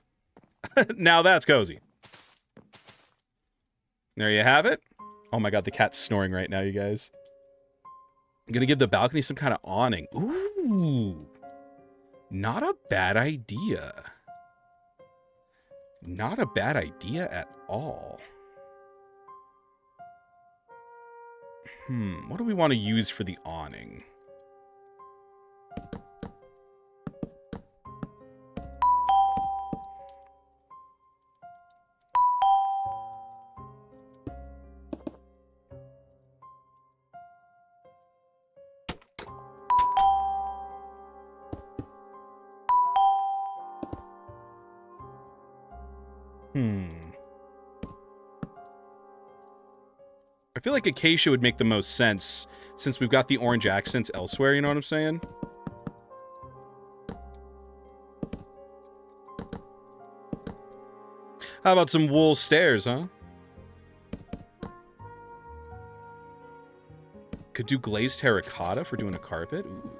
Now that's cozy. There you have it. Oh my god, the cat's snoring right now, you guys. I'm gonna give the balcony some kind of awning. Ooh. Not a bad idea. Not a bad idea at all. What do we want to use for the awning? I feel like acacia would make the most sense since we've got the orange accents elsewhere, you know what I'm saying? How about some wool stairs, huh? Could do glazed terracotta for doing a carpet? Ooh.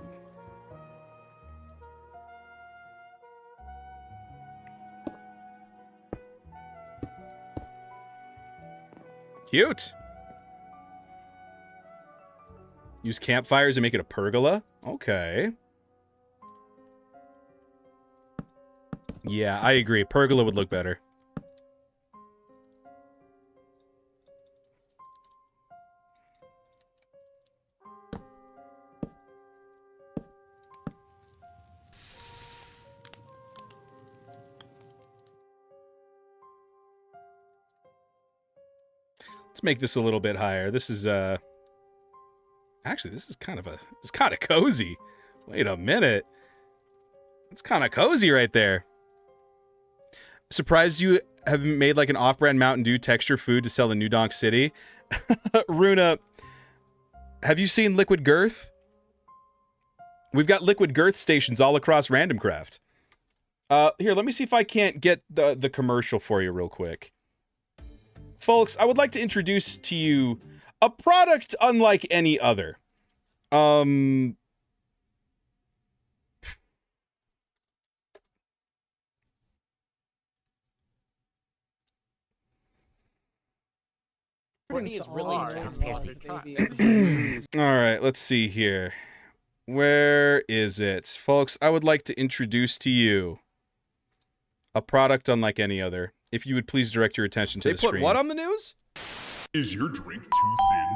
Cute. Use campfires and make it a pergola? Okay. Yeah, I agree. Pergola would look better. Let's make this a little bit higher. This is actually, this is kind of cozy. Wait a minute. It's kind of cozy right there. Surprised you haven't made like an off-brand Mountain Dew texture food to sell in New Donk City. Runa, have you seen Liquid Girth? We've got Liquid Girth stations all across Randomcraft. Here, let me see if I can't get the commercial for you real quick. Folks, I would like to introduce to you a product unlike any other. Courtney is really hard. conspiracy. All right, let's see here. Where is it? Folks, I would like to introduce to you a product unlike any other. If you would please direct your attention to the screen. They put what on the news? Is your drink too thin?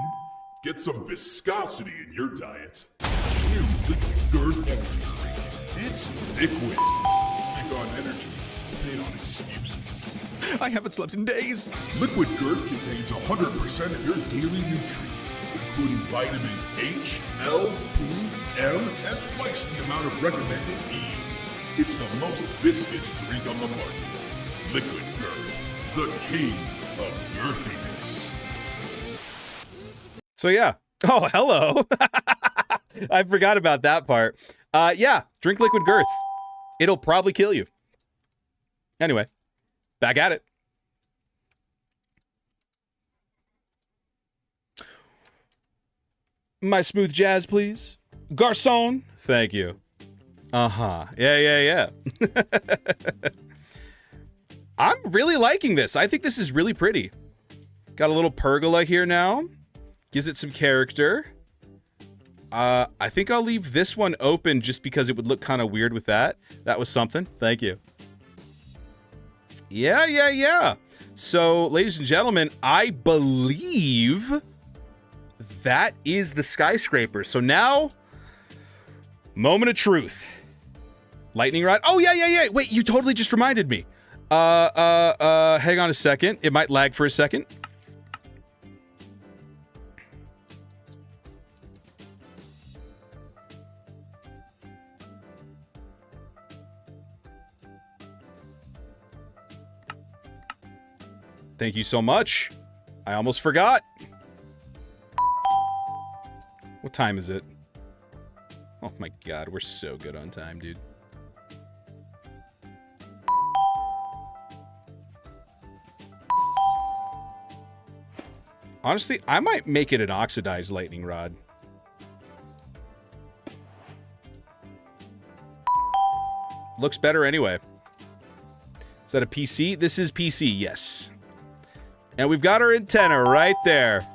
Get some viscosity in your diet. New Liquid Girth Energy Drink. It's liquid. Think on energy, think on excuses. I haven't slept in days. Liquid Girth contains 100% of your daily nutrients, including vitamins H, L, P, M, and twice the amount of recommended E. It's the most viscous drink on the market. Liquid Girth, the king of girthiness. So yeah. Oh, hello. I forgot about that part. Yeah, drink Liquid Girth. It'll probably kill you. Anyway, back at it. My smooth jazz, please. Garçon. Thank you. Uh-huh. Yeah. I'm really liking this. I think this is really pretty. Got a little pergola here now. Gives it some character. I think I'll leave this one open just because it would look kind of weird with that. That was something. Thank you. Yeah. So, ladies and gentlemen, I believe that is the skyscraper. So now, moment of truth. Lightning rod. Oh, yeah. Wait, you totally just reminded me. Hang on a second. It might lag for a second. Thank you so much. I almost forgot. What time is it? Oh my god, we're so good on time, dude. Honestly, I might make it an oxidized lightning rod. Looks better anyway. Is that a PC? This is PC, yes. And we've got our antenna right there.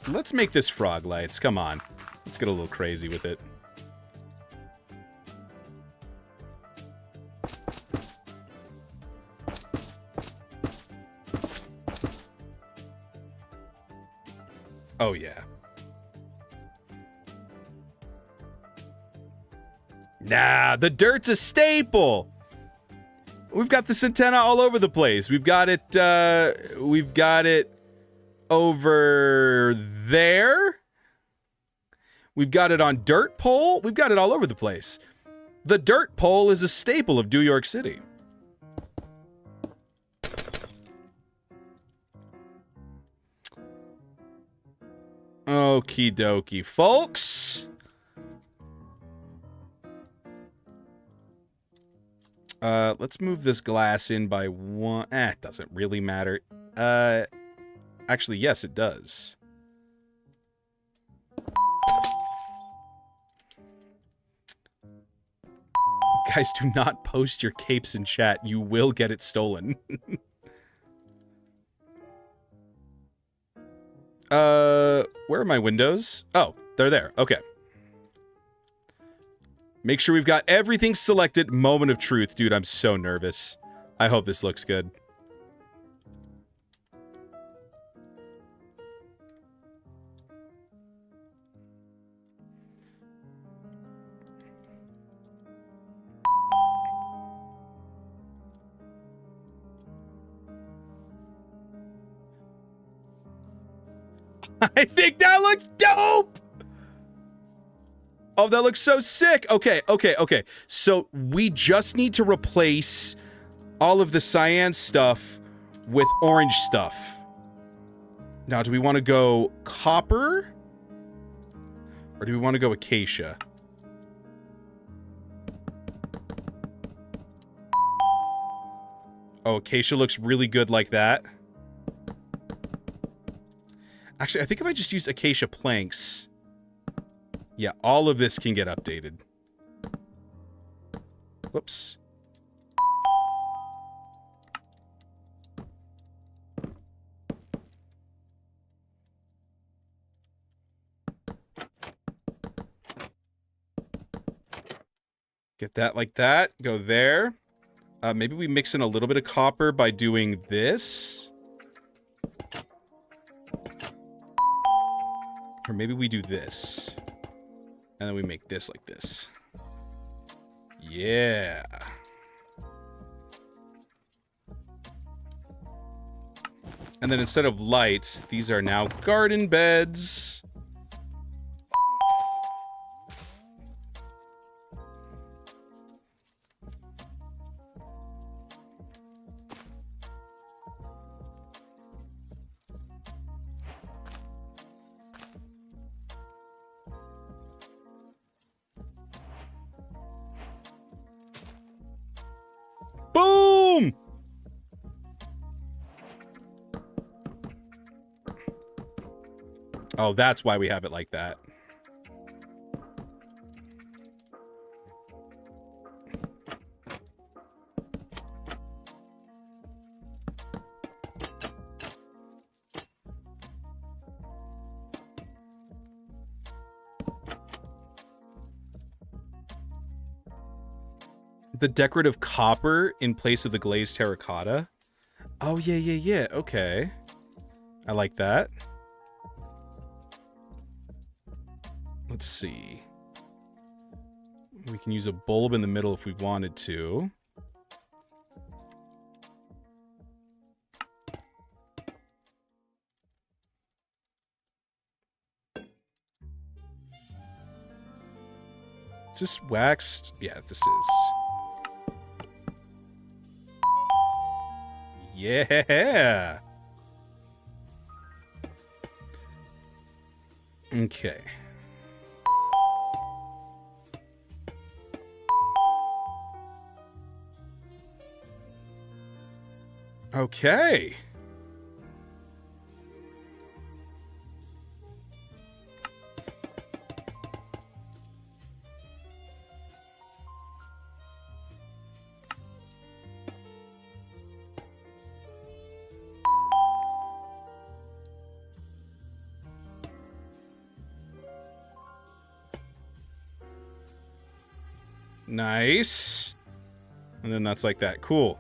Let's make this frog lights. Come on. Let's get a little crazy with it. Oh, yeah. Nah, the dirt's a staple. We've got this antenna all over the place. We've got it over there. We've got it on dirt pole. We've got it all over the place. The dirt pole is a staple of New York City. Okie dokie, folks. Let's move this glass in by one. It doesn't really matter. Actually, yes, it does. Guys, do not post your capes in chat. You will get it stolen. Where are my windows? Oh, they're there. Okay. Make sure we've got everything selected. Moment of truth. Dude, I'm so nervous. I hope this looks good. I think that looks dope! Oh, that looks so sick. Okay. So we just need to replace all of the cyan stuff with orange stuff. Now, do we want to go copper? Or do we want to go acacia? Oh, acacia looks really good like that. Actually, I think if I just use acacia planks... Yeah, all of this can get updated. Whoops. Get that like that. Go there. Maybe we mix in a little bit of copper by doing this. Or maybe we do this. And then we make this like this. Yeah. And then instead of lights, these are now garden beds. Boom! Oh, that's why we have it like that. The decorative copper in place of the glazed terracotta. Oh, yeah. Okay. I like that. Let's see. We can use a bulb in the middle if we wanted to. Is this waxed? Yeah, this is. Yeah. Okay. Okay. Nice. And then that's like that. Cool.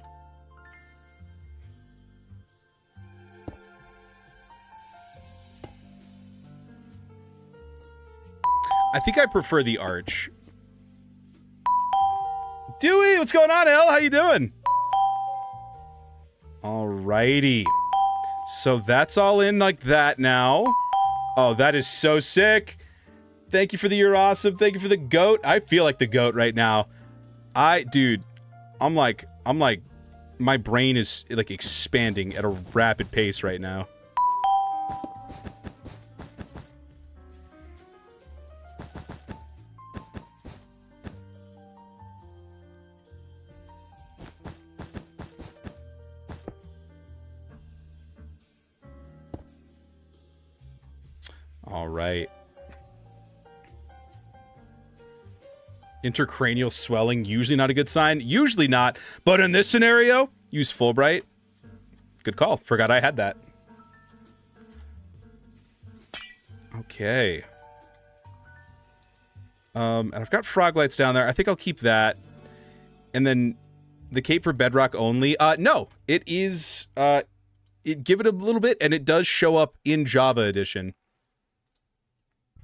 I think I prefer the arch. Dewey, what's going on, El? How you doing? Alrighty. So that's all in like that now. Oh, that is so sick. Thank you for the you're awesome. Thank you for the goat. I feel like the goat right now. Dude, I'm like, my brain is like expanding at a rapid pace right now. All right. Intracranial swelling, usually not a good sign. Usually not, but in this scenario, use Fulbright. Good call. Forgot I had that. Okay. And I've got frog lights down there. I think I'll keep that. And then the cape for bedrock only. No, it is, give it a little bit, and it does show up in Java edition.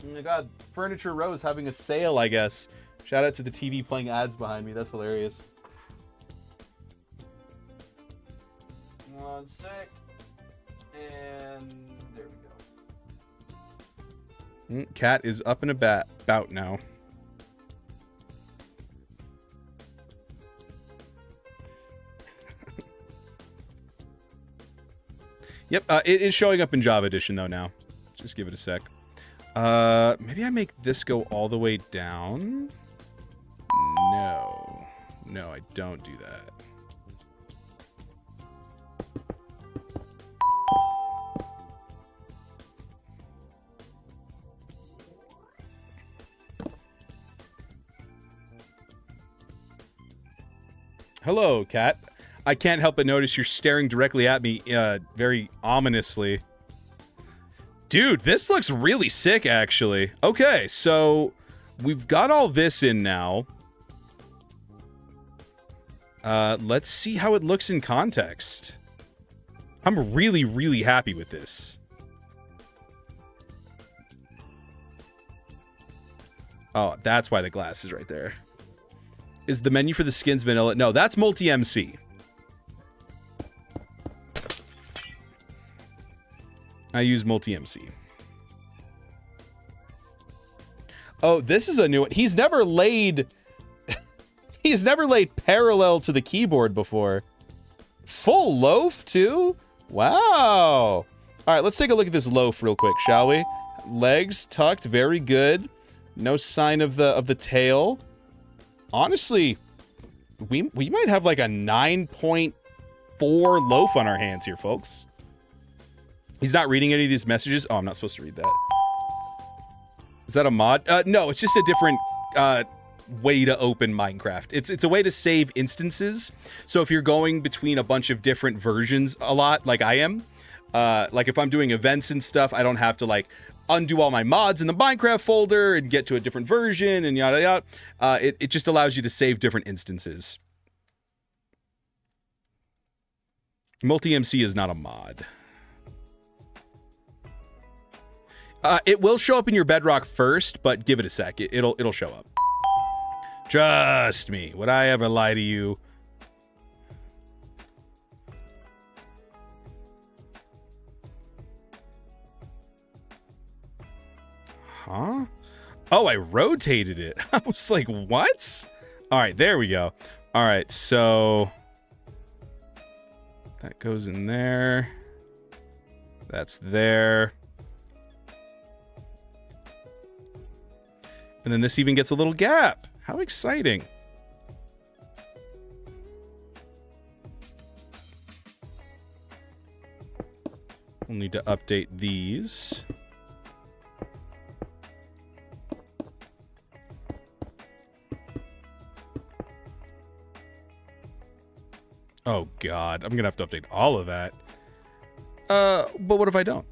Oh my god, Furniture Row is having a sale, I guess. Shout out to the TV playing ads behind me. That's hilarious. 1 sec. And there we go. Cat is up and about now. Yep, it is showing up in Java edition though now. Just give it a sec. Maybe I make this go all the way down. No, I don't do that. Hello, cat. I can't help but notice you're staring directly at me, very ominously. Dude, this looks really sick, actually. Okay, so we've got all this in now. Let's see how it looks in context. I'm really, really happy with this. Oh, that's why the glass is right there. Is the menu for the skins vanilla? No, that's multi-MC. I use multi-MC. Oh, this is a new one. He's never laid parallel to the keyboard before. Full loaf too? Wow. All right, let's take a look at this loaf real quick, shall we? Legs tucked, very good. No sign of the tail. Honestly, we might have like a 9.4 loaf on our hands here, folks. He's not reading any of these messages. Oh, I'm not supposed to read that. Is that a mod? No, it's just a different way to open Minecraft. It's a way to save instances. So if you're going between a bunch of different versions a lot, like I am, like if I'm doing events and stuff, I don't have to like undo all my mods in the Minecraft folder and get to a different version and yada yada. It just allows you to save different instances. Multi-MC is not a mod. It will show up in your Bedrock first, but give it a sec. It'll show up. Trust me. Would I ever lie to you? Huh? Oh, I rotated it. I was like, what? All right, there we go. All right, so that goes in there. That's there. And then this even gets a little gap. How exciting. We'll need to update these. Oh god, I'm gonna have to update all of that. But what if I don't?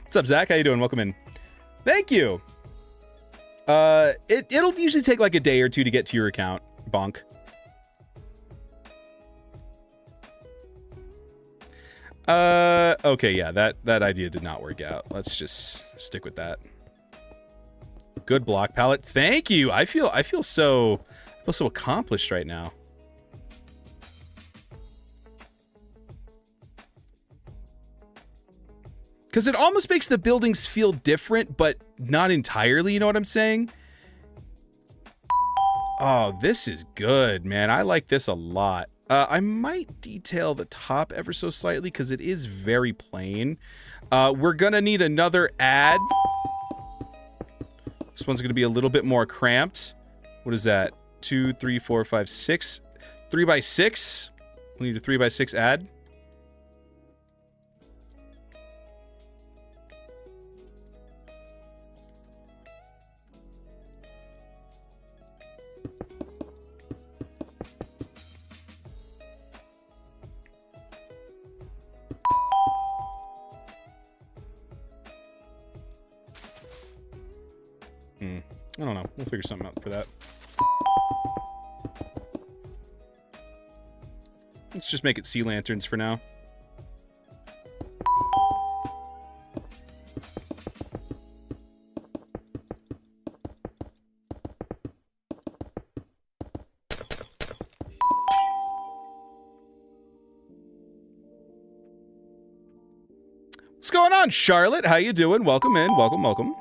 What's up, Zach? How you doing? Welcome in. Thank you. It'll usually take like a day or two to get to your account. Bonk. Okay, yeah, that idea did not work out. Let's just stick with that. Good block palette. Thank you. I feel so accomplished right now. Because it almost makes the buildings feel different, but not entirely, you know what I'm saying? Oh, this is good, man. I like this a lot. I might detail the top ever so slightly because it is very plain. We're going to need another ad. This one's going to be a little bit more cramped. What is that? 2, 3, 4, 5, 6. 3 by 6. We need a 3 by 6 ad. I don't know. We'll figure something out for that. Let's just make it sea lanterns for now. What's going on, Charlotte? How you doing? Welcome in. Welcome, welcome.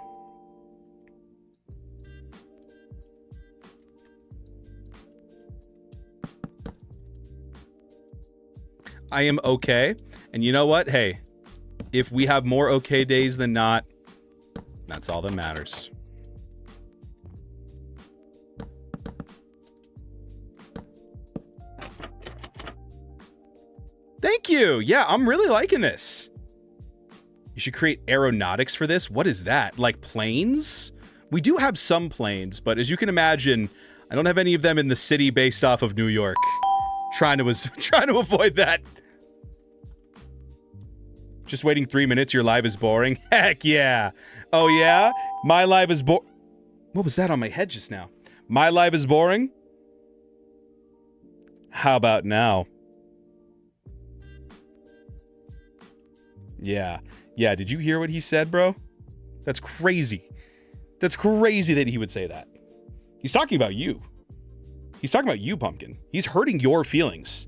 I am okay. And you know what? Hey, if we have more okay days than not, that's all that matters. Thank you. Yeah, I'm really liking this. You should create aeronautics for this. What is that? Like planes? We do have some planes, but as you can imagine, I don't have any of them in the city based off of New York. Trying to avoid that. Just waiting 3 minutes, your live is boring? Heck yeah. Oh yeah? My live is What was that on my head just now? My live is boring? How about now? Yeah. Yeah, did you hear what he said, bro? That's crazy. That's crazy that he would say that. He's talking about you. He's talking about you, Pumpkin. He's hurting your feelings.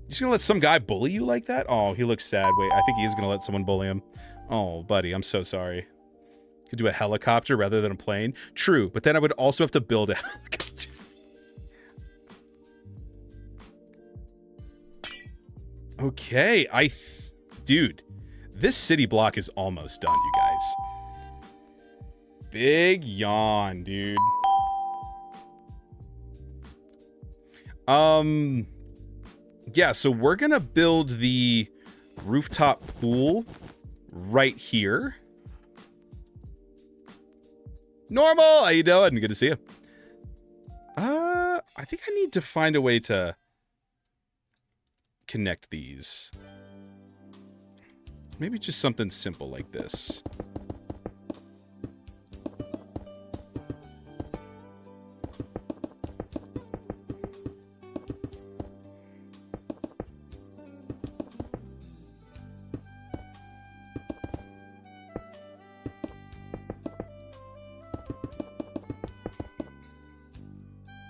You just gonna let some guy bully you like that? Oh, he looks sad. Wait, I think he is gonna let someone bully him. Oh, buddy, I'm so sorry. Could do a helicopter rather than a plane. True, but then I would also have to build a helicopter. Okay, dude, this city block is almost done, you guys. Big yawn, dude. Yeah, so we're gonna build the rooftop pool right here. Normal, how you doing? Good to see you. I think I need to find a way to connect these. Maybe just something simple like this.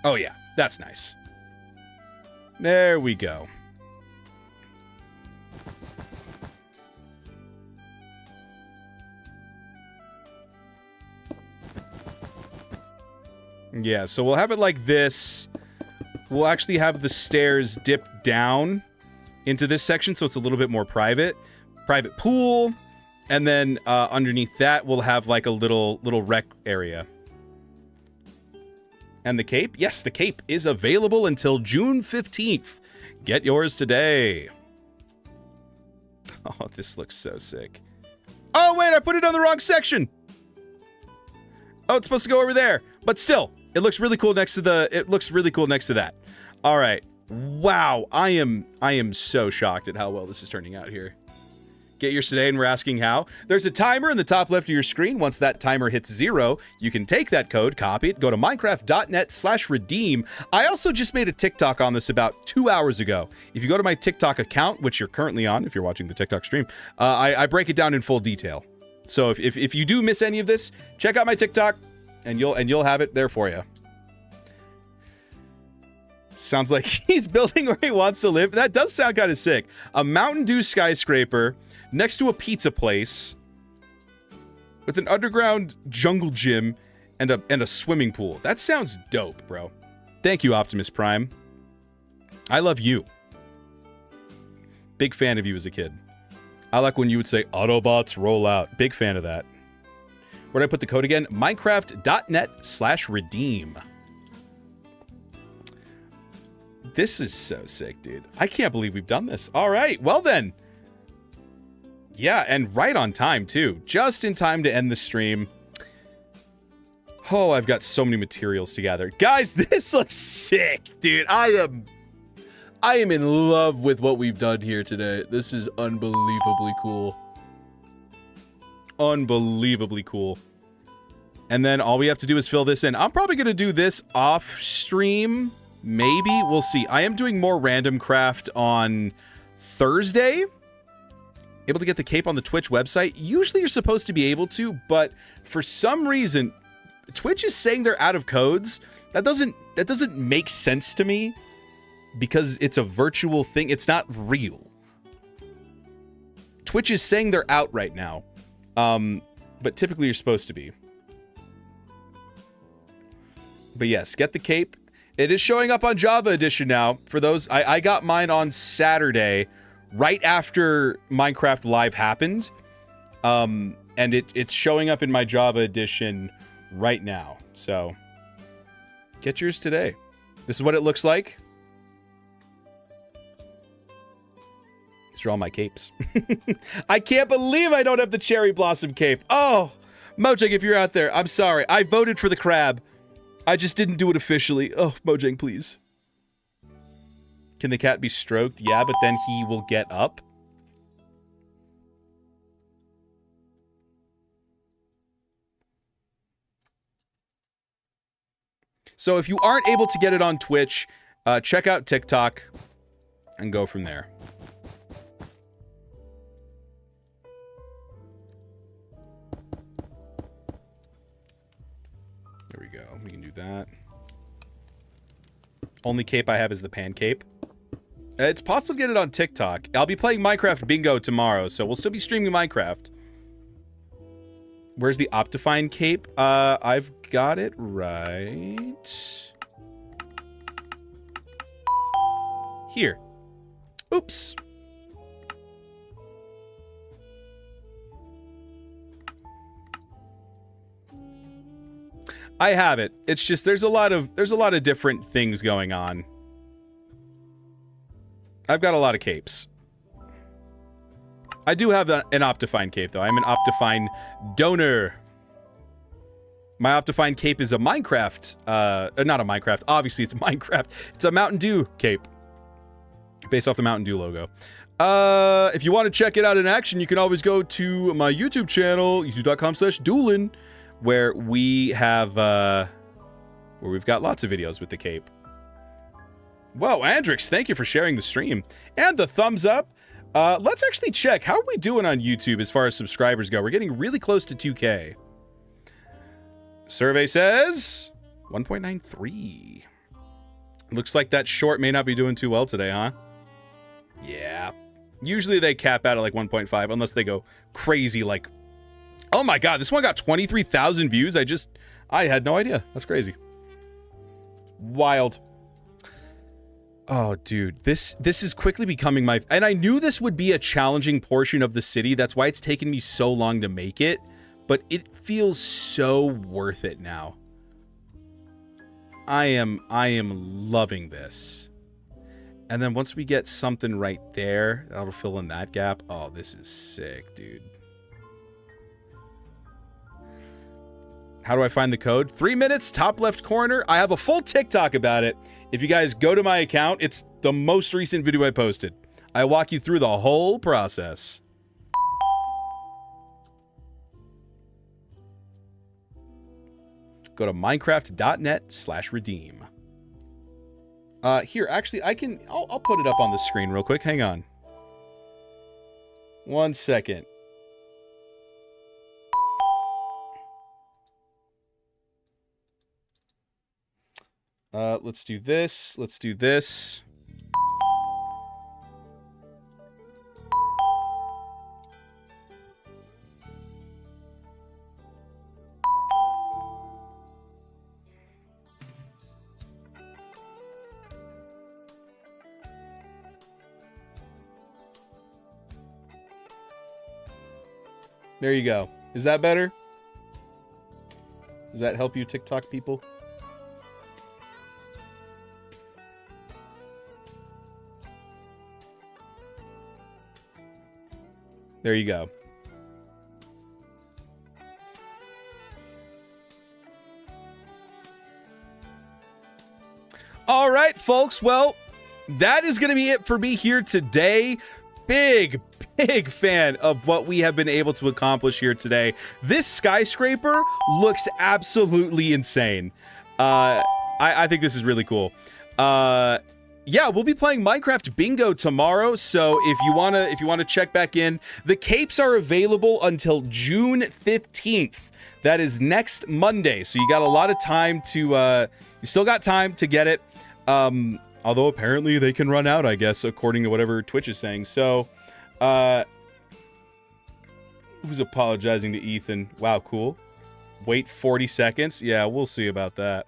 Oh yeah, that's nice. There we go. Yeah, so we'll have it like this. We'll actually have the stairs dip down into this section, so it's a little bit more private. Private pool, and then underneath that, we'll have like a little rec area. And the cape? Yes, the cape is available until June 15th. Get yours today. Oh, this looks so sick. Oh, wait, I put it on the wrong section. Oh, it's supposed to go over there. But still, it looks really cool next to that. All right. Wow, I am so shocked at how well this is turning out here. Get yours today, and we're asking how. There's a timer in the top left of your screen. Once that timer hits 0, you can take that code, copy it, go to minecraft.net/redeem. I also just made a TikTok on this about 2 hours ago. If you go to my TikTok account, which you're currently on, if you're watching the TikTok stream, I break it down in full detail. So if you do miss any of this, check out my TikTok, and you'll have it there for you. Sounds like he's building where he wants to live. That does sound kind of sick. A Mountain Dew skyscraper next to a pizza place with an underground jungle gym And a swimming pool. That sounds dope, bro. Thank you, Optimus Prime. I love you. Big fan of you as a kid. I like when you would say, Autobots roll out. Big fan of that. Where'd I put the code again? Minecraft.net/redeem. This is so sick, dude. I can't believe we've done this. All right, well then. Yeah, and right on time, too. Just in time to end the stream. Oh, I've got so many materials to gather. Guys, this looks sick, dude. I am in love with what we've done here today. This is unbelievably cool. Unbelievably cool. And then all we have to do is fill this in. I'm probably going to do this off stream. Maybe. We'll see. I am doing more Randomcraft on Thursday. Able to get the cape on the Twitch website. Usually you're supposed to be able to, but for some reason, Twitch is saying they're out of codes. That doesn't make sense to me because it's a virtual thing. It's not real. Twitch is saying they're out right now. But typically you're supposed to be. But yes, get the cape. It is showing up on Java Edition now. For those, I got mine on Saturday, right after Minecraft Live happened. And it's showing up in my Java Edition right now. So, get yours today. This is what it looks like. These are all my capes. I can't believe I don't have the Cherry Blossom cape. Oh, Mojang, if you're out there, I'm sorry. I voted for the crab. I just didn't do it officially. Oh, Mojang, please. Can the cat be stroked? Yeah, but then he will get up. So if you aren't able to get it on Twitch, check out TikTok and go from there. There we go. We can do that. Only cape I have is the pan cape. It's possible to get it on TikTok. I'll be playing Minecraft Bingo tomorrow, so we'll still be streaming Minecraft. Where's the Optifine cape? I've got it right here. Oops. I have it. It's just there's a lot of different things going on. I've got a lot of capes. I do have an Optifine cape, though. I'm an Optifine donor. My Optifine cape is a Minecraft, not a Minecraft. Obviously, it's a Minecraft. It's a Mountain Dew cape. Based off the Mountain Dew logo. If you want to check it out in action, you can always go to my YouTube channel, youtube.com/Dewlan, where we have, where we've got lots of videos with the cape. Whoa, Andrix, thank you for sharing the stream. And the thumbs up. Let's actually check. How are we doing on YouTube as far as subscribers go? We're getting really close to 2K. Survey says 1.93. Looks like that short may not be doing too well today, huh? Yeah. Usually they cap out at like 1.5 unless they go crazy like... Oh my god, this one got 23,000 views. I had no idea. That's crazy. Wild. Oh, dude, this is quickly becoming my... And I knew this would be a challenging portion of the city. That's why it's taken me so long to make it. But it feels so worth it now. I am loving this. And then once we get something right there, that'll fill in that gap. Oh, this is sick, dude. How do I find the code? 3 minutes, top left corner. I have a full TikTok about it. If you guys go to my account, it's the most recent video I posted. I walk you through the whole process. Go to minecraft.net/redeem. Here, actually, I'll put it up on the screen real quick. Hang on. 1 second. Let's do this. Let's do this. There you go. Is that better? Does that help you, TikTok people? There you go. All right, folks. Well, that is going to be it for me here today. Big fan of what we have been able to accomplish here today. This skyscraper looks absolutely insane. I think this is really cool. Yeah, we'll be playing Minecraft Bingo tomorrow, so if you wanna check back in, the capes are available until June 15th. That is next Monday, so you got a lot of time to you still got time to get it. Although apparently they can run out, I guess, according to whatever Twitch is saying. So, who's apologizing to Ethan? Wow, cool. Wait 40 seconds. Yeah, we'll see about that.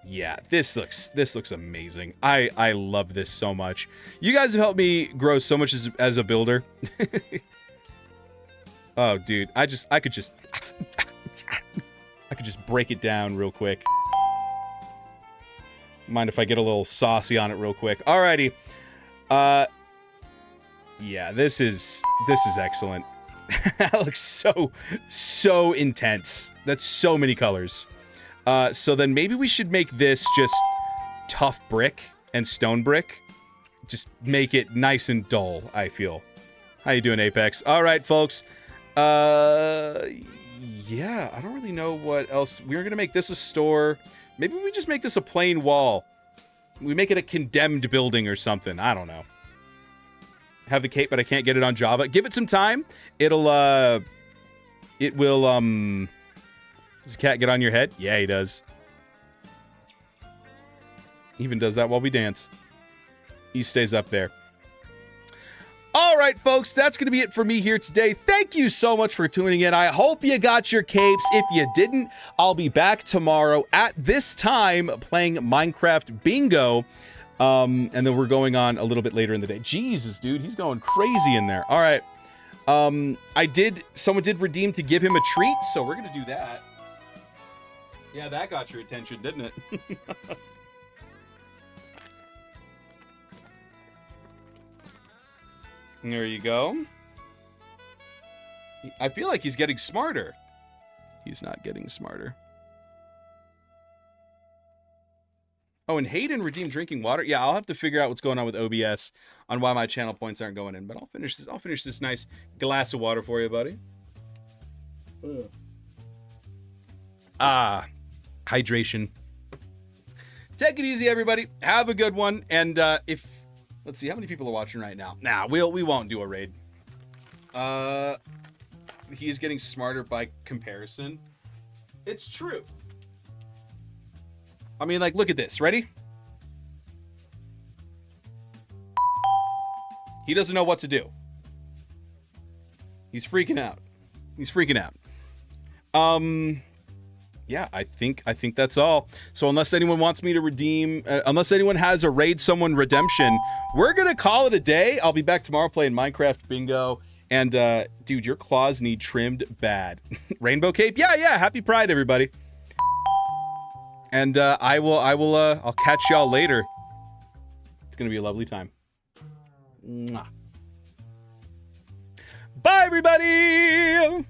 Yeah, this looks amazing. I love this so much. You guys have helped me grow so much as a builder. Oh, dude, I could just break it down real quick. Mind if I get a little saucy on it real quick? Alrighty. Yeah, this is excellent. That looks so intense. That's so many colors. So then maybe we should make this just tough brick and stone brick. Just make it nice and dull, I feel. How you doing, Apex? All right, folks. Yeah, I don't really know what else. We're going to make this a store. Maybe we just make this a plain wall. We make it a condemned building or something. I don't know. Have the cape, but I can't get it on Java. Give it some time. It will, does the cat get on your head? Yeah, he does. Even does that while we dance. He stays up there. All right, folks, that's going to be it for me here today. Thank you so much for tuning in. I hope you got your capes. If you didn't, I'll be back tomorrow at this time playing Minecraft Bingo. And then we're going on a little bit later in the day. Jesus, dude, he's going crazy in there. All right. Someone did redeem to give him a treat, so we're going to do that. Yeah, that got your attention, didn't it? There you go. I feel like he's getting smarter. He's not getting smarter. Oh, and Hayden redeemed drinking water. Yeah, I'll have to figure out what's going on with OBS on why my channel points aren't going in. But I'll finish this. I'll finish this nice glass of water for you, buddy. Hydration. Take it easy, everybody. Have a good one. And let's see how many people are watching right now. Nah, we won't do a raid. He is getting smarter by comparison. It's true. I mean, like, look at this. Ready? He doesn't know what to do. He's freaking out. He's freaking out. Yeah, I think that's all. So unless anyone wants me to redeem, unless anyone has a raid someone redemption, we're gonna call it a day. I'll be back tomorrow playing Minecraft Bingo. And dude, your claws need trimmed bad. Rainbow cape? Yeah. Happy Pride, everybody. And I'll catch y'all later. It's gonna be a lovely time. Mwah. Bye, everybody.